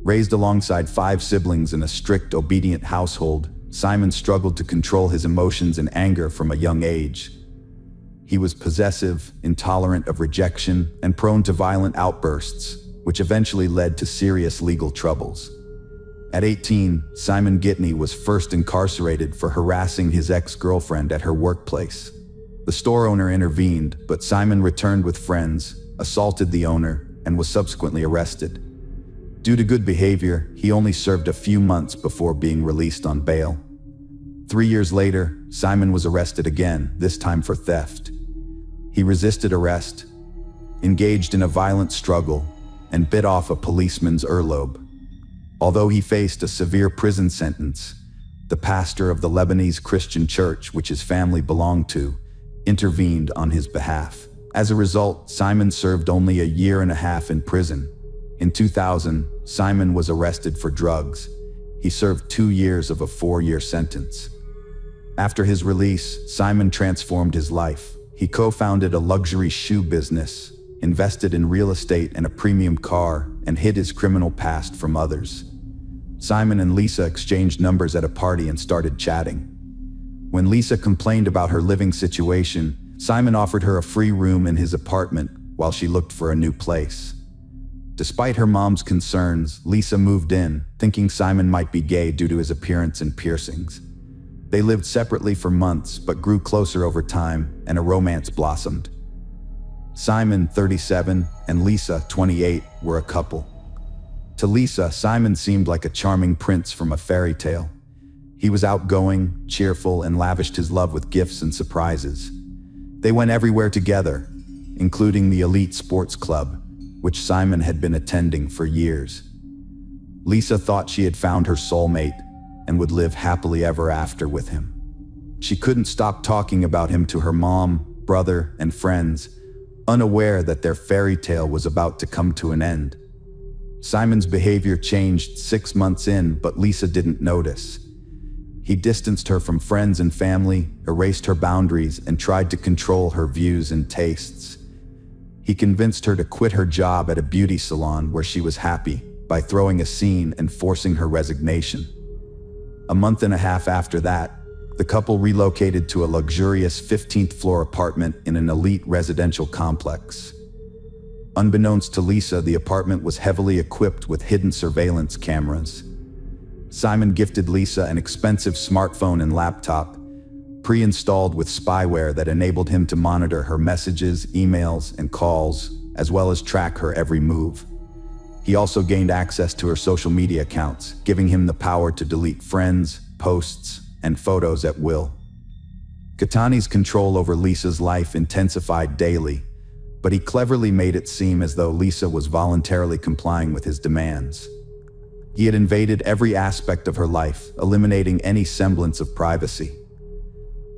Raised alongside 5 siblings in a strict, obedient household, Simon struggled to control his emotions and anger from a young age. He was possessive, intolerant of rejection, and prone to violent outbursts, which eventually led to serious legal troubles. At 18, Simon McKinley was first incarcerated for harassing his ex-girlfriend at her workplace. The store owner intervened, but Simon returned with friends, assaulted the owner, and was subsequently arrested. Due to good behavior, he only served a few months before being released on bail. 3 years later, Simon was arrested again, this time for theft. He resisted arrest, engaged in a violent struggle, and bit off a policeman's earlobe. Although he faced a severe prison sentence, the pastor of the Lebanese Christian church, which his family belonged to, intervened on his behalf. As a result, Simon served only a year and a half in prison. In 2000, Simon was arrested for drugs. He served 2 years of a 4-year sentence. After his release, Simon transformed his life. He co-founded a luxury shoe business, invested in real estate and a premium car, and hid his criminal past from others. Simon and Lisa exchanged numbers at a party and started chatting. When Lisa complained about her living situation, Simon offered her a free room in his apartment while she looked for a new place. Despite her mom's concerns, Lisa moved in, thinking Simon might be gay due to his appearance and piercings. They lived separately for months, but grew closer over time, and a romance blossomed. Simon, 37, and Lisa, 28, were a couple. To Lisa, Simon seemed like a charming prince from a fairy tale. He was outgoing, cheerful, and lavished his love with gifts and surprises. They went everywhere together, including the elite sports club, which Simon had been attending for years. Lisa thought she had found her soulmate and would live happily ever after with him. She couldn't stop talking about him to her mom, brother, and friends, unaware that their fairy tale was about to come to an end. Simon's behavior changed 6 months in, but Lisa didn't notice. He distanced her from friends and family, erased her boundaries, and tried to control her views and tastes. He convinced her to quit her job at a beauty salon where she was happy by throwing a scene and forcing her resignation. A month and a half after that, the couple relocated to a luxurious 15th floor apartment in an elite residential complex. Unbeknownst to Lisa, the apartment was heavily equipped with hidden surveillance cameras. Simon gifted Lisa an expensive smartphone and laptop, pre-installed with spyware that enabled him to monitor her messages, emails, and calls, as well as track her every move. He also gained access to her social media accounts, giving him the power to delete friends, posts, and photos at will. Catani's control over Lisa's life intensified daily, but he cleverly made it seem as though Lisa was voluntarily complying with his demands. He had invaded every aspect of her life, eliminating any semblance of privacy.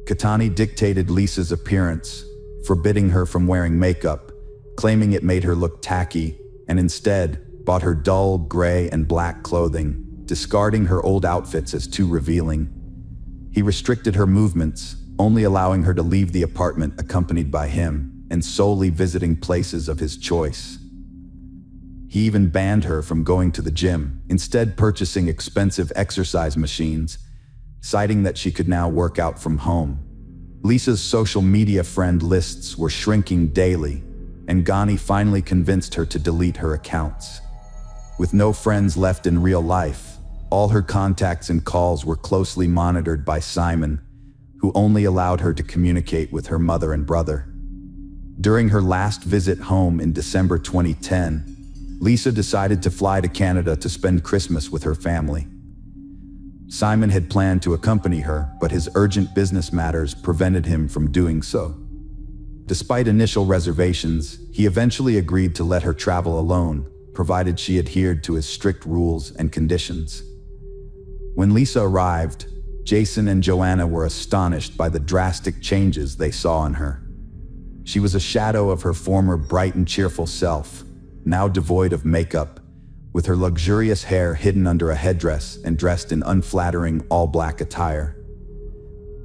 Catani dictated Lisa's appearance, forbidding her from wearing makeup, claiming it made her look tacky, and instead bought her dull gray and black clothing, discarding her old outfits as too revealing. He restricted her movements, only allowing her to leave the apartment accompanied by him, and solely visiting places of his choice. He even banned her from going to the gym, instead purchasing expensive exercise machines, citing that she could now work out from home. Lisa's social media friend lists were shrinking daily, and Ghani finally convinced her to delete her accounts. With no friends left in real life, all her contacts and calls were closely monitored by Simon, who only allowed her to communicate with her mother and brother. During her last visit home in December 2010, Lisa decided to fly to Canada to spend Christmas with her family. Simon had planned to accompany her, but his urgent business matters prevented him from doing so. Despite initial reservations, he eventually agreed to let her travel alone, provided she adhered to his strict rules and conditions. When Lisa arrived, Jason and Joanna were astonished by the drastic changes they saw in her. She was a shadow of her former bright and cheerful self, now devoid of makeup, with her luxurious hair hidden under a headdress and dressed in unflattering all-black attire.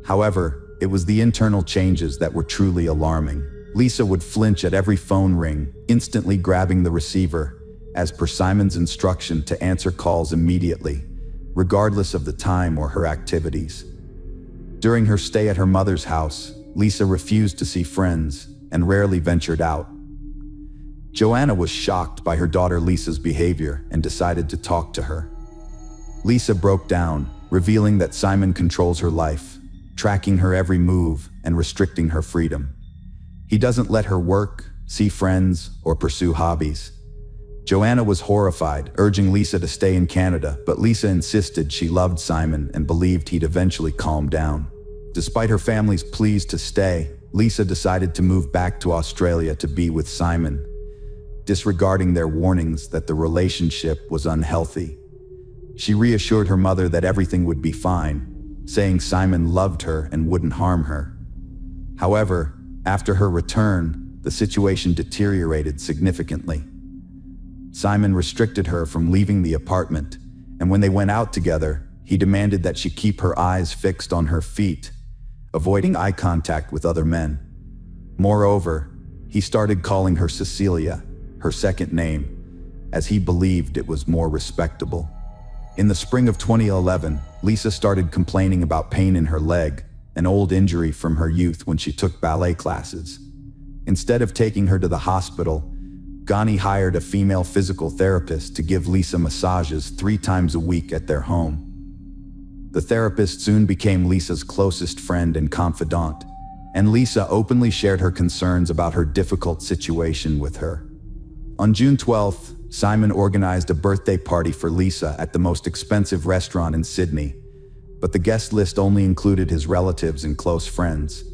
However, it was the internal changes that were truly alarming. Lisa would flinch at every phone ring, instantly grabbing the receiver, as per Simon's instruction to answer calls immediately, regardless of the time or her activities. During her stay at her mother's house, Lisa refused to see friends and rarely ventured out. Joanna was shocked by her daughter Lisa's behavior and decided to talk to her. Lisa broke down, revealing that Simon controls her life, tracking her every move and restricting her freedom. He doesn't let her work, see friends, or pursue hobbies. Joanna was horrified, urging Lisa to stay in Canada, but Lisa insisted she loved Simon and believed he'd eventually calm down. Despite her family's pleas to stay, Lisa decided to move back to Australia to be with Simon, disregarding their warnings that the relationship was unhealthy. She reassured her mother that everything would be fine, saying Simon loved her and wouldn't harm her. However, after her return, the situation deteriorated significantly. Simon restricted her from leaving the apartment, and when they went out together, he demanded that she keep her eyes fixed on her feet, avoiding eye contact with other men. Moreover, he started calling her Cecilia, her second name, as he believed it was more respectable. In the spring of 2011, Lisa started complaining about pain in her leg, an old injury from her youth when she took ballet classes. Instead of taking her to the hospital, Ghani hired a female physical therapist to give Lisa massages 3 times a week at their home. The therapist soon became Lisa's closest friend and confidant, and Lisa openly shared her concerns about her difficult situation with her. On June 12th, Simon organized a birthday party for Lisa at the most expensive restaurant in Sydney, but the guest list only included his relatives and close friends.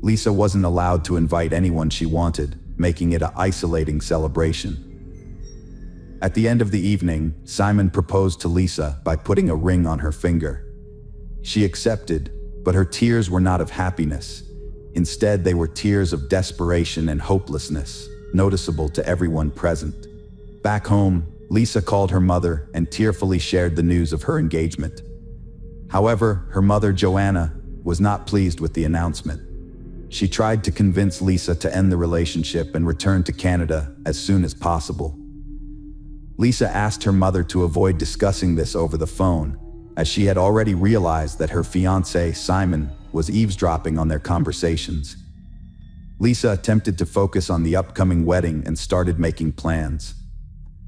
Lisa wasn't allowed to invite anyone she wanted, making it an isolating celebration. At the end of the evening, Simon proposed to Lisa by putting a ring on her finger. She accepted, but her tears were not of happiness. Instead, they were tears of desperation and hopelessness, noticeable to everyone present. Back home, Lisa called her mother and tearfully shared the news of her engagement. However, her mother, Joanna, was not pleased with the announcement. She tried to convince Lisa to end the relationship and return to Canada as soon as possible. Lisa asked her mother to avoid discussing this over the phone, as she had already realized that her fiancé, Simon, was eavesdropping on their conversations. Lisa attempted to focus on the upcoming wedding and started making plans.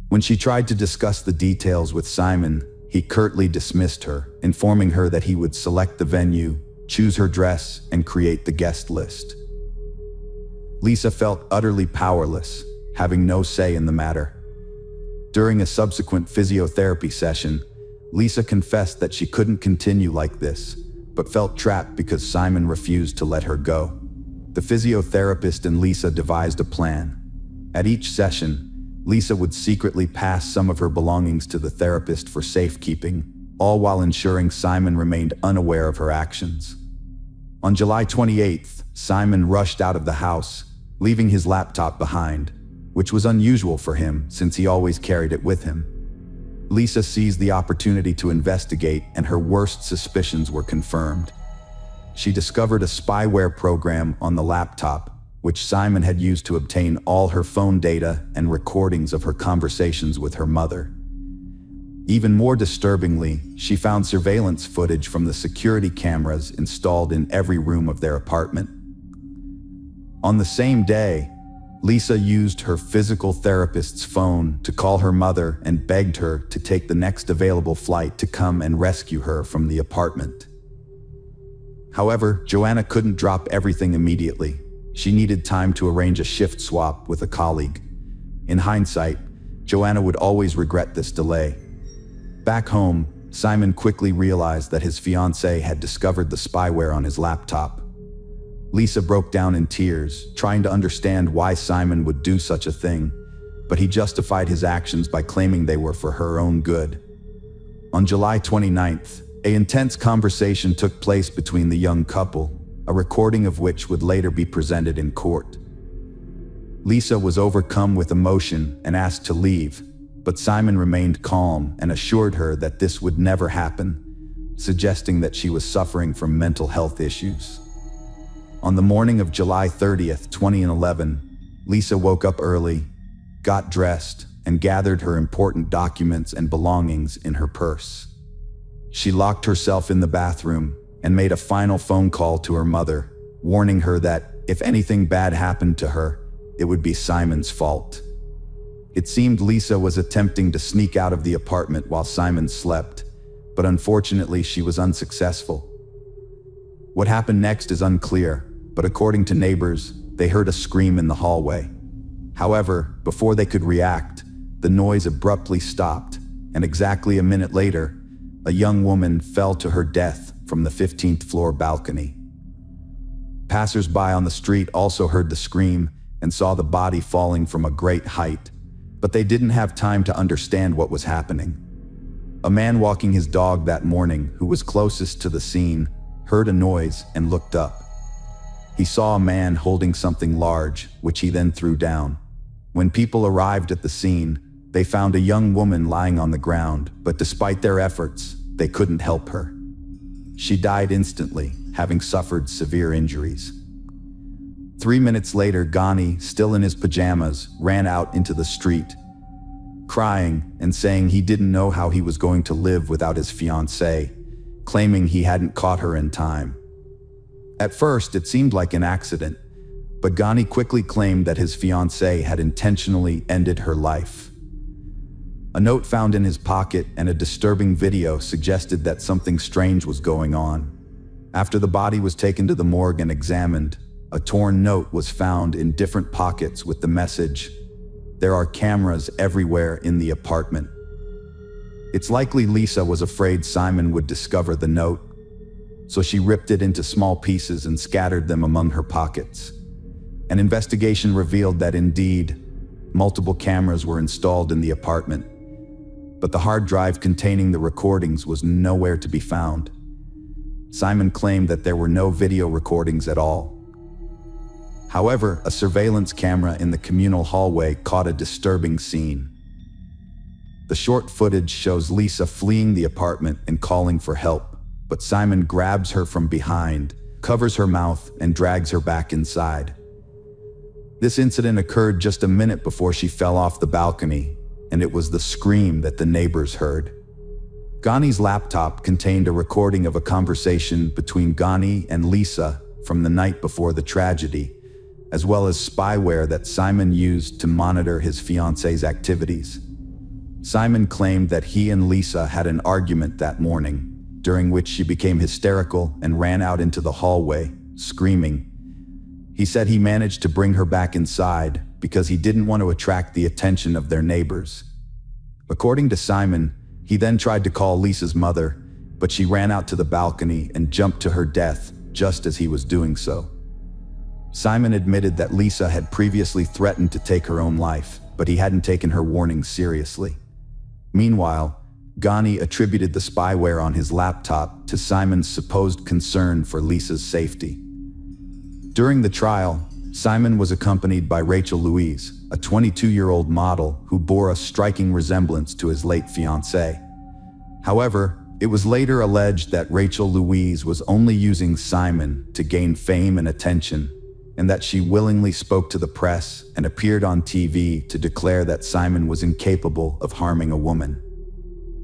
When she tried to discuss the details with Simon, he curtly dismissed her, informing her that he would select the venue, choose her dress, and create the guest list. Lisa felt utterly powerless, having no say in the matter. During a subsequent physiotherapy session, Lisa confessed that she couldn't continue like this, but felt trapped because Simon refused to let her go. The physiotherapist and Lisa devised a plan. At each session, Lisa would secretly pass some of her belongings to the therapist for safekeeping, all while ensuring Simon remained unaware of her actions. On July 28th, Simon rushed out of the house, leaving his laptop behind, which was unusual for him since he always carried it with him. Lisa seized the opportunity to investigate, and her worst suspicions were confirmed. She discovered a spyware program on the laptop, which Simon had used to obtain all her phone data and recordings of her conversations with her mother. Even more disturbingly, she found surveillance footage from the security cameras installed in every room of their apartment. On the same day, Lisa used her physical therapist's phone to call her mother and begged her to take the next available flight to come and rescue her from the apartment. However, Joanna couldn't drop everything immediately. She needed time to arrange a shift swap with a colleague. In hindsight, Joanna would always regret this delay. Back home, Simon quickly realized that his fiancée had discovered the spyware on his laptop. Lisa broke down in tears, trying to understand why Simon would do such a thing, but he justified his actions by claiming they were for her own good. On July 29th, an intense conversation took place between the young couple, a recording of which would later be presented in court. Lisa was overcome with emotion and asked to leave, but Simon remained calm and assured her that this would never happen, suggesting that she was suffering from mental health issues. On the morning of July 30th, 2011, Lisa woke up early, got dressed, and gathered her important documents and belongings in her purse. She locked herself in the bathroom and made a final phone call to her mother, warning her that if anything bad happened to her, it would be Simon's fault. It seemed Lisa was attempting to sneak out of the apartment while Simon slept, but unfortunately she was unsuccessful. What happened next is unclear, but according to neighbors, they heard a scream in the hallway. However, before they could react, the noise abruptly stopped, and exactly a minute later, a young woman fell to her death from the 15th floor balcony. Passers-by on the street also heard the scream and saw the body falling from a great height, but they didn't have time to understand what was happening. A man walking his dog that morning, who was closest to the scene, heard a noise and looked up. He saw a man holding something large, which he then threw down. When people arrived at the scene, they found a young woman lying on the ground, but despite their efforts, they couldn't help her. She died instantly, having suffered severe injuries. 3 minutes later, Ghani, still in his pajamas, ran out into the street, crying and saying he didn't know how he was going to live without his fiancée, claiming he hadn't caught her in time. At first, it seemed like an accident, but Ghani quickly claimed that his fiancée had intentionally ended her life. A note found in his pocket and a disturbing video suggested that something strange was going on. After the body was taken to the morgue and examined, a torn note was found in different pockets with the message, "There are cameras everywhere in the apartment." It's likely Lisa was afraid Simon would discover the note, so she ripped it into small pieces and scattered them among her pockets. An investigation revealed that indeed, multiple cameras were installed in the apartment, but the hard drive containing the recordings was nowhere to be found. Simon claimed that there were no video recordings at all. However, a surveillance camera in the communal hallway caught a disturbing scene. The short footage shows Lisa fleeing the apartment and calling for help, but Simon grabs her from behind, covers her mouth, and drags her back inside. This incident occurred just a minute before she fell off the balcony, and it was the scream that the neighbors heard. Ghani's laptop contained a recording of a conversation between Ghani and Lisa from the night before the tragedy, as well as spyware that Simon used to monitor his fiancée's activities. Simon claimed that he and Lisa had an argument that morning, during which she became hysterical and ran out into the hallway, screaming. He said he managed to bring her back inside because he didn't want to attract the attention of their neighbors. According to Simon, he then tried to call Lisa's mother, but she ran out to the balcony and jumped to her death just as he was doing so. Simon admitted that Lisa had previously threatened to take her own life, but he hadn't taken her warning seriously. Meanwhile, Ghani attributed the spyware on his laptop to Simon's supposed concern for Lisa's safety. During the trial, Simon was accompanied by Rachel Louise, a 22-year-old model who bore a striking resemblance to his late fiancée. However, it was later alleged that Rachel Louise was only using Simon to gain fame and attention, and that she willingly spoke to the press and appeared on TV to declare that Simon was incapable of harming a woman.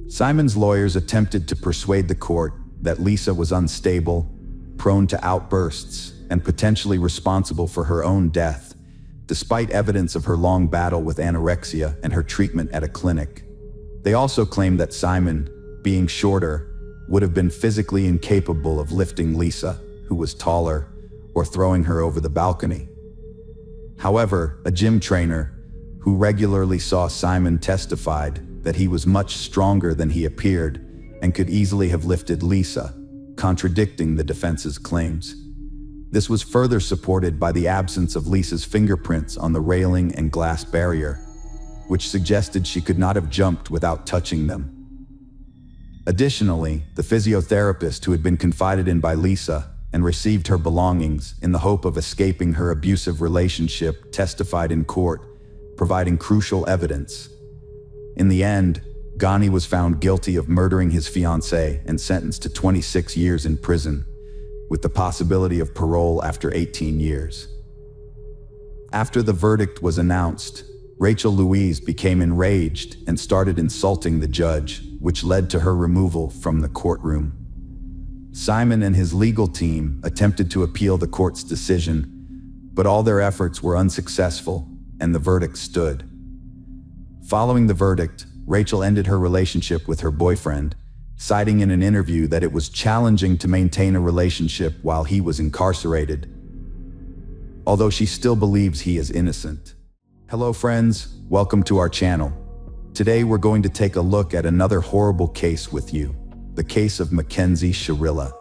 Simon's lawyers attempted to persuade the court that Lisa was unstable, prone to outbursts, and potentially responsible for her own death, despite evidence of her long battle with anorexia and her treatment at a clinic. They also claimed that Simon, being shorter, would have been physically incapable of lifting Lisa, who was taller, or throwing her over the balcony. However, a gym trainer who regularly saw Simon testified that he was much stronger than he appeared and could easily have lifted Lisa, contradicting the defense's claims. This was further supported by the absence of Lisa's fingerprints on the railing and glass barrier, which suggested she could not have jumped without touching them. Additionally, the physiotherapist who had been confided in by Lisa and received her belongings in the hope of escaping her abusive relationship testified in court, providing crucial evidence. In the end, Ghani was found guilty of murdering his fiancée and sentenced to 26 years in prison, with the possibility of parole after 18 years. After the verdict was announced, Rachel Louise became enraged and started insulting the judge, which led to her removal from the courtroom. Simon and his legal team attempted to appeal the court's decision, but all their efforts were unsuccessful, and the verdict stood. Following the verdict, Rachel ended her relationship with her boyfriend, citing in an interview that it was challenging to maintain a relationship while he was incarcerated, although she still believes he is innocent. Hello friends, welcome to our channel. Today we're going to take a look at another horrible case with you, the case of Mackenzie Shirilla.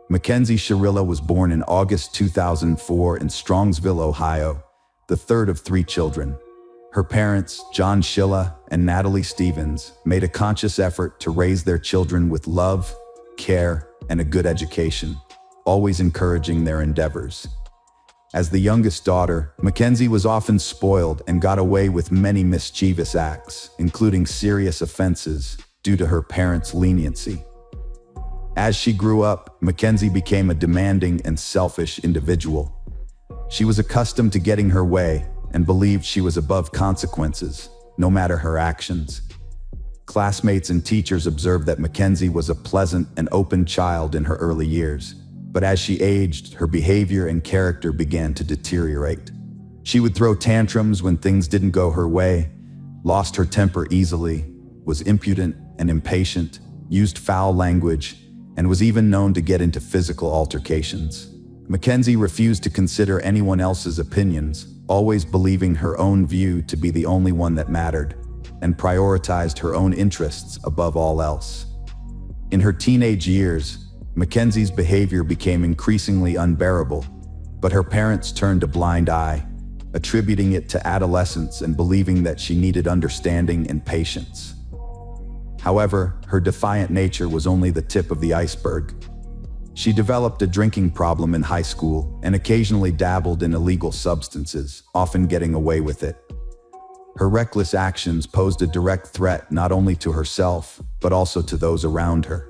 Mackenzie Shirilla was born in August 2004 in Strongsville, Ohio, the third of 3 children. Her parents, John Shilla and Natalie Stevens, made a conscious effort to raise their children with love, care, and a good education, always encouraging their endeavors. As the youngest daughter, Mackenzie was often spoiled and got away with many mischievous acts, including serious offenses, due to her parents' leniency. As she grew up, Mackenzie became a demanding and selfish individual. She was accustomed to getting her way and believed she was above consequences, no matter her actions. Classmates and teachers observed that Mackenzie was a pleasant and open child in her early years. But as she aged, her behavior and character began to deteriorate. She would throw tantrums when things didn't go her way, lost her temper easily, was impudent and impatient, used foul language, and was even known to get into physical altercations. Mackenzie refused to consider anyone else's opinions, always believing her own view to be the only one that mattered, and prioritized her own interests above all else. In her teenage years, Mackenzie's behavior became increasingly unbearable, but her parents turned a blind eye, attributing it to adolescence and believing that she needed understanding and patience. However, her defiant nature was only the tip of the iceberg. She developed a drinking problem in high school and occasionally dabbled in illegal substances, often getting away with it. Her reckless actions posed a direct threat not only to herself, but also to those around her.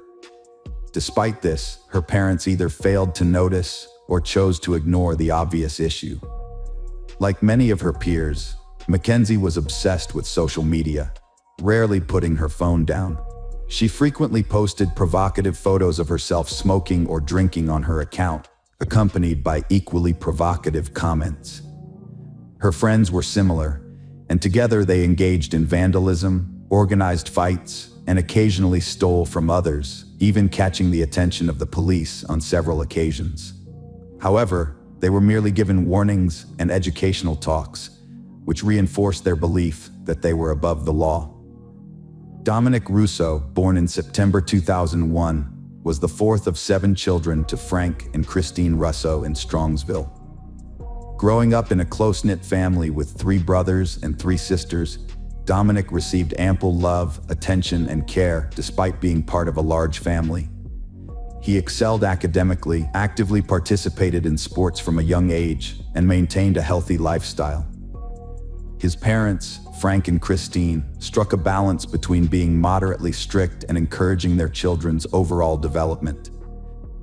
Despite this, her parents either failed to notice or chose to ignore the obvious issue. Like many of her peers, Mackenzie was obsessed with social media, rarely putting her phone down. She frequently posted provocative photos of herself smoking or drinking on her account, accompanied by equally provocative comments. Her friends were similar, and together they engaged in vandalism, organized fights, and occasionally stole from others, even catching the attention of the police on several occasions. However, they were merely given warnings and educational talks, which reinforced their belief that they were above the law. Dominic Russo, born in September 2001, was the 4th of 7 children to Frank and Christine Russo in Strongsville. Growing up in a close-knit family with 3 brothers and 3 sisters, Dominic received ample love, attention, and care despite being part of a large family. He excelled academically, actively participated in sports from a young age, and maintained a healthy lifestyle. His parents, Frank and Christine, struck a balance between being moderately strict and encouraging their children's overall development.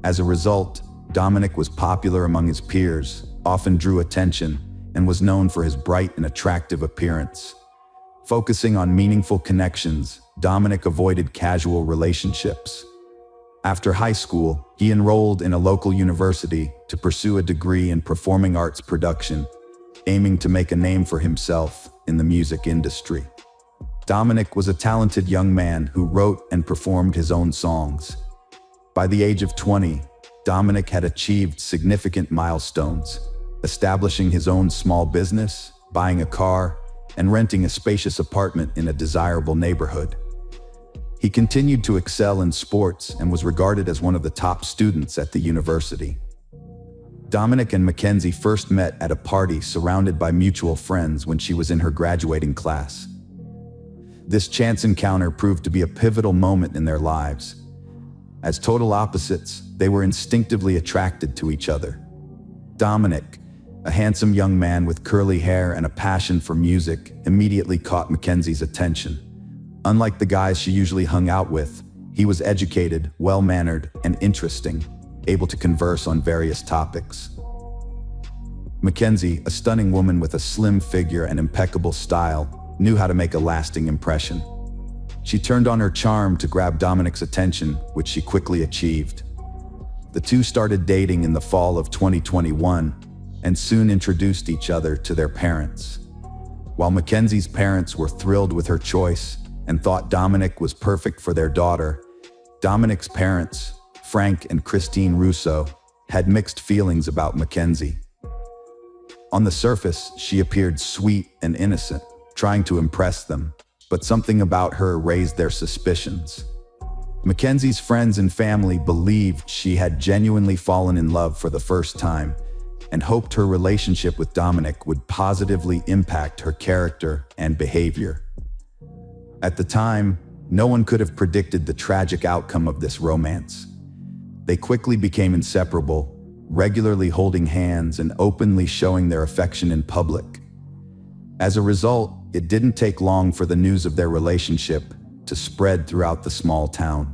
As a result, Dominic was popular among his peers, often drew attention, and was known for his bright and attractive appearance. Focusing on meaningful connections, Dominic avoided casual relationships. After high school, he enrolled in a local university to pursue a degree in performing arts production, aiming to make a name for himself in the music industry. Dominic was a talented young man who wrote and performed his own songs. By the age of 20, Dominic had achieved significant milestones, establishing his own small business, buying a car, and renting a spacious apartment in a desirable neighborhood. He continued to excel in sports and was regarded as one of the top students at the university. Dominic and Mackenzie first met at a party surrounded by mutual friends when she was in her graduating class. This chance encounter proved to be a pivotal moment in their lives. As total opposites, they were instinctively attracted to each other. Dominic, a handsome young man with curly hair and a passion for music, immediately caught Mackenzie's attention. Unlike the guys she usually hung out with, he was educated, well-mannered, and interesting, able to converse on various topics. Mackenzie, a stunning woman with a slim figure and impeccable style, knew how to make a lasting impression. She turned on her charm to grab Dominic's attention, which she quickly achieved. The two started dating in the fall of 2021 and soon introduced each other to their parents. While Mackenzie's parents were thrilled with her choice and thought Dominic was perfect for their daughter, Dominic's parents, Frank and Christine Russo, had mixed feelings about Mackenzie. On the surface, she appeared sweet and innocent, trying to impress them, but something about her raised their suspicions. Mackenzie's friends and family believed she had genuinely fallen in love for the first time and hoped her relationship with Dominic would positively impact her character and behavior. At the time, no one could have predicted the tragic outcome of this romance. They quickly became inseparable, regularly holding hands and openly showing their affection in public. As a result, it didn't take long for the news of their relationship to spread throughout the small town.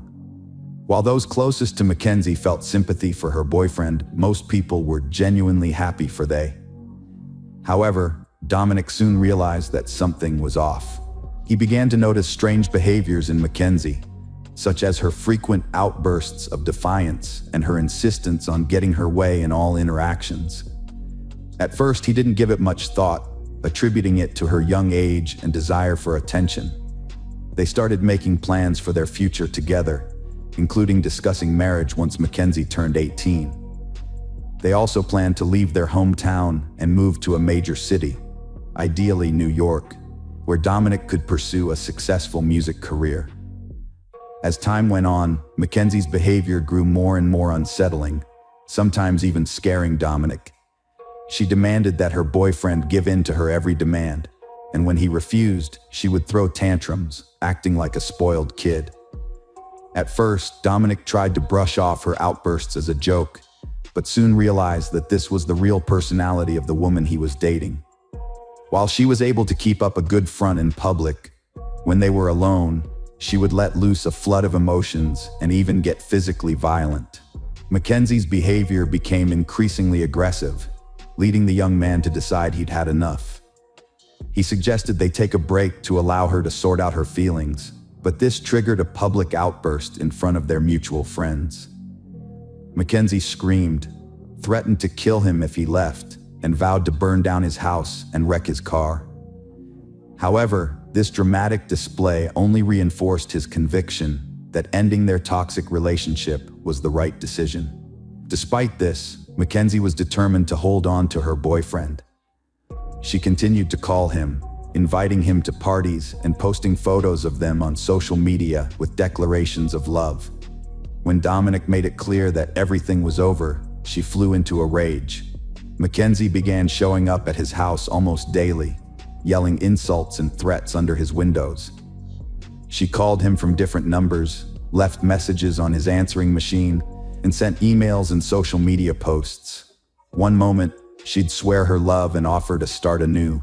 While those closest to Mackenzie felt sympathy for her boyfriend, most people were genuinely happy for they. However, Dominic soon realized that something was off. He began to notice strange behaviors in Mackenzie, such as her frequent outbursts of defiance and her insistence on getting her way in all interactions. At first, he didn't give it much thought, attributing it to her young age and desire for attention. They started making plans for their future together, including discussing marriage once Mackenzie turned 18. They also planned to leave their hometown and move to a major city, ideally New York, where Dominic could pursue a successful music career. As time went on, Mackenzie's behavior grew more and more unsettling, sometimes even scaring Dominic. She demanded that her boyfriend give in to her every demand, and when he refused, she would throw tantrums, acting like a spoiled kid. At first, Dominic tried to brush off her outbursts as a joke, but soon realized that this was the real personality of the woman he was dating. While she was able to keep up a good front in public, when they were alone, she would let loose a flood of emotions and even get physically violent. Mackenzie's behavior became increasingly aggressive, leading the young man to decide he'd had enough. He suggested they take a break to allow her to sort out her feelings, but this triggered a public outburst in front of their mutual friends. Mackenzie screamed, threatened to kill him if he left, and vowed to burn down his house and wreck his car. However, this dramatic display only reinforced his conviction that ending their toxic relationship was the right decision. Despite this, Mackenzie was determined to hold on to her boyfriend. She continued to call him, inviting him to parties and posting photos of them on social media with declarations of love. When Dominic made it clear that everything was over, she flew into a rage. Mackenzie began showing up at his house almost daily, yelling insults and threats under his windows. She called him from different numbers, left messages on his answering machine, and sent emails and social media posts. One moment, she'd swear her love and offer to start anew.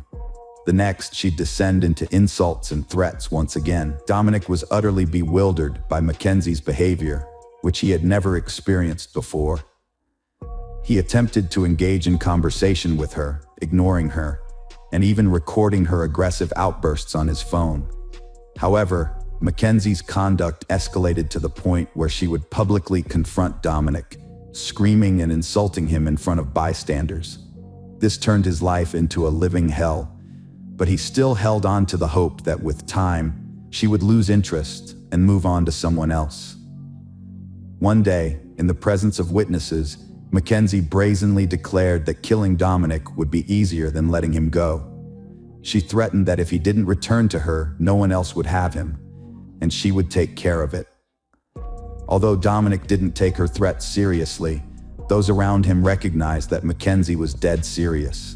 The next, she'd descend into insults and threats once again. Dominic was utterly bewildered by Mackenzie's behavior, which he had never experienced before. He attempted to engage in conversation with her, ignoring her, and even recording her aggressive outbursts on his phone. However, Mackenzie's conduct escalated to the point where she would publicly confront Dominic, screaming and insulting him in front of bystanders. This turned his life into a living hell, but he still held on to the hope that with time, she would lose interest and move on to someone else. One day, in the presence of witnesses, Mackenzie brazenly declared that killing Dominic would be easier than letting him go. She threatened that if he didn't return to her, no one else would have him, and she would take care of it. Although Dominic didn't take her threats seriously, those around him recognized that Mackenzie was dead serious.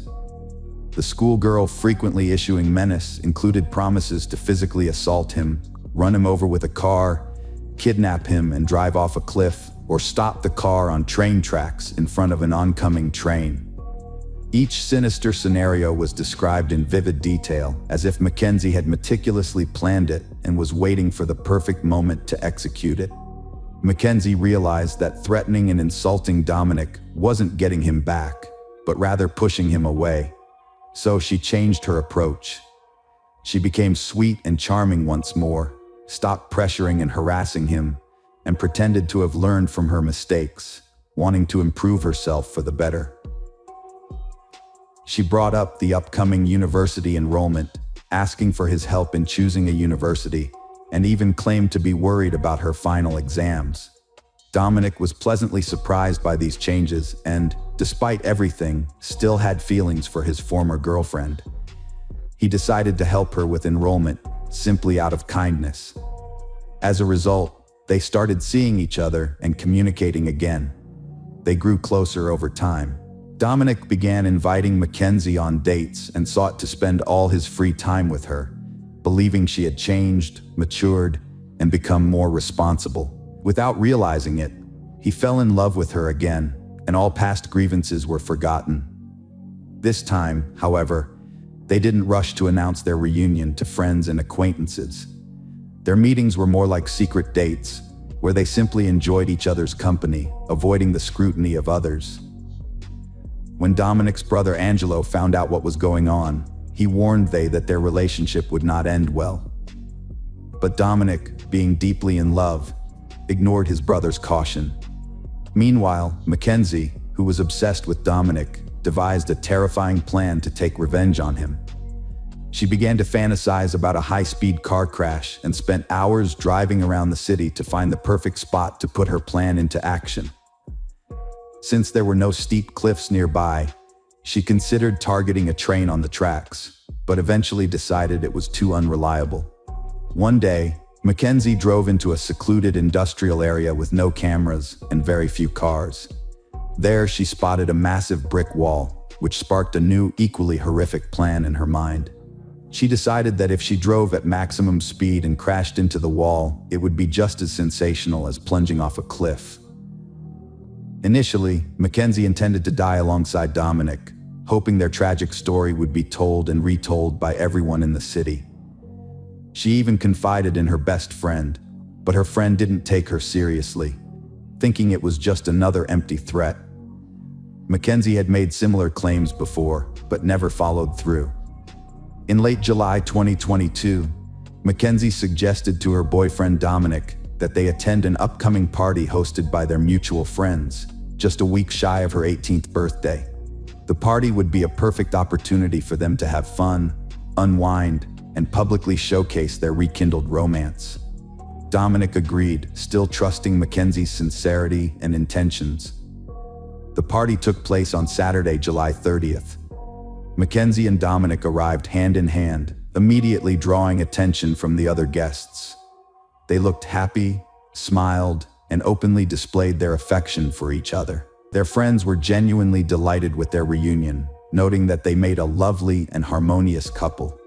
The schoolgirl frequently issuing menace included promises to physically assault him, run him over with a car, kidnap him and drive off a cliff, or stop the car on train tracks in front of an oncoming train. Each sinister scenario was described in vivid detail, as if Mackenzie had meticulously planned it and was waiting for the perfect moment to execute it. Mackenzie realized that threatening and insulting Dominic wasn't getting him back, but rather pushing him away. So she changed her approach. She became sweet and charming once more, stopped pressuring and harassing him, and pretended to have learned from her mistakes, wanting to improve herself for the better. She brought up the upcoming university enrollment, asking for his help in choosing a university, and even claimed to be worried about her final exams. Dominic was pleasantly surprised by these changes and, despite everything, still had feelings for his former girlfriend. He decided to help her with enrollment, simply out of kindness. As a result, they started seeing each other and communicating again. They grew closer over time. Dominic began inviting Mackenzie on dates and sought to spend all his free time with her, believing she had changed, matured, and become more responsible. Without realizing it, he fell in love with her again, and all past grievances were forgotten. This time, however, they didn't rush to announce their reunion to friends and acquaintances. Their meetings were more like secret dates, where they simply enjoyed each other's company, avoiding the scrutiny of others. When Dominic's brother Angelo found out what was going on, he warned that their relationship would not end well. But Dominic, being deeply in love, ignored his brother's caution. Meanwhile, Mackenzie, who was obsessed with Dominic, devised a terrifying plan to take revenge on him. She began to fantasize about a high-speed car crash and spent hours driving around the city to find the perfect spot to put her plan into action. Since there were no steep cliffs nearby, she considered targeting a train on the tracks, but eventually decided it was too unreliable. One day, Mackenzie drove into a secluded industrial area with no cameras and very few cars. There, she spotted a massive brick wall, which sparked a new, equally horrific plan in her mind. She decided that if she drove at maximum speed and crashed into the wall, it would be just as sensational as plunging off a cliff. Initially, Mackenzie intended to die alongside Dominic, hoping their tragic story would be told and retold by everyone in the city. She even confided in her best friend, but her friend didn't take her seriously, thinking it was just another empty threat. Mackenzie had made similar claims before, but never followed through. In late July 2022, Mackenzie suggested to her boyfriend Dominic that they attend an upcoming party hosted by their mutual friends, just a week shy of her 18th birthday. The party would be a perfect opportunity for them to have fun, unwind, and publicly showcase their rekindled romance. Dominic agreed, still trusting Mackenzie's sincerity and intentions. The party took place on Saturday, July 30th. Mackenzie and Dominic arrived hand in hand, immediately drawing attention from the other guests. They looked happy, smiled, and openly displayed their affection for each other. Their friends were genuinely delighted with their reunion, noting that they made a lovely and harmonious couple.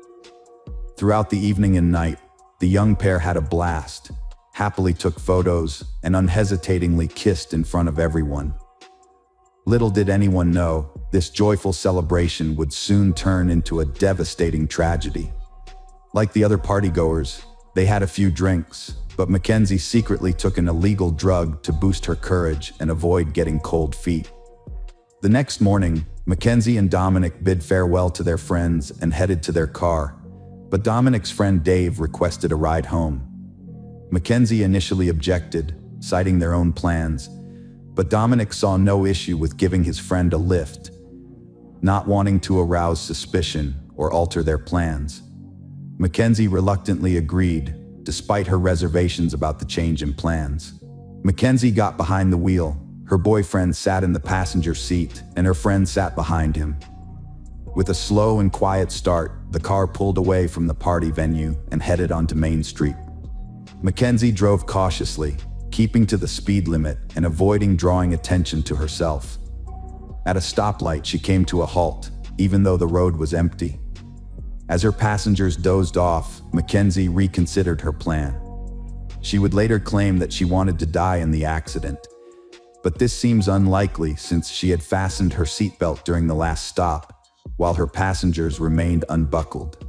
Throughout the evening and night, the young pair had a blast, happily took photos, and unhesitatingly kissed in front of everyone. Little did anyone know, this joyful celebration would soon turn into a devastating tragedy. Like the other partygoers, they had a few drinks, but Mackenzie secretly took an illegal drug to boost her courage and avoid getting cold feet. The next morning, Mackenzie and Dominic bid farewell to their friends and headed to their car, but Dominic's friend Dave requested a ride home. Mackenzie initially objected, citing their own plans, but Dominic saw no issue with giving his friend a lift, not wanting to arouse suspicion or alter their plans. Mackenzie reluctantly agreed, despite her reservations about the change in plans. Mackenzie got behind the wheel, her boyfriend sat in the passenger seat, and her friend sat behind him. With a slow and quiet start, the car pulled away from the party venue and headed onto Main Street. Mackenzie drove cautiously, keeping to the speed limit and avoiding drawing attention to herself. At a stoplight, she came to a halt, even though the road was empty. As her passengers dozed off, Mackenzie reconsidered her plan. She would later claim that she wanted to die in the accident, but this seems unlikely since she had fastened her seatbelt during the last stop, while her passengers remained unbuckled.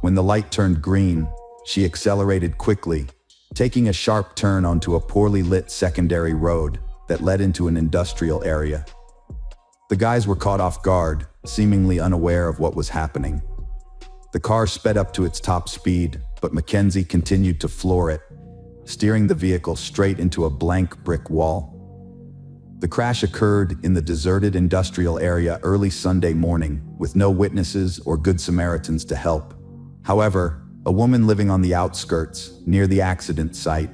When the light turned green, she accelerated quickly, taking a sharp turn onto a poorly lit secondary road that led into an industrial area. The guys were caught off guard, seemingly unaware of what was happening. The car sped up to its top speed, but Mackenzie continued to floor it, steering the vehicle straight into a blank brick wall. The crash occurred in the deserted industrial area early Sunday morning, with no witnesses or Good Samaritans to help. However, a woman living on the outskirts, near the accident site,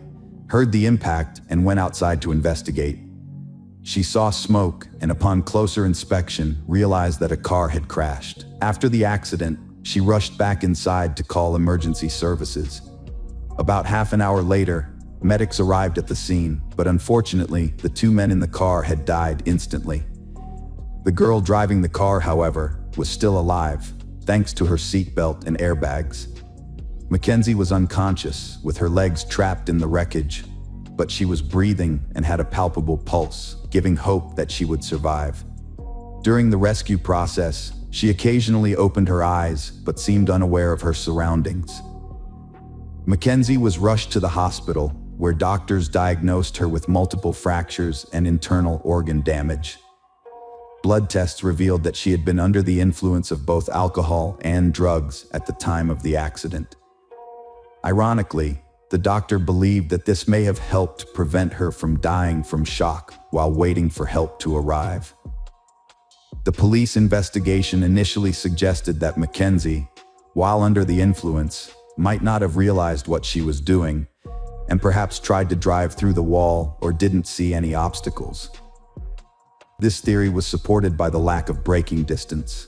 heard the impact and went outside to investigate. She saw smoke and, upon closer inspection, realized that a car had crashed. After the accident, she rushed back inside to call emergency services. About half an hour later, medics arrived at the scene, but unfortunately, the two men in the car had died instantly. The girl driving the car, however, was still alive, thanks to her seatbelt and airbags. Mackenzie was unconscious, with her legs trapped in the wreckage, but she was breathing and had a palpable pulse, giving hope that she would survive. During the rescue process, she occasionally opened her eyes, but seemed unaware of her surroundings. Mackenzie was rushed to the hospital, where doctors diagnosed her with multiple fractures and internal organ damage. Blood tests revealed that she had been under the influence of both alcohol and drugs at the time of the accident. Ironically, the doctor believed that this may have helped prevent her from dying from shock while waiting for help to arrive. The police investigation initially suggested that Mackenzie, while under the influence, might not have realized what she was doing, and perhaps tried to drive through the wall or didn't see any obstacles. This theory was supported by the lack of braking distance.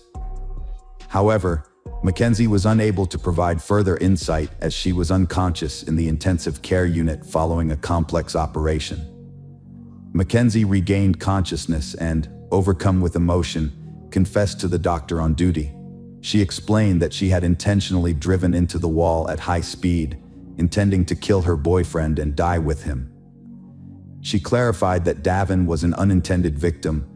However, Mackenzie was unable to provide further insight as she was unconscious in the intensive care unit following a complex operation. Mackenzie regained consciousness and, overcome with emotion, confessed to the doctor on duty. She explained that she had intentionally driven into the wall at high speed, intending to kill her boyfriend and die with him. She clarified that Davin was an unintended victim,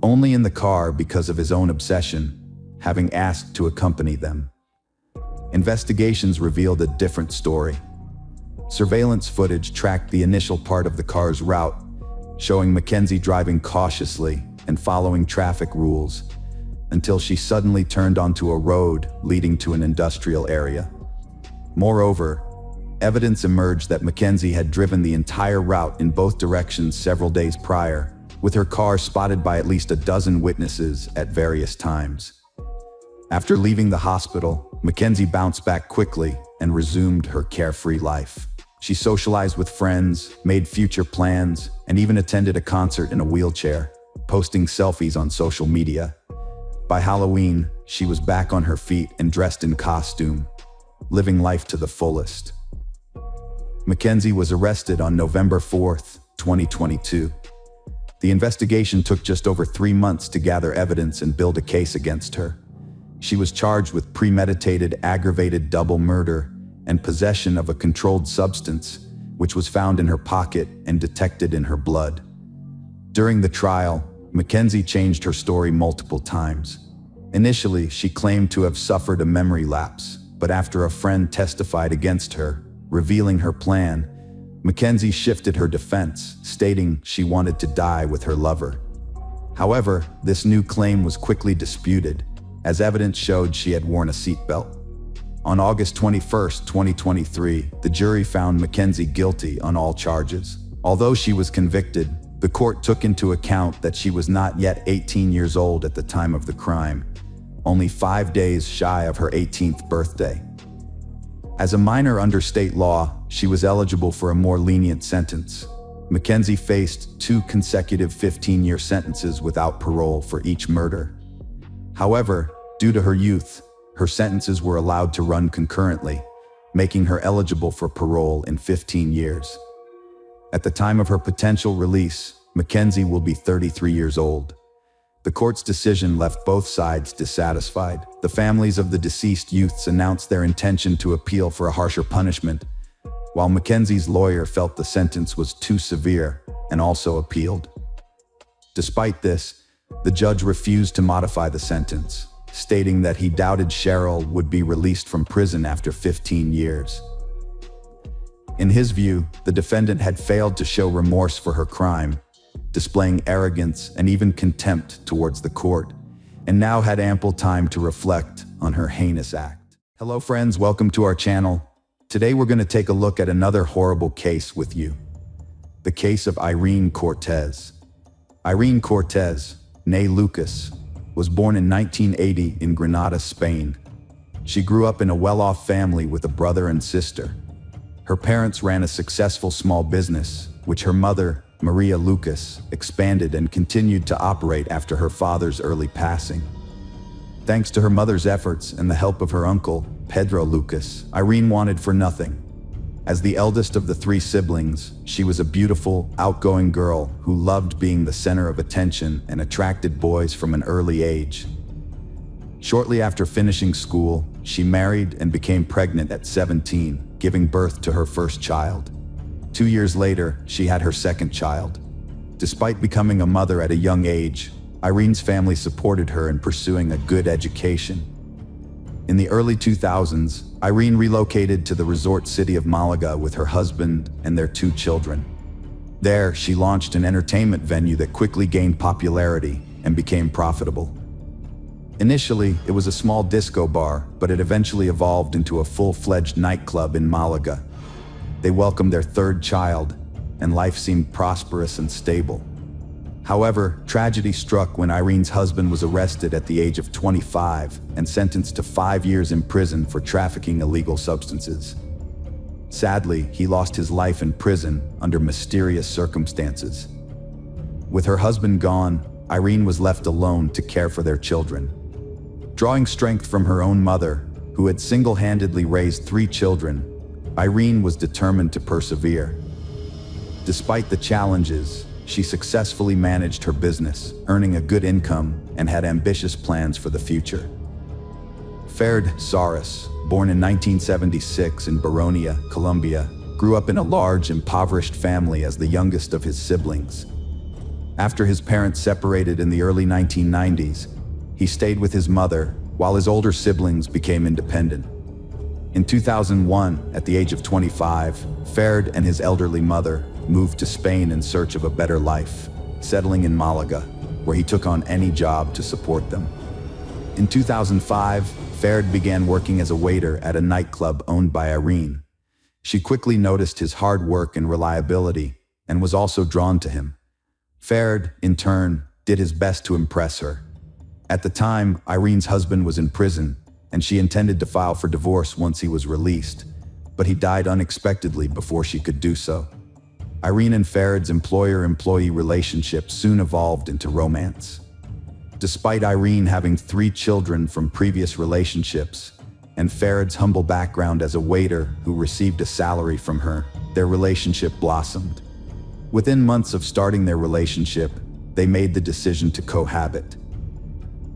only in the car because of his own obsession, having asked to accompany them. Investigations revealed a different story. Surveillance footage tracked the initial part of the car's route, showing Mackenzie driving cautiously and following traffic rules, until she suddenly turned onto a road leading to an industrial area. Moreover, evidence emerged that Mackenzie had driven the entire route in both directions several days prior, with her car spotted by at least a dozen witnesses at various times. After leaving the hospital, Mackenzie bounced back quickly and resumed her carefree life. She socialized with friends, made future plans, and even attended a concert in a wheelchair, posting selfies on social media. By Halloween, she was back on her feet and dressed in costume, living life to the fullest. Mackenzie was arrested on November 4th, 2022. The investigation took just over 3 months to gather evidence and build a case against her. She was charged with premeditated aggravated double murder and possession of a controlled substance, which was found in her pocket and detected in her blood. During the trial, Mackenzie changed her story multiple times. Initially, she claimed to have suffered a memory lapse, but after a friend testified against her, revealing her plan, Mackenzie shifted her defense, stating she wanted to die with her lover. However, this new claim was quickly disputed, as evidence showed she had worn a seatbelt. On August 21, 2023, the jury found Mackenzie guilty on all charges. Although she was convicted, the court took into account that she was not yet 18 years old at the time of the crime, only 5 days shy of her 18th birthday. As a minor under state law, she was eligible for a more lenient sentence. Mackenzie faced 2 consecutive 15-year sentences without parole for each murder. However, due to her youth, her sentences were allowed to run concurrently, making her eligible for parole in 15 years. At the time of her potential release, Mackenzie will be 33 years old. The court's decision left both sides dissatisfied. The families of the deceased youths announced their intention to appeal for a harsher punishment, while Mackenzie's lawyer felt the sentence was too severe and also appealed. Despite this, the judge refused to modify the sentence, stating that he doubted Cheryl would be released from prison after 15 years. In his view, the defendant had failed to show remorse for her crime, displaying arrogance and even contempt towards the court, and now had ample time to reflect on her heinous act. Hello friends, welcome to our channel. Today we're going to take a look at another horrible case with you. The case of Irene Cortez. Irene Cortez, née Lucas, was born in 1980 in Granada, Spain. She grew up in a well-off family with a brother and sister. Her parents ran a successful small business, which her mother, Maria Lucas, expanded and continued to operate after her father's early passing. Thanks to her mother's efforts and the help of her uncle, Pedro Lucas, Irene wanted for nothing. As the eldest of the three siblings, she was a beautiful, outgoing girl who loved being the center of attention and attracted boys from an early age. Shortly after finishing school, she married and became pregnant at 17, giving birth to her first child. 2 years later, she had her second child. Despite becoming a mother at a young age, Irene's family supported her in pursuing a good education. In the early 2000s, Irene relocated to the resort city of Malaga with her husband and their 2 children. There, she launched an entertainment venue that quickly gained popularity and became profitable. Initially, it was a small disco bar, but it eventually evolved into a full-fledged nightclub in Malaga. They welcomed their 3rd child, and life seemed prosperous and stable. However, tragedy struck when Irene's husband was arrested at the age of 25 and sentenced to 5 years in prison for trafficking illegal substances. Sadly, he lost his life in prison under mysterious circumstances. With her husband gone, Irene was left alone to care for their children. Drawing strength from her own mother, who had single-handedly raised 3 children, Irene was determined to persevere. Despite the challenges, she successfully managed her business, earning a good income, and had ambitious plans for the future. Ferd Saras, born in 1976 in Baronia, Colombia, grew up in a large, impoverished family as the youngest of his siblings. After his parents separated in the early 1990s, he stayed with his mother, while his older siblings became independent. In 2001, at the age of 25, Ferd and his elderly mother moved to Spain in search of a better life, settling in Malaga, where he took on any job to support them. In 2005, Ferd began working as a waiter at a nightclub owned by Irene. She quickly noticed his hard work and reliability, and was also drawn to him. Ferd, in turn, did his best to impress her. At the time, Irene's husband was in prison, and she intended to file for divorce once he was released, but he died unexpectedly before she could do so. Irene and Ferd's employer-employee relationship soon evolved into romance. Despite Irene having 3 children from previous relationships, and Ferd's humble background as a waiter who received a salary from her, their relationship blossomed. Within months of starting their relationship, they made the decision to cohabit.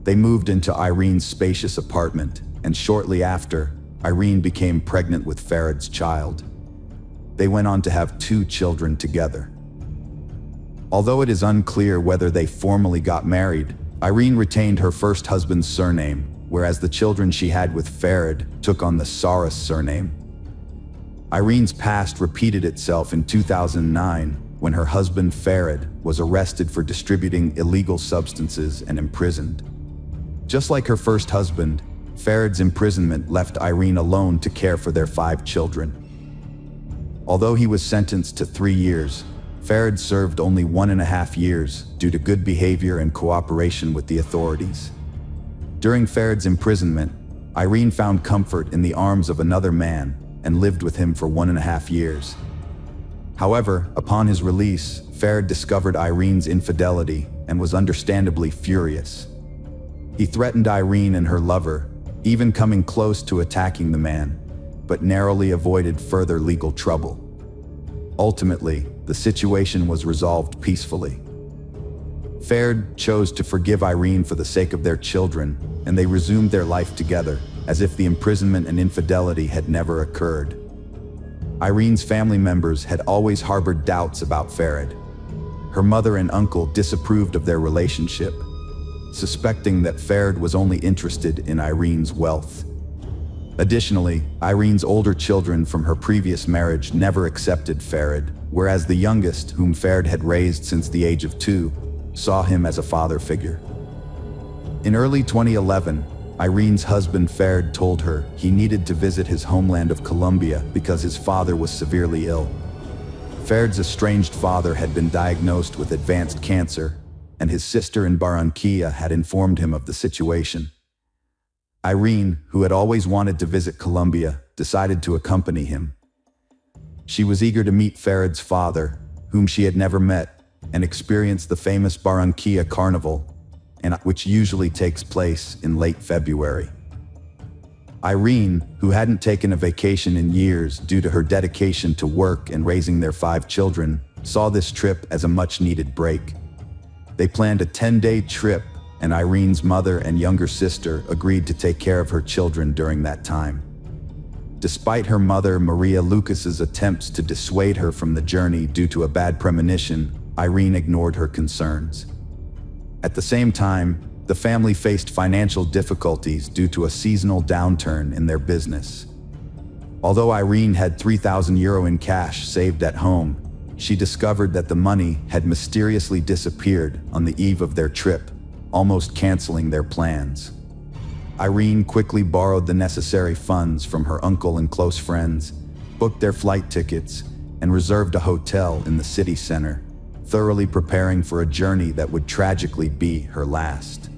They moved into Irene's spacious apartment, and shortly after, Irene became pregnant with Ferd's child. They went on to have 2 children together. Although it is unclear whether they formally got married, Irene retained her first husband's surname, whereas the children she had with Ferd took on the Saras surname. Irene's past repeated itself in 2009 when her husband Ferd was arrested for distributing illegal substances and imprisoned. Just like her first husband, Ferd's imprisonment left Irene alone to care for their 5 children. Although he was sentenced to 3 years, Ferd served only 1.5 years due to good behavior and cooperation with the authorities. During Ferd's imprisonment, Irene found comfort in the arms of another man and lived with him for 1.5 years. However, upon his release, Ferd discovered Irene's infidelity and was understandably furious. He threatened Irene and her lover, even coming close to attacking the man, but narrowly avoided further legal trouble. Ultimately, the situation was resolved peacefully. Ferd chose to forgive Irene for the sake of their children, and they resumed their life together, as if the imprisonment and infidelity had never occurred. Irene's family members had always harbored doubts about Ferd. Her mother and uncle disapproved of their relationship, suspecting that Ferd was only interested in Irene's wealth. Additionally, Irene's older children from her previous marriage never accepted Ferd, whereas the youngest, whom Ferd had raised since the age of 2, saw him as a father figure. In early 2011, Irene's husband Ferd told her he needed to visit his homeland of Colombia because his father was severely ill. Ferd's estranged father had been diagnosed with advanced cancer, and his sister in Barranquilla had informed him of the situation. Irene, who had always wanted to visit Colombia, decided to accompany him. She was eager to meet Ferd's father, whom she had never met, and experience the famous Barranquilla Carnival, which usually takes place in late February. Irene, who hadn't taken a vacation in years due to her dedication to work and raising their 5 children, saw this trip as a much-needed break. They planned a 10-day trip, and Irene's mother and younger sister agreed to take care of her children during that time. Despite her mother Maria Lucas's attempts to dissuade her from the journey due to a bad premonition, Irene ignored her concerns. At the same time, the family faced financial difficulties due to a seasonal downturn in their business. Although Irene had €3,000 in cash saved at home, she discovered that the money had mysteriously disappeared on the eve of their trip, almost canceling their plans. Irene quickly borrowed the necessary funds from her uncle and close friends, booked their flight tickets, and reserved a hotel in the city center, thoroughly preparing for a journey that would tragically be her last.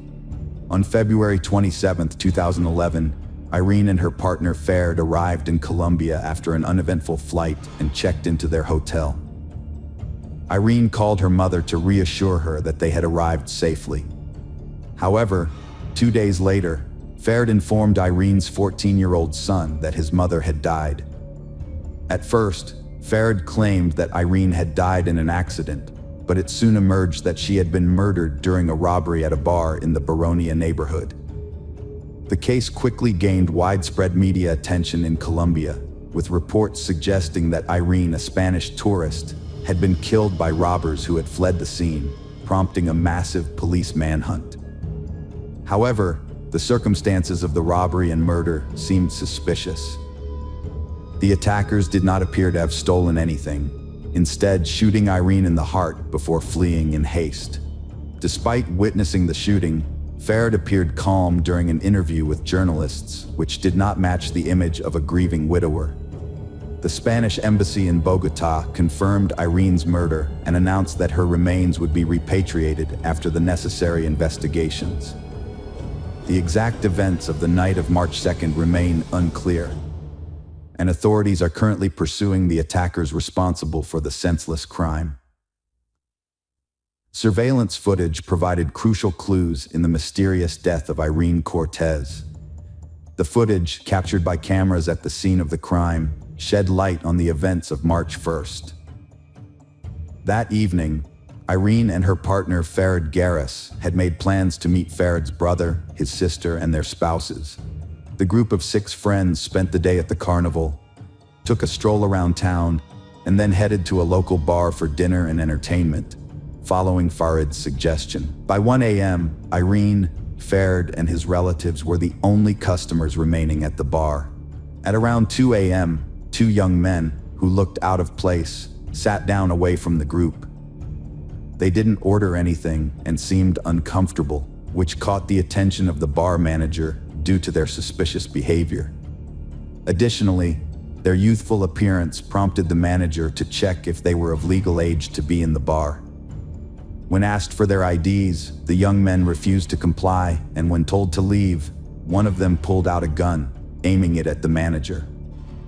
On February 27, 2011, Irene and her partner Ferd arrived in Colombia after an uneventful flight and checked into their hotel. Irene called her mother to reassure her that they had arrived safely. However, 2 days later, Ferd informed Irene's 14-year-old son that his mother had died. At first, Ferd claimed that Irene had died in an accident, but it soon emerged that she had been murdered during a robbery at a bar in the Baronia neighborhood. The case quickly gained widespread media attention in Colombia, with reports suggesting that Irene, a Spanish tourist, had been killed by robbers who had fled the scene, prompting a massive police manhunt. However, the circumstances of the robbery and murder seemed suspicious. The attackers did not appear to have stolen anything, instead shooting Irene in the heart before fleeing in haste. Despite witnessing the shooting, Ferd appeared calm during an interview with journalists, which did not match the image of a grieving widower. The Spanish embassy in Bogotá confirmed Irene's murder and announced that her remains would be repatriated after the necessary investigations. The exact events of the night of March 2nd remain unclear, and authorities are currently pursuing the attackers responsible for the senseless crime. Surveillance footage provided crucial clues in the mysterious death of Irene Cortez. The footage, captured by cameras at the scene of the crime, shed light on the events of March 1st. That evening, Irene and her partner Ferd Garris had made plans to meet Ferd's brother, his sister, and their spouses. The group of 6 friends spent the day at the carnival, took a stroll around town, and then headed to a local bar for dinner and entertainment, following Farid's suggestion. By 1 a.m., Irene, Ferd, and his relatives were the only customers remaining at the bar. At around 2 a.m., 2 young men, who looked out of place, sat down away from the group. They didn't order anything and seemed uncomfortable, which caught the attention of the bar manager due to their suspicious behavior. Additionally, their youthful appearance prompted the manager to check if they were of legal age to be in the bar. When asked for their IDs, the young men refused to comply, and when told to leave, one of them pulled out a gun, aiming it at the manager.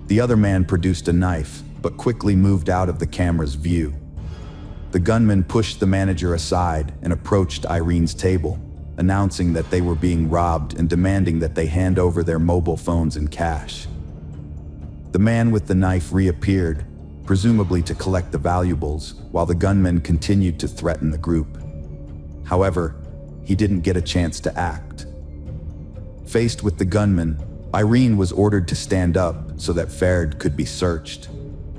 The other man produced a knife, but quickly moved out of the camera's view. The gunman pushed the manager aside and approached Irene's table, announcing that they were being robbed and demanding that they hand over their mobile phones and cash. The man with the knife reappeared, presumably to collect the valuables, while the gunman continued to threaten the group. However, he didn't get a chance to act. Faced with the gunman, Irene was ordered to stand up so that Ferd could be searched.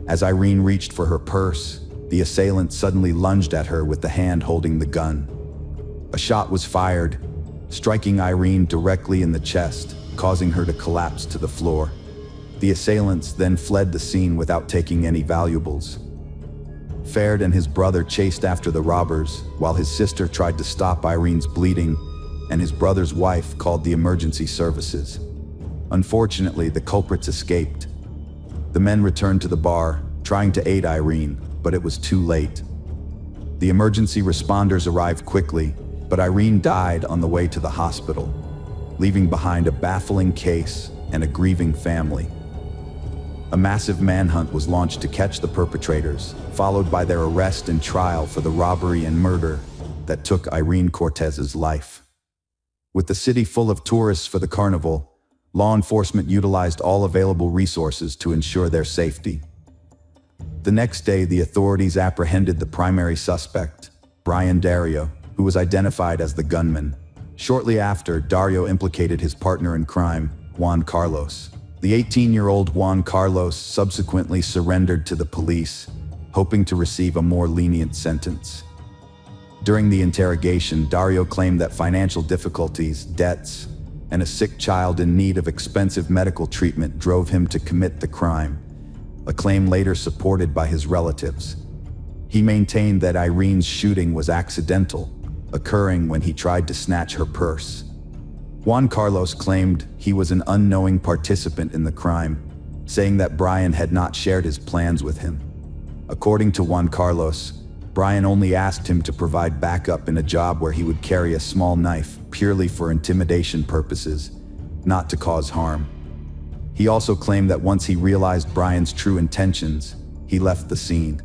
As Irene reached for her purse, the assailant suddenly lunged at her with the hand holding the gun. A shot was fired, striking Irene directly in the chest, causing her to collapse to the floor. The assailants then fled the scene without taking any valuables. Ferd and his brother chased after the robbers, while his sister tried to stop Irene's bleeding, and his brother's wife called the emergency services. Unfortunately, the culprits escaped. The men returned to the bar, trying to aid Irene, but it was too late. The emergency responders arrived quickly, but Irene died on the way to the hospital, leaving behind a baffling case and a grieving family. A massive manhunt was launched to catch the perpetrators, followed by their arrest and trial for the robbery and murder that took Irene Cortez's life. With the city full of tourists for the carnival, law enforcement utilized all available resources to ensure their safety. The next day, the authorities apprehended the primary suspect, Brian Dario, who was identified as the gunman. Shortly after, Dario implicated his partner in crime, Juan Carlos. The 18-year-old Juan Carlos subsequently surrendered to the police, hoping to receive a more lenient sentence. During the interrogation, Dario claimed that financial difficulties, debts, and a sick child in need of expensive medical treatment drove him to commit the crime, a claim later supported by his relatives. He maintained that Irene's shooting was accidental, occurring when he tried to snatch her purse. Juan Carlos claimed he was an unknowing participant in the crime, saying that Brian had not shared his plans with him. According to Juan Carlos, Brian only asked him to provide backup in a job where he would carry a small knife purely for intimidation purposes, not to cause harm. He also claimed that once he realized Brian's true intentions, he left the scene.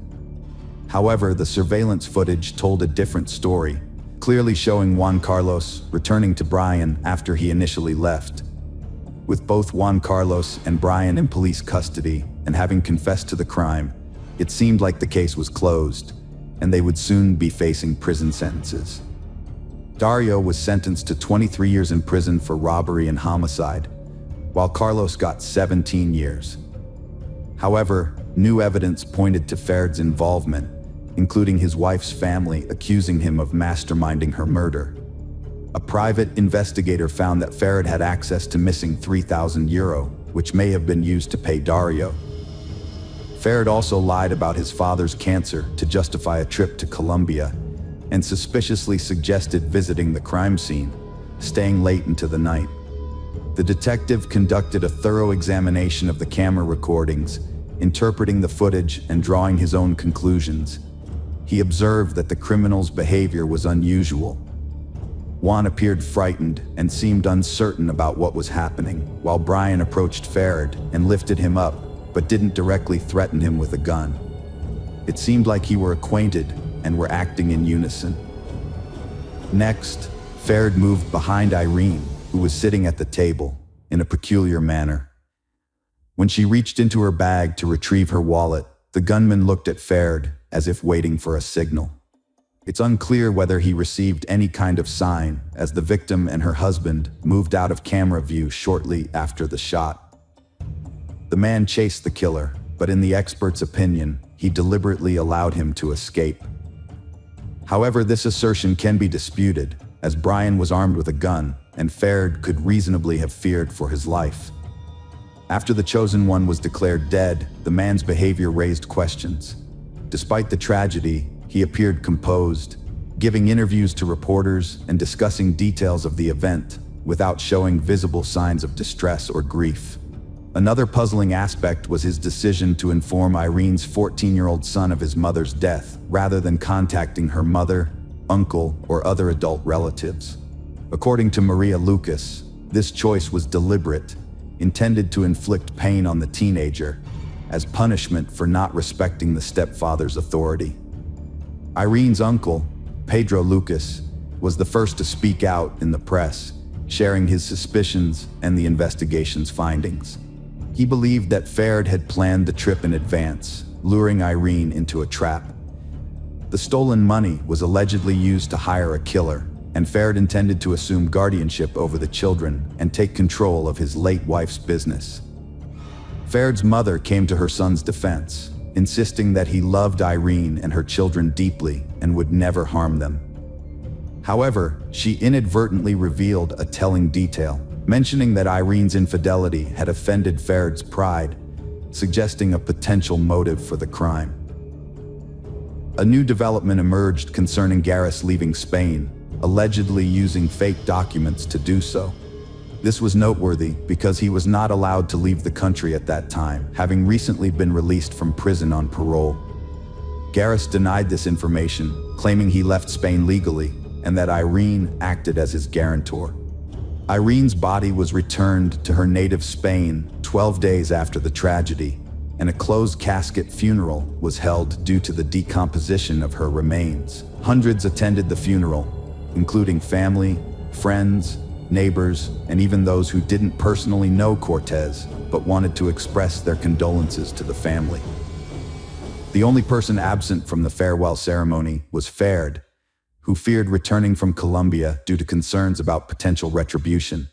However, the surveillance footage told a different story, clearly showing Juan Carlos returning to Brian after he initially left. With both Juan Carlos and Brian in police custody and having confessed to the crime, it seemed like the case was closed, and they would soon be facing prison sentences. Dario was sentenced to 23 years in prison for robbery and homicide, while Carlos got 17 years. However, new evidence pointed to Ferd's involvement, including his wife's family accusing him of masterminding her murder. A private investigator found that Ferd had access to missing €3,000, which may have been used to pay Dario. Ferd also lied about his father's cancer to justify a trip to Colombia, and suspiciously suggested visiting the crime scene, staying late into the night. The detective conducted a thorough examination of the camera recordings, interpreting the footage and drawing his own conclusions. He observed that the criminal's behavior was unusual. Juan appeared frightened and seemed uncertain about what was happening, while Brian approached Ferd and lifted him up, but didn't directly threaten him with a gun. It seemed like he were acquainted and were acting in unison. Next, Ferd moved behind Irene, who was sitting at the table, in a peculiar manner. When she reached into her bag to retrieve her wallet, the gunman looked at Ferd as if waiting for a signal. It's unclear whether he received any kind of sign, as the victim and her husband moved out of camera view shortly after the shot. The man chased the killer, but in the expert's opinion, he deliberately allowed him to escape. However, this assertion can be disputed, as Brian was armed with a gun, and Ferd could reasonably have feared for his life. After the chosen one was declared dead, the man's behavior raised questions. Despite the tragedy, he appeared composed, giving interviews to reporters and discussing details of the event, without showing visible signs of distress or grief. Another puzzling aspect was his decision to inform Irene's 14-year-old son of his mother's death, rather than contacting her mother, uncle, or other adult relatives. According to Maria Lucas, this choice was deliberate, intended to inflict pain on the teenager, as punishment for not respecting the stepfather's authority. Irene's uncle, Pedro Lucas, was the first to speak out in the press, sharing his suspicions and the investigation's findings. He believed that Ferd had planned the trip in advance, luring Irene into a trap. The stolen money was allegedly used to hire a killer, and Ferd intended to assume guardianship over the children and take control of his late wife's business. Ferd's mother came to her son's defense, insisting that he loved Irene and her children deeply and would never harm them. However, she inadvertently revealed a telling detail, mentioning that Irene's infidelity had offended Ferd's pride, suggesting a potential motive for the crime. A new development emerged concerning Garris leaving Spain, allegedly using fake documents to do so. This was noteworthy because he was not allowed to leave the country at that time, having recently been released from prison on parole. Garris denied this information, claiming he left Spain legally and that Irene acted as his guarantor. Irene's body was returned to her native Spain 12 days after the tragedy, and a closed casket funeral was held due to the decomposition of her remains. Hundreds attended the funeral, including family, friends, neighbors, and even those who didn't personally know Cortez but wanted to express their condolences to the family. The only person absent from the farewell ceremony was Ferd, who feared returning from Colombia due to concerns about potential retribution.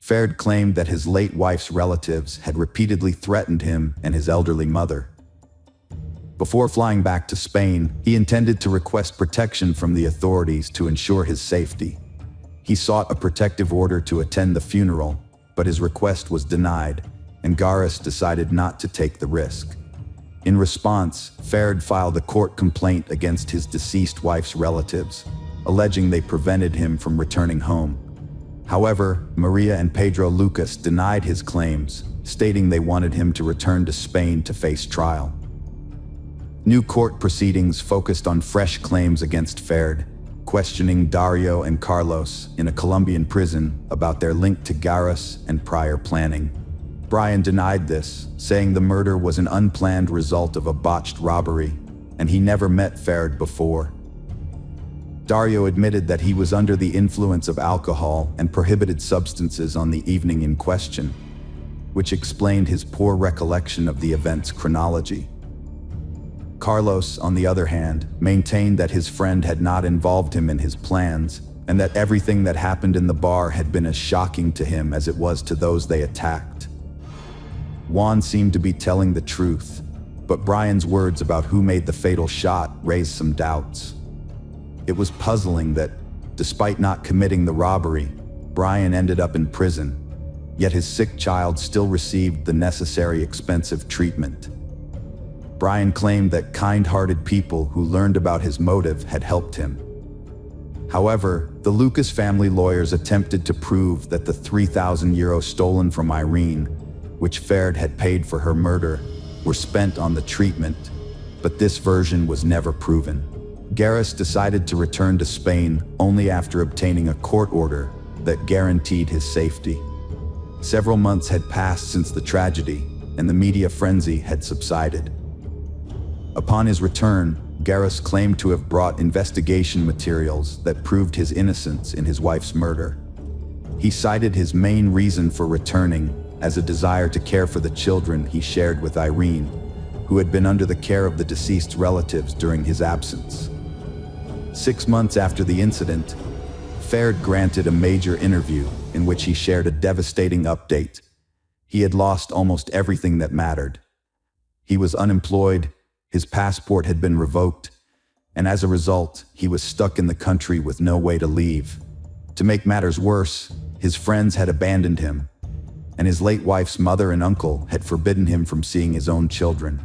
Ferd claimed that his late wife's relatives had repeatedly threatened him and his elderly mother. Before flying back to Spain, he intended to request protection from the authorities to ensure his safety. He sought a protective order to attend the funeral, but his request was denied, and Garris decided not to take the risk. In response, Ferd filed a court complaint against his deceased wife's relatives, alleging they prevented him from returning home. However, Maria and Pedro Lucas denied his claims, stating they wanted him to return to Spain to face trial. New court proceedings focused on fresh claims against Ferd, questioning Dario and Carlos in a Colombian prison about their link to Garris and prior planning. Brian denied this, saying the murder was an unplanned result of a botched robbery, and he never met Ferd before. Dario admitted that he was under the influence of alcohol and prohibited substances on the evening in question, which explained his poor recollection of the event's chronology. Carlos, on the other hand, maintained that his friend had not involved him in his plans, and that everything that happened in the bar had been as shocking to him as it was to those they attacked. Juan seemed to be telling the truth, but Brian's words about who made the fatal shot raised some doubts. It was puzzling that, despite not committing the robbery, Brian ended up in prison, yet his sick child still received the necessary expensive treatment. Brian claimed that kind-hearted people who learned about his motive had helped him. However, the Lucas family lawyers attempted to prove that the €3,000 stolen from Irene, which Ferd had paid for her murder, were spent on the treatment, but this version was never proven. Garris decided to return to Spain only after obtaining a court order that guaranteed his safety. Several months had passed since the tragedy, and the media frenzy had subsided. Upon his return, Garris claimed to have brought investigation materials that proved his innocence in his wife's murder. He cited his main reason for returning as a desire to care for the children he shared with Irene, who had been under the care of the deceased's relatives during his absence. 6 months after the incident, Ferd granted a major interview in which he shared a devastating update. He had lost almost everything that mattered. He was unemployed, his passport had been revoked, and as a result, he was stuck in the country with no way to leave. To make matters worse, his friends had abandoned him, and his late wife's mother and uncle had forbidden him from seeing his own children.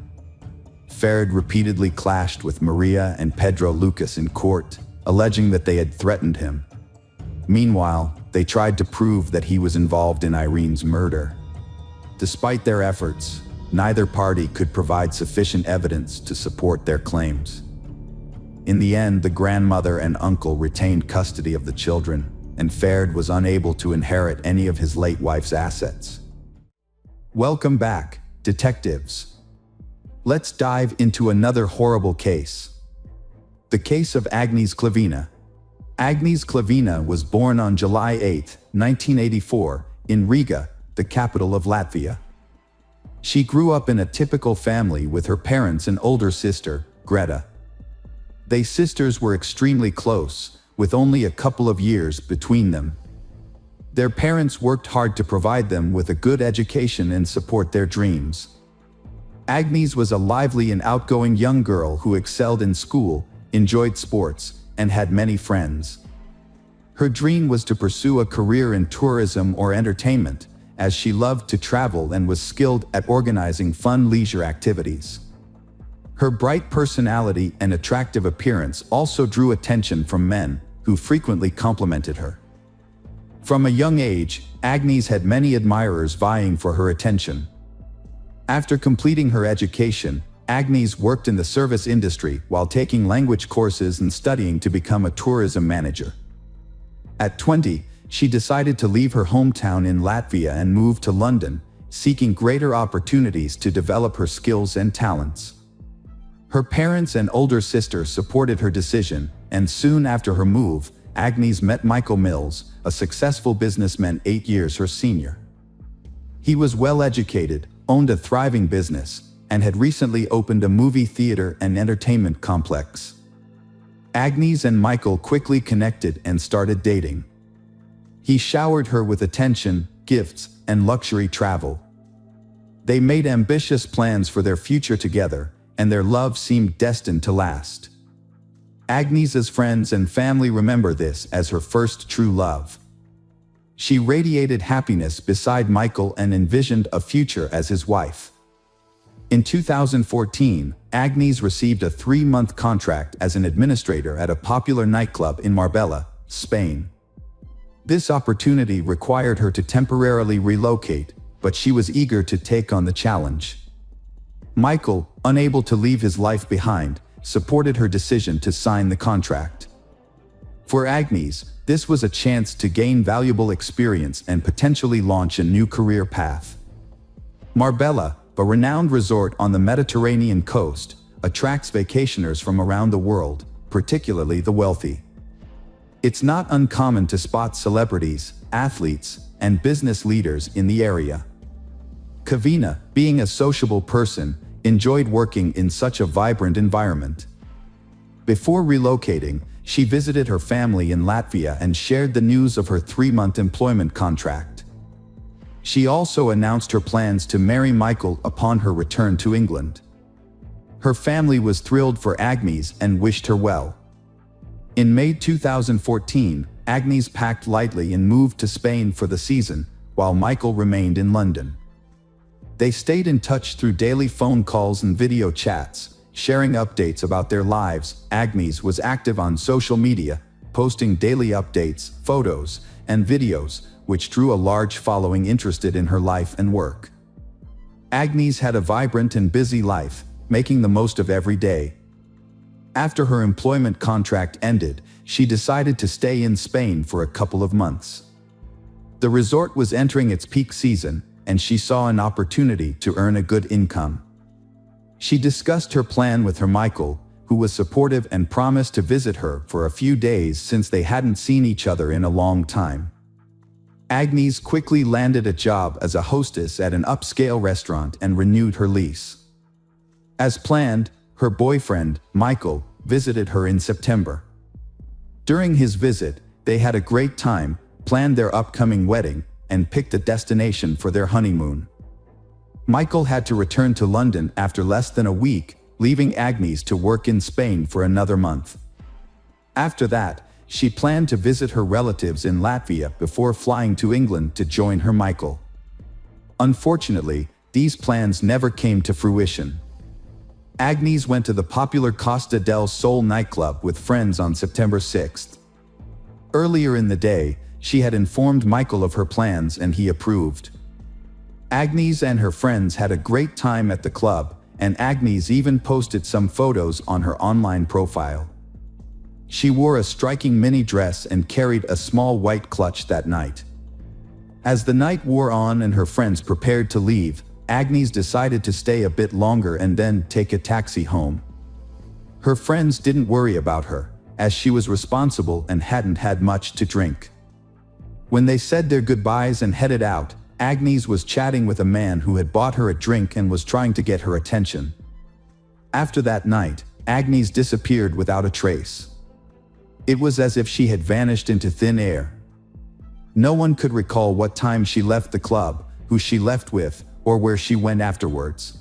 Ferd repeatedly clashed with Maria and Pedro Lucas in court, alleging that they had threatened him. Meanwhile, they tried to prove that he was involved in Irene's murder. Despite their efforts, neither party could provide sufficient evidence to support their claims. In the end, the grandmother and uncle retained custody of the children, and Ferd was unable to inherit any of his late wife's assets. Welcome back, detectives. Let's dive into another horrible case. The case of Agnes Klavina. Agnes Klavina was born on July 8, 1984, in Riga, the capital of Latvia. She grew up in a typical family with her parents and older sister, Greta. They sisters were extremely close, with only a couple of years between them. Their parents worked hard to provide them with a good education and support their dreams. Agnes was a lively and outgoing young girl who excelled in school, enjoyed sports, and had many friends. Her dream was to pursue a career in tourism or entertainment, as she loved to travel and was skilled at organizing fun leisure activities. Her bright personality and attractive appearance also drew attention from men, who frequently complimented her. From a young age, Agnes had many admirers vying for her attention. After completing her education, Agnes worked in the service industry while taking language courses and studying to become a tourism manager. At 20, she decided to leave her hometown in Latvia and move to London, seeking greater opportunities to develop her skills and talents. Her parents and older sister supported her decision, and soon after her move, Agnes met Michael Mills, a successful businessman 8 years her senior. He was well educated, owned a thriving business, and had recently opened a movie theater and entertainment complex. Agnes and Michael quickly connected and started dating. He showered her with attention, gifts, and luxury travel. They made ambitious plans for their future together, and their love seemed destined to last. Agnes's friends and family remember this as her first true love. She radiated happiness beside Michael and envisioned a future as his wife. In 2014, Agnes received a 3-month contract as an administrator at a popular nightclub in Marbella, Spain. This opportunity required her to temporarily relocate, but she was eager to take on the challenge. Michael, unable to leave his life behind, supported her decision to sign the contract. For Agnes, this was a chance to gain valuable experience and potentially launch a new career path. Marbella, a renowned resort on the Mediterranean coast, attracts vacationers from around the world, particularly the wealthy. It's not uncommon to spot celebrities, athletes, and business leaders in the area. Kavina, being a sociable person, enjoyed working in such a vibrant environment. Before relocating, she visited her family in Latvia and shared the news of her 3-month employment contract. She also announced her plans to marry Michael upon her return to England. Her family was thrilled for Agnes and wished her well. In May 2014, Agnes packed lightly and moved to Spain for the season, while Michael remained in London. They stayed in touch through daily phone calls and video chats, sharing updates about their lives. Agnes was active on social media, posting daily updates, photos, and videos, which drew a large following interested in her life and work. Agnes had a vibrant and busy life, making the most of every day. After her employment contract ended, she decided to stay in Spain for a couple of months. The resort was entering its peak season, and she saw an opportunity to earn a good income. She discussed her plan with her Michael, who was supportive and promised to visit her for a few days since they hadn't seen each other in a long time. Agnes quickly landed a job as a hostess at an upscale restaurant and renewed her lease. As planned, her boyfriend, Michael, visited her in September. During his visit, they had a great time, planned their upcoming wedding, and picked a destination for their honeymoon. Michael had to return to London after less than a week, leaving Agnes to work in Spain for another month. After that, she planned to visit her relatives in Latvia before flying to England to join her Michael. Unfortunately, these plans never came to fruition. Agnes went to the popular Costa del Sol nightclub with friends on September 6th. Earlier in the day, she had informed Michael of her plans and he approved. Agnes and her friends had a great time at the club, and Agnes even posted some photos on her online profile. She wore a striking mini dress and carried a small white clutch that night. As the night wore on and her friends prepared to leave, Agnes decided to stay a bit longer and then take a taxi home. Her friends didn't worry about her, as she was responsible and hadn't had much to drink. When they said their goodbyes and headed out, Agnes was chatting with a man who had bought her a drink and was trying to get her attention. After that night, Agnes disappeared without a trace. It was as if she had vanished into thin air. No one could recall what time she left the club, who she left with, or where she went afterwards.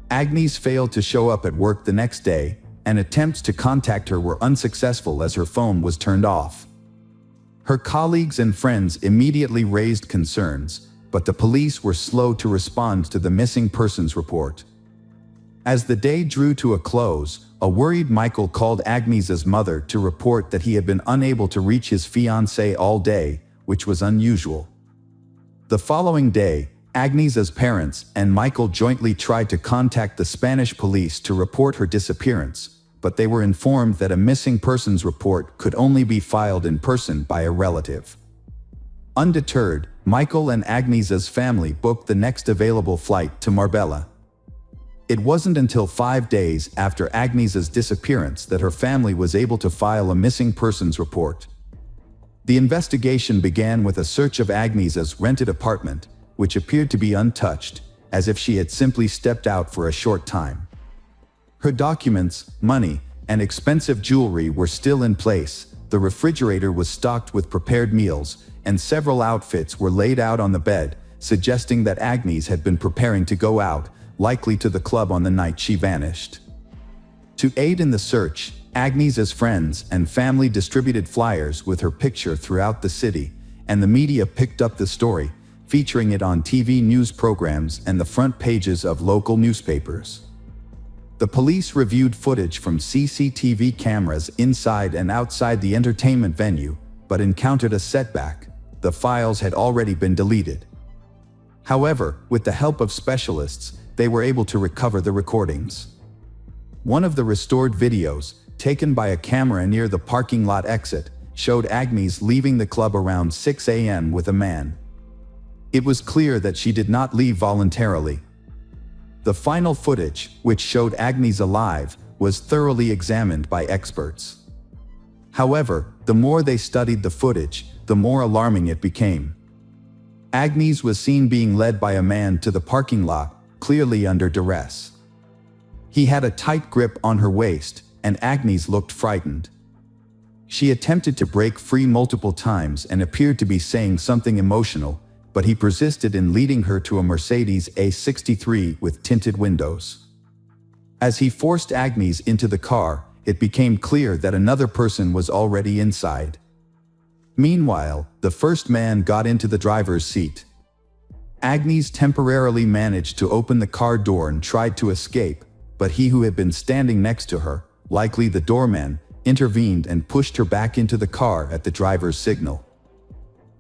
Agnes failed to show up at work the next day, and attempts to contact her were unsuccessful as her phone was turned off. Her colleagues and friends immediately raised concerns, but the police were slow to respond to the missing persons report. As the day drew to a close, a worried Michael called Agnes's mother to report that he had been unable to reach his fiancée all day, which was unusual. The following day, Agnes's parents and Michael jointly tried to contact the Spanish police to report her disappearance, but they were informed that a missing persons report could only be filed in person by a relative. Undeterred, Michael and Agnes's family booked the next available flight to Marbella. It wasn't until 5 days after Agnes's disappearance that her family was able to file a missing persons report. The investigation began with a search of Agnes's rented apartment, which appeared to be untouched, as if she had simply stepped out for a short time. Her documents, money, and expensive jewelry were still in place, the refrigerator was stocked with prepared meals, and several outfits were laid out on the bed, suggesting that Agnes had been preparing to go out, likely to the club on the night she vanished. To aid in the search, Agnes's friends and family distributed flyers with her picture throughout the city, and the media picked up the story, featuring it on TV news programs and the front pages of local newspapers. The police reviewed footage from CCTV cameras inside and outside the entertainment venue, but encountered a setback. The files had already been deleted. However, with the help of specialists, they were able to recover the recordings. One of the restored videos, taken by a camera near the parking lot exit, showed Agnes leaving the club around 6 a.m. with a man. It was clear that she did not leave voluntarily. The final footage, which showed Agnes alive, was thoroughly examined by experts. However, the more they studied the footage, the more alarming it became. Agnes was seen being led by a man to the parking lot, clearly under duress. He had a tight grip on her waist, and Agnes looked frightened. She attempted to break free multiple times and appeared to be saying something emotional, but he persisted in leading her to a Mercedes A63 with tinted windows. As he forced Agnes into the car, it became clear that another person was already inside. Meanwhile, the first man got into the driver's seat. Agnes temporarily managed to open the car door and tried to escape, but he who had been standing next to her, likely the doorman, intervened and pushed her back into the car at the driver's signal.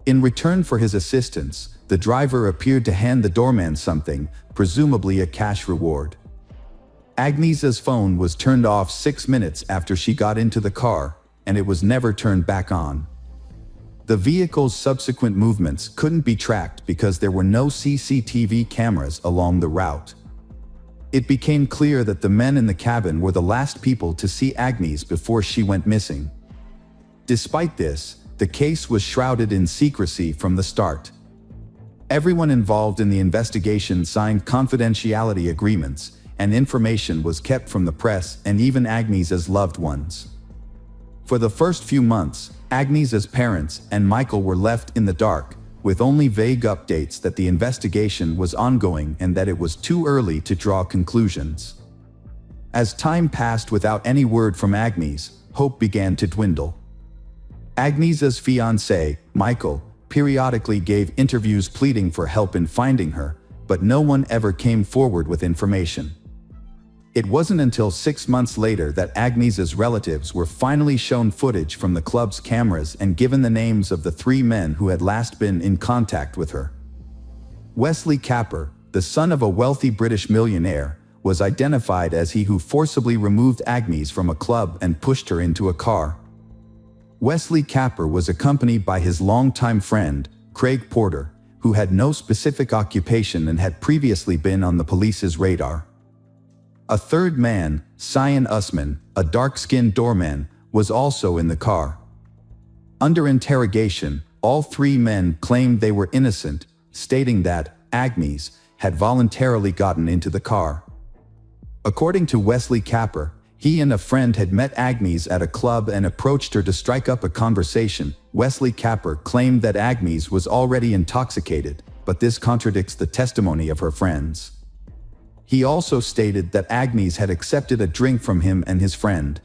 In return for his assistance, the driver appeared to hand the doorman something, presumably a cash reward. Agnes's phone was turned off 6 minutes after she got into the car, and it was never turned back on. The vehicle's subsequent movements couldn't be tracked because there were no CCTV cameras along the route. It became clear that the men in the cabin were the last people to see Agnes before she went missing. Despite this, the case was shrouded in secrecy from the start. Everyone involved in the investigation signed confidentiality agreements, and information was kept from the press and even Agnes's loved ones. For the first few months, Agnes's parents and Michael were left in the dark, with only vague updates that the investigation was ongoing and that it was too early to draw conclusions. As time passed without any word from Agnes, hope began to dwindle. Agnes's fiancé, Michael, periodically gave interviews pleading for help in finding her, but no one ever came forward with information. It wasn't until 6 months later that Agnes's relatives were finally shown footage from the club's cameras and given the names of the 3 men who had last been in contact with her. Wesley Capper, the son of a wealthy British millionaire, was identified as he who forcibly removed Agnes from a club and pushed her into a car. Wesley Capper was accompanied by his longtime friend, Craig Porter, who had no specific occupation and had previously been on the police's radar. A third man, Cyan Usman, a dark-skinned doorman, was also in the car. Under interrogation, all 3 men claimed they were innocent, stating that Agnes had voluntarily gotten into the car. According to Wesley Capper, he and a friend had met Agnes at a club and approached her to strike up a conversation. Wesley Capper claimed that Agnes was already intoxicated, but this contradicts the testimony of her friends. He also stated that Agnes had accepted a drink from him and his friend.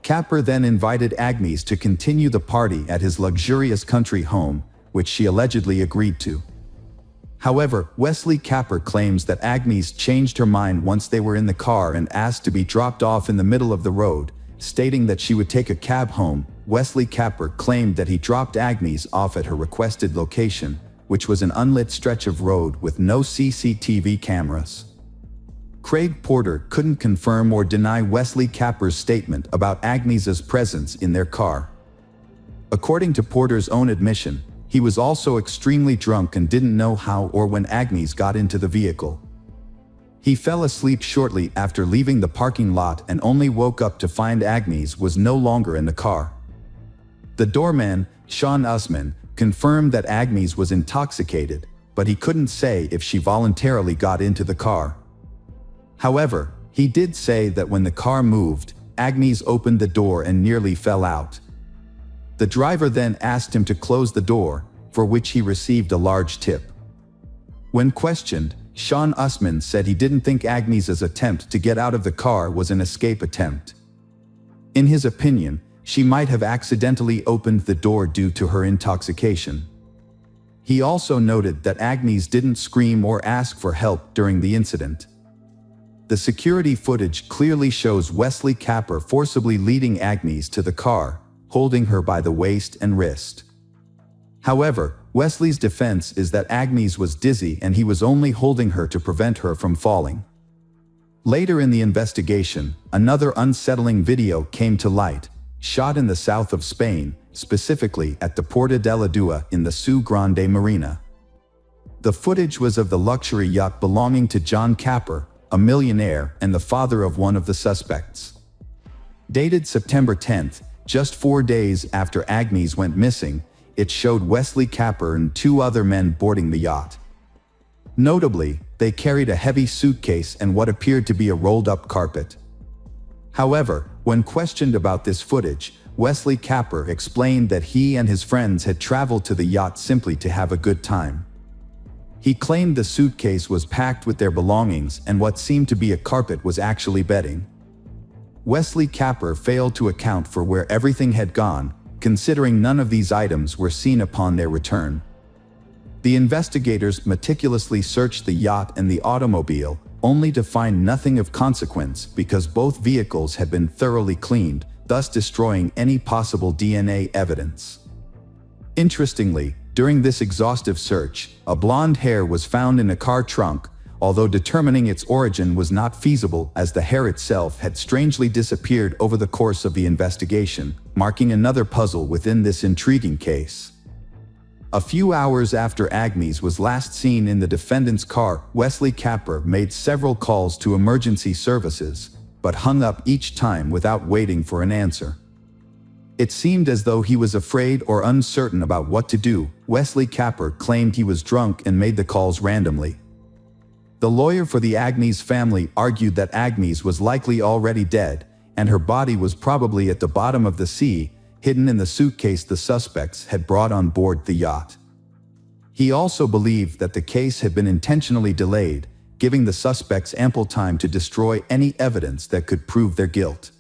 Capper then invited Agnes to continue the party at his luxurious country home, which she allegedly agreed to. However, Wesley Capper claims that Agnes changed her mind once they were in the car and asked to be dropped off in the middle of the road, stating that she would take a cab home. Wesley Capper claimed that he dropped Agnes off at her requested location, which was an unlit stretch of road with no CCTV cameras. Craig Porter couldn't confirm or deny Wesley Capper's statement about Agnes's presence in their car. According to Porter's own admission, he was also extremely drunk and didn't know how or when Agnes got into the vehicle. He fell asleep shortly after leaving the parking lot and only woke up to find Agnes was no longer in the car. The doorman, Sean Usman, confirmed that Agnes was intoxicated, but he couldn't say if she voluntarily got into the car. However, he did say that when the car moved, Agnes opened the door and nearly fell out. The driver then asked him to close the door, for which he received a large tip. When questioned, Sean Usman said he didn't think Agnes's attempt to get out of the car was an escape attempt. In his opinion, she might have accidentally opened the door due to her intoxication. He also noted that Agnes didn't scream or ask for help during the incident. The security footage clearly shows Wesley Capper forcibly leading Agnes to the car, holding her by the waist and wrist. However, Wesley's defense is that Agnes was dizzy and he was only holding her to prevent her from falling. Later in the investigation, another unsettling video came to light, shot in the south of Spain, specifically at the Puerta de la Dua in the Su Grande Marina. The footage was of the luxury yacht belonging to John Capper, a millionaire and the father of one of the suspects. Dated September 10th, just 4 days after Agnes went missing, it showed Wesley Capper and 2 other men boarding the yacht. Notably, they carried a heavy suitcase and what appeared to be a rolled-up carpet. However, when questioned about this footage, Wesley Capper explained that he and his friends had traveled to the yacht simply to have a good time. He claimed the suitcase was packed with their belongings and what seemed to be a carpet was actually bedding. Wesley Capper failed to account for where everything had gone, considering none of these items were seen upon their return. The investigators meticulously searched the yacht and the automobile, only to find nothing of consequence because both vehicles had been thoroughly cleaned, thus destroying any possible DNA evidence. Interestingly, during this exhaustive search, a blonde hair was found in a car trunk, although determining its origin was not feasible as the hair itself had strangely disappeared over the course of the investigation, marking another puzzle within this intriguing case. A few hours after Agnes was last seen in the defendant's car, Wesley Capper made several calls to emergency services, but hung up each time without waiting for an answer. It seemed as though he was afraid or uncertain about what to do. Wesley Capper claimed he was drunk and made the calls randomly. The lawyer for the Agnes family argued that Agnes was likely already dead, and her body was probably at the bottom of the sea, hidden in the suitcase the suspects had brought on board the yacht. He also believed that the case had been intentionally delayed, giving the suspects ample time to destroy any evidence that could prove their guilt.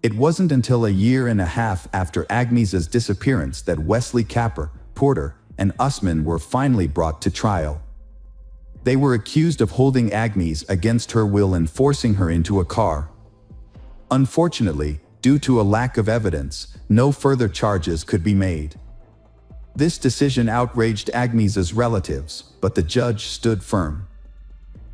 It wasn't until a year and a half after Agnes's disappearance that Wesley Capper, Porter, and Usman were finally brought to trial. They were accused of holding Agnes against her will and forcing her into a car. Unfortunately, due to a lack of evidence, no further charges could be made. This decision outraged Agnes's relatives, but the judge stood firm.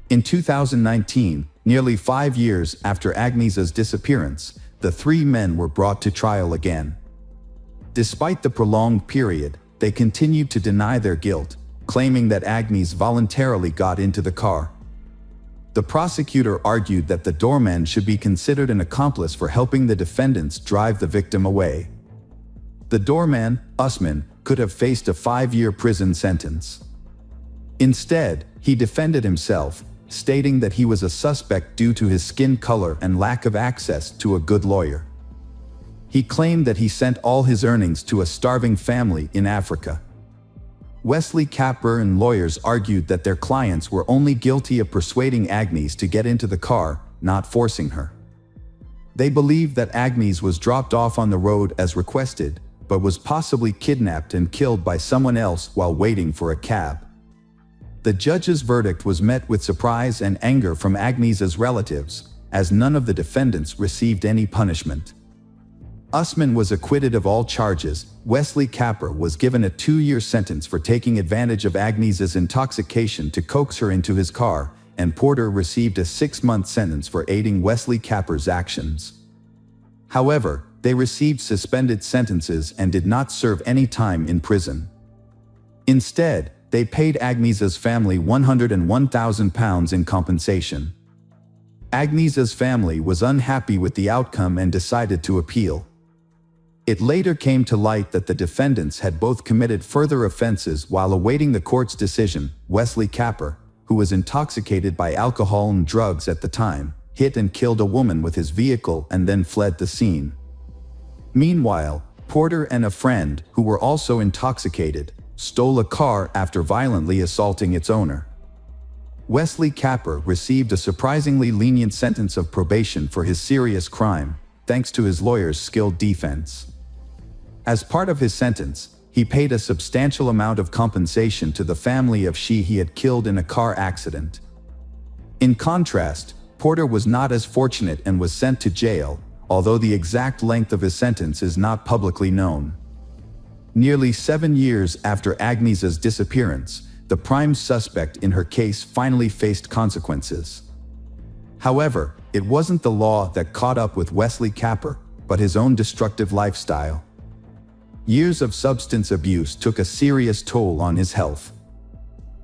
In 2019, nearly 5 years after Agnes's disappearance, the 3 men were brought to trial again. Despite the prolonged period, they continued to deny their guilt, claiming that Agnes voluntarily got into the car. The prosecutor argued that the doorman should be considered an accomplice for helping the defendants drive the victim away. The doorman, Usman, could have faced a 5-year prison sentence. Instead, he defended himself, stating that he was a suspect due to his skin color and lack of access to a good lawyer. He claimed that he sent all his earnings to a starving family in Africa. Wesley Capper and lawyers argued that their clients were only guilty of persuading Agnes to get into the car, not forcing her. They believed that Agnes was dropped off on the road as requested, but was possibly kidnapped and killed by someone else while waiting for a cab. The judge's verdict was met with surprise and anger from Agnes's relatives, as none of the defendants received any punishment. Usman was acquitted of all charges. Wesley Capper was given a 2-year sentence for taking advantage of Agnes's intoxication to coax her into his car, and Porter received a 6-month sentence for aiding Wesley Capper's actions. However, they received suspended sentences and did not serve any time in prison. Instead, they paid Agnes's family £101,000 in compensation. Agnes's family was unhappy with the outcome and decided to appeal. It later came to light that the defendants had both committed further offenses while awaiting the court's decision. Wesley Capper, who was intoxicated by alcohol and drugs at the time, hit and killed a woman with his vehicle and then fled the scene. Meanwhile, Porter and a friend, who were also intoxicated, stole a car after violently assaulting its owner. Wesley Capper received a surprisingly lenient sentence of probation for his serious crime, thanks to his lawyer's skilled defense. As part of his sentence, he paid a substantial amount of compensation to the family of she he had killed in a car accident. In contrast, Porter was not as fortunate and was sent to jail, although the exact length of his sentence is not publicly known. Nearly 7 years after Agnes's disappearance, the prime suspect in her case finally faced consequences. However, it wasn't the law that caught up with Wesley Capper, but his own destructive lifestyle. Years of substance abuse took a serious toll on his health.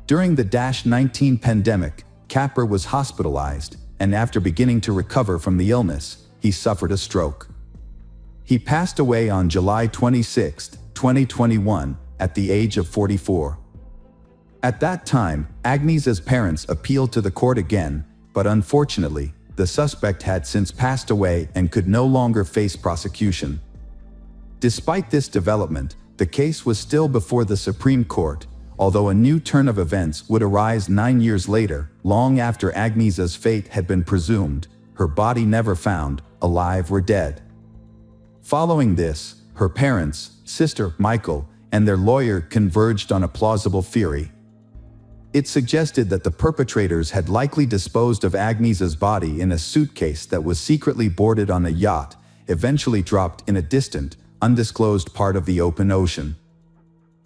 During the -19 pandemic, Capper was hospitalized, and after beginning to recover from the illness, he suffered a stroke. He passed away on July 26, 2021, at the age of 44. At that time, Agnes's parents appealed to the court again, but unfortunately, the suspect had since passed away and could no longer face prosecution. Despite this development, the case was still before the Supreme Court, although a new turn of events would arise 9 years later, long after Agnes's fate had been presumed, her body never found, alive or dead. Following this, her parents, sister Michael, and their lawyer converged on a plausible theory. It suggested that the perpetrators had likely disposed of Agnes's body in a suitcase that was secretly boarded on a yacht, eventually dropped in a distant, undisclosed part of the open ocean.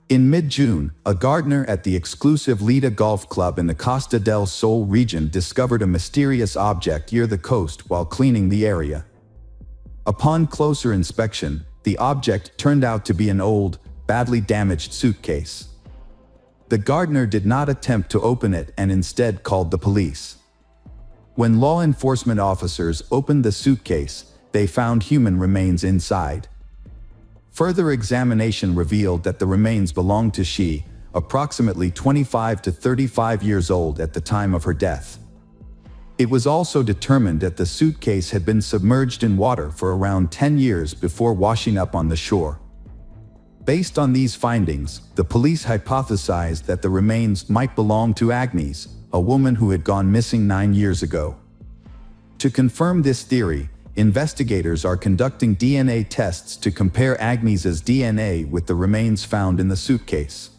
In mid-June, a gardener at the exclusive Lita Golf Club in the Costa del Sol region discovered a mysterious object near the coast while cleaning the area. Upon closer inspection, the object turned out to be an old, badly damaged suitcase. The gardener did not attempt to open it and instead called the police. When law enforcement officers opened the suitcase, they found human remains inside. Further examination revealed that the remains belonged to she, approximately 25 to 35 years old at the time of her death. It was also determined that the suitcase had been submerged in water for around 10 years before washing up on the shore. Based on these findings, the police hypothesized that the remains might belong to Agnes, a woman who had gone missing 9 years ago. To confirm this theory, investigators are conducting DNA tests to compare Agnes's DNA with the remains found in the suitcase.